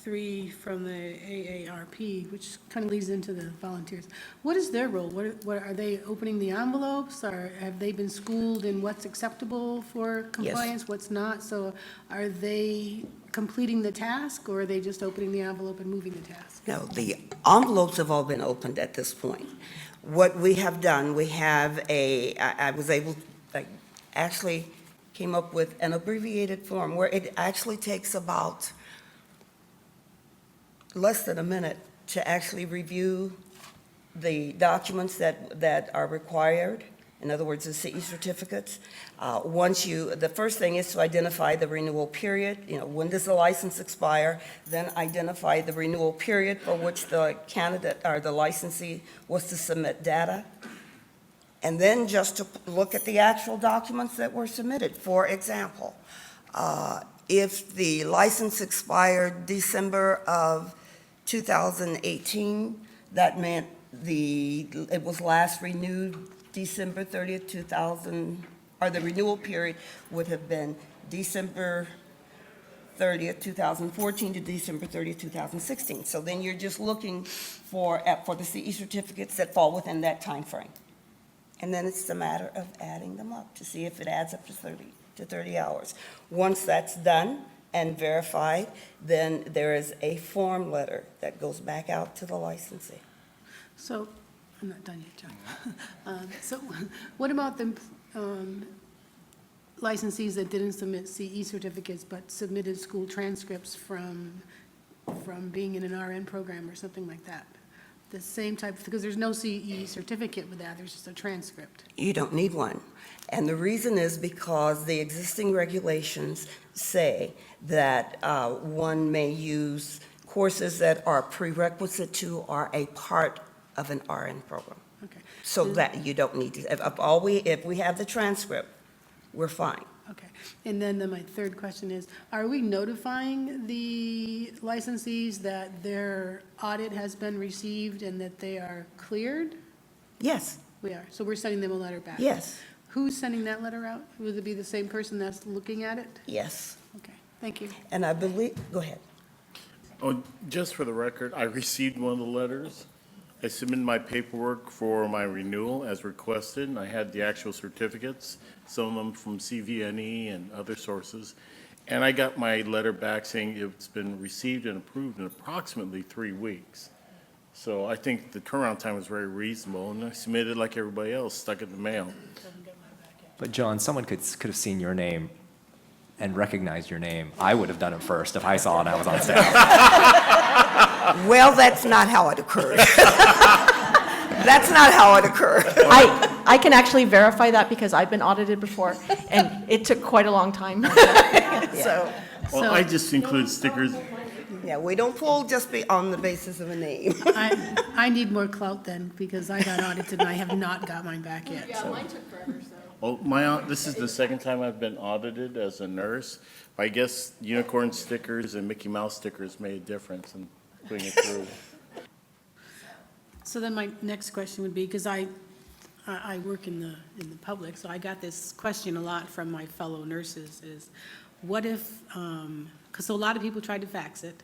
3 from the AARP, which kind of leads into the volunteers. What is their role? What are they opening the envelopes, or have they been schooled in what's acceptable for compliance, what's not? So are they completing the task, or are they just opening the envelope and moving the task? No, the envelopes have all been opened at this point. What we have done, we have I actually came up with an abbreviated form where it actually takes about less than a minute to actually review the documents that are required. In other words, the CE certificates. The first thing is to identify the renewal period. When does the license expire? Then identify the renewal period for which the candidate or the licensee was to submit data. And then just to look at the actual documents that were submitted. For example, if the license expired December of 2018, that meant it was last renewed December 30th, 2000, or the renewal period would have been December 30th, 2014 to December 30th, 2016. So then you're just looking for the CE certificates that fall within that time frame. And then it's a matter of adding them up to see if it adds up to 30 hours. Once that's done and verified, then there is a form letter that goes back out to the licensee. So, I'm not done yet, John. So what about the licensees that didn't submit CE certificates but submitted school transcripts from being in an RN program or something like that? The same type, because there's no CE certificate with that, there's just a transcript. You don't need one. And the reason is because the existing regulations say that one may use courses that are prerequisite to or a part of an RN program. Okay. So that you don't need to, if we have the transcript, we're fine. Okay. And then my third question is, are we notifying the licensees that their audit has been received and that they are cleared? Yes. We are. So we're sending them a letter back? Yes. Who's sending that letter out? Would it be the same person that's looking at it? Yes. Okay. Thank you. And I believe, go ahead. Oh, just for the record, I received one of the letters. I submitted my paperwork for my renewal as requested, and I had the actual certificates, some of them from CVNE and other sources. And I got my letter back saying it's been received and approved in approximately 3 weeks. So I think the turnaround time was very reasonable, and I submitted like everybody else, stuck it in the mail. But John, someone could have seen your name and recognized your name. I would have done it first if I saw it and I was on staff. Well, that's not how it occurred. That's not how it occurred. I can actually verify that because I've been audited before, and it took quite a long time. So, Well, I just include stickers. Yeah, we don't pull just on the basis of a name. I need more clout then, because I got audited and I have not got mine back yet. Yeah, so. mine took forever, so. Well, this is the second time I've been audited as a nurse. I guess unicorn stickers and Mickey Mouse stickers made a difference in putting it through. So then my next question would be, because I work in the public, so I got this question a lot from my fellow nurses, is what if, because a lot of people tried to fax it,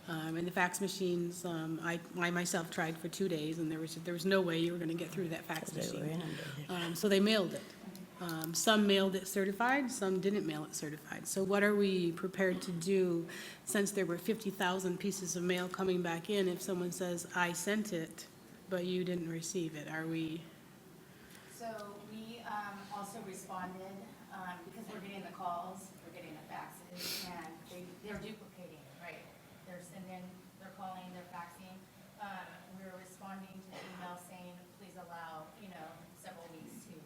and the fax machines, I myself tried for 2 days, and there was no way you were going to get through that fax machine. So they mailed it. Some mailed it certified, some didn't mail it certified. So what are we prepared to do, since there were 50,000 pieces of mail coming back in, if someone says, I sent it, but you didn't receive it? Are we? So we also responded, because we're getting the calls, we're getting the faxes, and they're duplicating it, right? And then they're calling, they're faxing. We're responding to the email saying, please allow, several weeks to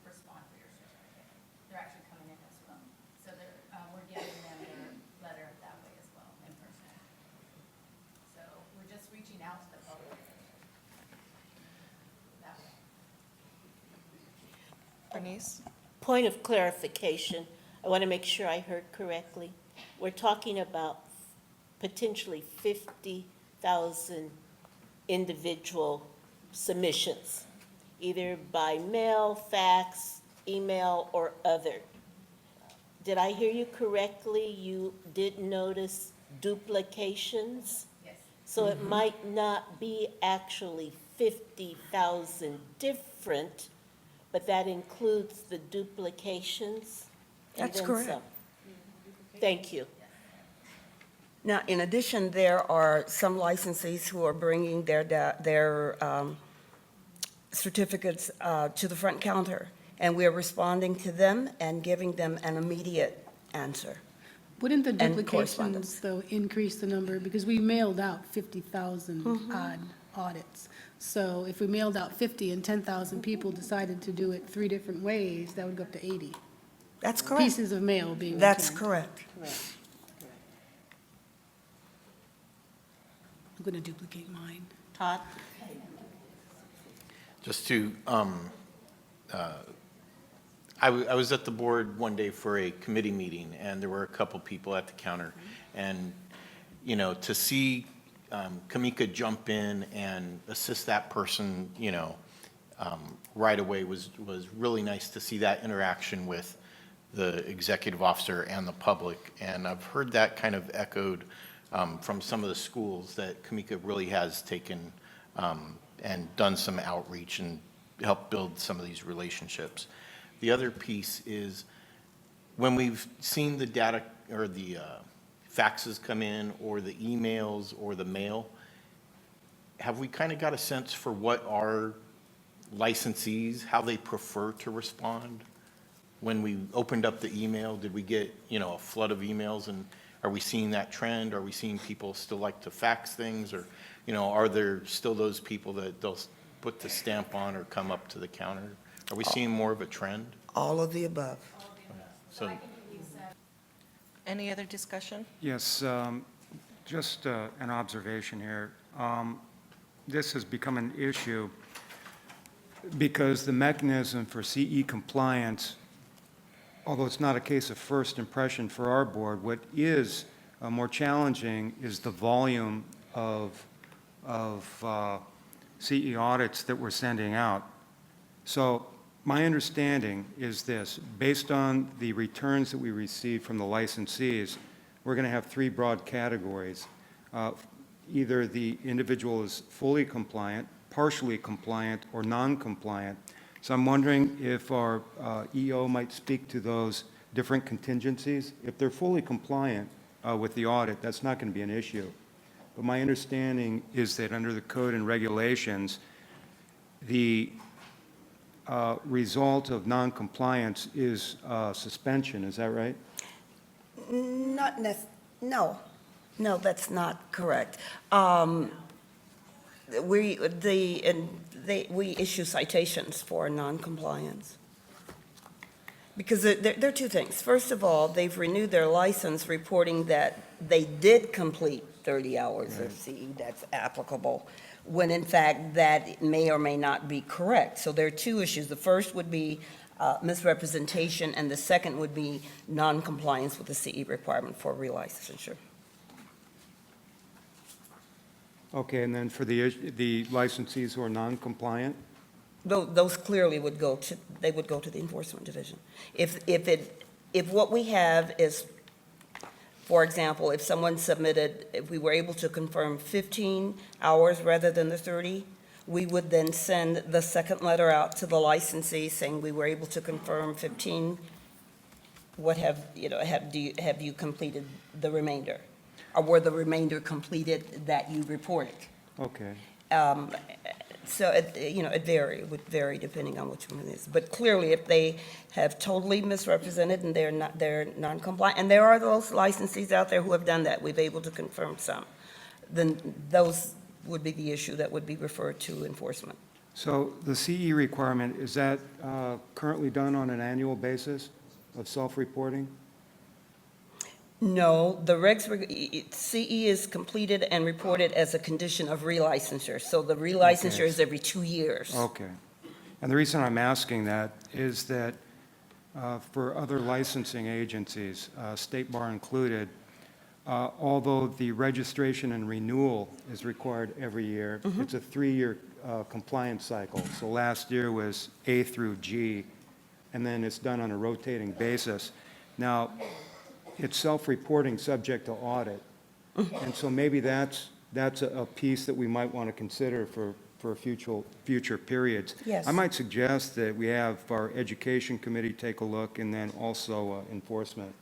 respond for your certificate. They're actually coming in as well. So we're giving them their letter that way as well, in person. So we're just reaching out to the public that way. Bernice? Point of clarification, I want to make sure I heard correctly. We're talking about potentially 50,000 individual submissions, either by mail, fax, email, or other. Did I hear you correctly? You did notice duplications? Yes. So it might not be actually 50,000 different, but that includes the duplications? and That's then correct. some. Thank you. Now, in addition, there are some licensees who are bringing their certificates to the front counter, and we are responding to them and giving them an immediate answer. Wouldn't the And correspondence. duplications, though, increase the number? Because we mailed out 50,000 odd audits. So if we mailed out 50 and 10,000 people decided to do it 3 different ways, that would go up to 80. That's correct. Pieces of mail being returned. That's correct. I'm going to duplicate mine. Todd? Just to I was at the board one day for a committee meeting, and there were a couple people at the counter. And, you know, to see Kamika jump in and assist that person, you know, right away was really nice to see that interaction with the executive officer and the public. And I've heard that kind of echoed from some of the schools, that Kamika really has taken and done some outreach and helped build some of these relationships. The other piece is when we've seen the data or the faxes come in, or the emails or the mail, have we kind of got a sense for what our licensees, how they prefer to respond? When we opened up the email, did we get, you know, a flood of emails, and are we seeing that trend? Are we seeing people still like to fax things, or, you know, are there still those people that they'll put the stamp on or come up to the counter? Are we seeing more of a trend? All of the above. So, Any other discussion? Yes, just an observation here. This has become an issue because the mechanism for CE compliance, although it's not a case of first impression for our board, what is more challenging is the volume of CE audits that we're sending out. So my understanding is this: based on the returns that we receive from the licensees, we're going to have three broad categories. Either the individual is fully compliant, partially compliant, or non-compliant. So I'm wondering if our EO might speak to those different contingencies. If they're fully compliant with the audit, that's not going to be an issue. But my understanding is that under the code and regulations, the result of non-compliance is suspension. Is that right? No, that's not correct. We issue citations for non-compliance. Because there are two things. First of all, they've renewed their license reporting that they did complete 30 hours of CE that's applicable, when in fact that may or may not be correct. So there are two issues. The first would be misrepresentation, and the second would be non-compliance with the CE requirement for relicensure. Okay, and then for the licensees who are non-compliant? Those clearly would go to the enforcement division. If what we have is, for example, if someone submitted, if we were able to confirm 15 hours rather than the 30, we would then send the second letter out to the licensee saying we were able to confirm 15. What have you completed the remainder? Or were the remainder completed that you reported? Okay. So, it would vary depending on which one it is. But clearly, if they have totally misrepresented and they're non-compliant, and there are those licensees out there who have done that, we've been able to confirm some, then those would be the issue that would be referred to enforcement. So the CE requirement, is that currently done on an annual basis of self-reporting? No, the CE is completed and reported as a condition of relicensure. So the relicensure is every 2 years. Okay. And the reason I'm asking that is that for other licensing agencies, State Bar included, although the registration and renewal is required every year, it's a 3-year compliance cycle. So last year was A through G, and then it's done on a rotating basis. Now, it's self-reporting subject to audit. And so maybe that's a piece that we might want to consider for future periods. Yes. I might suggest that we have our education committee take a look, and then also enforcement.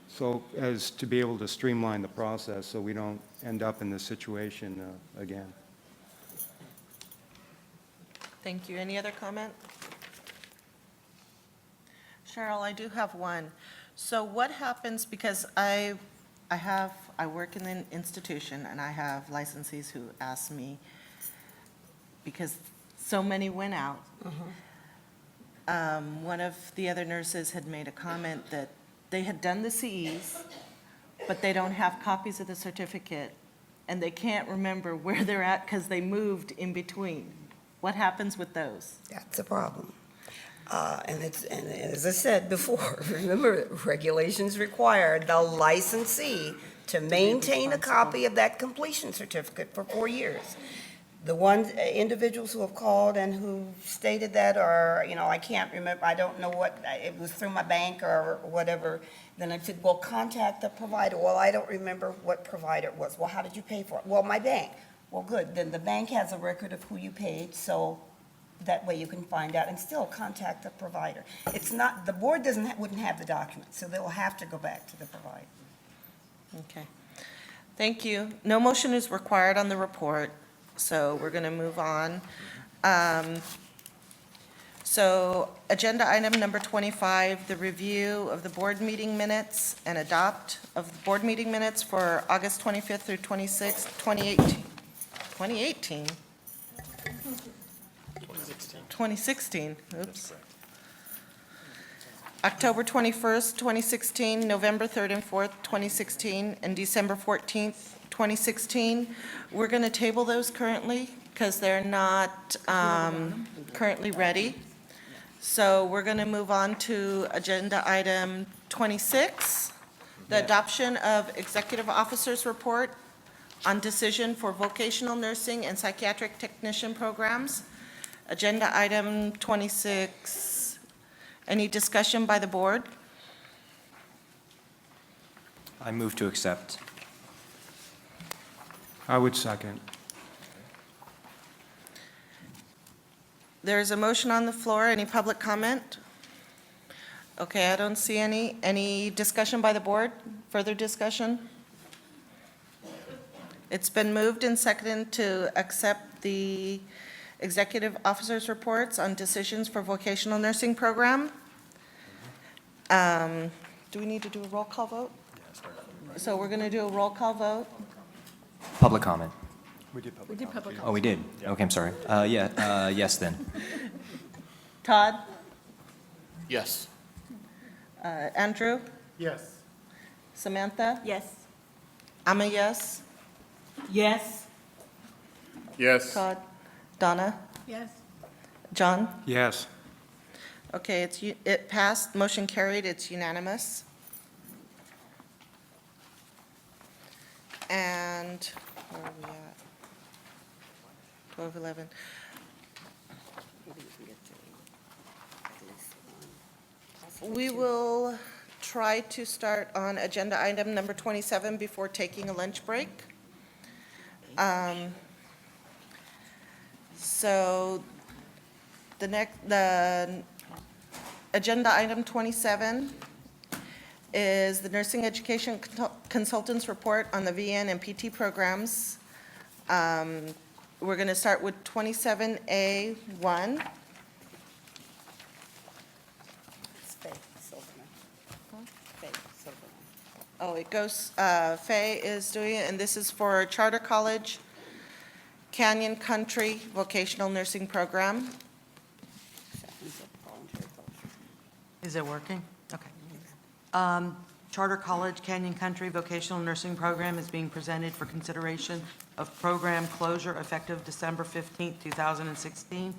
So as to be able to streamline the process so we don't end up in this situation again. Thank you. Any other comment? Cheryl, I do have one. So what happens, because I work in an institution and I have licensees who ask me, because so many went out. One of the other nurses had made a comment that they had done the CEs, but they don't have copies of the certificate, and they can't remember where they're at because they moved in between. What happens with those? That's a problem. And as I said before, remember, regulations require the licensee to maintain a copy of that completion certificate for 4 years. The individuals who have called and who stated that, or, I can't remember, I don't know what, it was through my bank or whatever, then I said, well, contact the provider. Well, I don't remember what provider it was. Well, how did you pay for it? Well, my bank. Well, good, then the bank has a record of who you paid, so that way you can find out and still contact the provider. It's not, the board wouldn't have the documents, so they will have to go back to the provider. Okay. Thank you. No motion is required on the report, so we're going to move on. So agenda item number 25, the review of the board meeting minutes and adopt of the board meeting minutes for August 25th through 26th, 2018. 2018? 2016, oops. October 21st, 2016, November 3rd and 4th, 2016, and December 14th, 2016. We're going to table those currently because they're not currently ready. So we're going to move on to agenda item 26, the adoption of Executive Officer's Report on Decision for Vocational Nursing and Psychiatric Technician Programs. Agenda item 26. Any discussion by the board? I move to accept. I would second. There is a motion on the floor. Any public comment? Okay, I don't see any. Any discussion by the board? Further discussion? It's been moved and seconded to accept the Executive Officers' Reports on Decisions for Vocational Nursing Program. Do we need to do a roll call vote? So we're going to do a roll call vote. Public comment. We did public comment. Oh, we did? Okay, I'm sorry. Yes, then. Todd? Yes. Andrew? Yes. Samantha? Yes. I'm a yes. Yes. Yes. Todd? Donna? Yes. John? Yes. Okay, it passed, motion carried, it's unanimous. And where are we at? 12:11. We will try to start on agenda item number 27 before taking a lunch break. So the agenda item 27 is the Nursing Education Consultants Report on the VN and PT programs. We're going to start with 27A1. Oh, it goes, Faye is doing it, and this is for Charter College Canyon Country Vocational Nursing Program. Is it working? Okay. Charter College Canyon Country Vocational Nursing Program is being presented for consideration of program closure effective December 15th, 2016.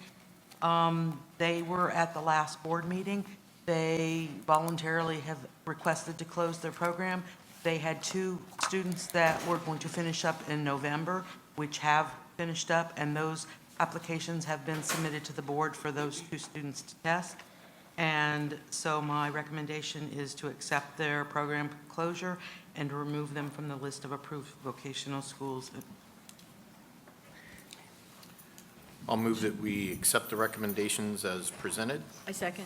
They were at the last board meeting. They voluntarily have requested to close their program. They had 2 students that were going to finish up in November, which have finished up, and those applications have been submitted to the board for those 2 students to test. And so my recommendation is to accept their program closure and to remove them from the list of approved vocational schools. I'll move that we accept the recommendations as presented. I second.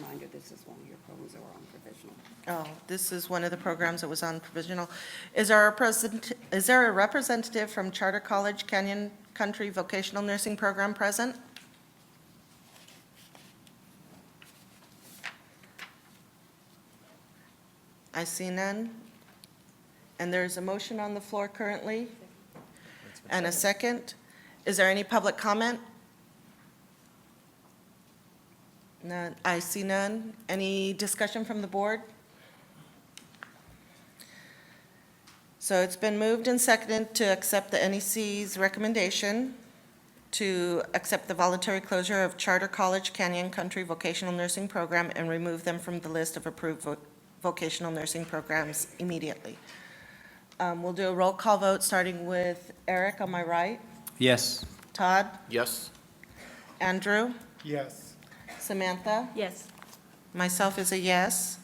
Reminder, this is one of your programs that were on provisional. Oh, this is one of the programs that was on provisional. Is there a representative from Charter College Canyon Country Vocational Nursing Program present? I see none. And there's a motion on the floor currently and a second. Is there any public comment? None. I see none. Any discussion from the board? So it's been moved and seconded to accept the NEC's recommendation to accept the voluntary closure of Charter College Canyon Country Vocational Nursing Program and remove them from the list of approved vocational nursing programs immediately. We'll do a roll call vote, starting with Eric on my right, Yes. Todd, Yes? Andrew, Yes. Samantha, Yes. myself is a yes,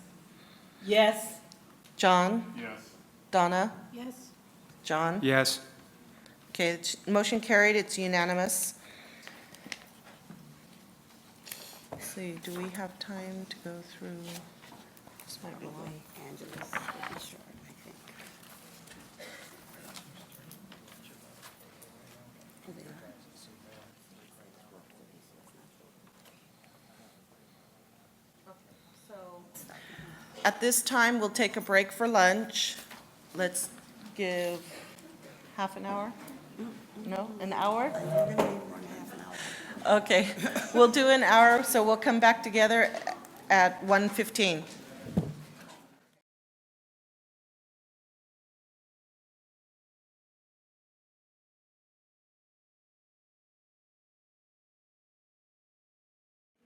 Yes. John, Yes. Donna, Yes. John. Yes. Okay, motion carried, it's unanimous. Let's see, do we have time to go through? This might be long. Angela's pretty short, I think. At this time, we'll take a break for lunch. Let's give half an hour? No, an hour? Okay, we'll do an hour, so we'll come back together at 1:15.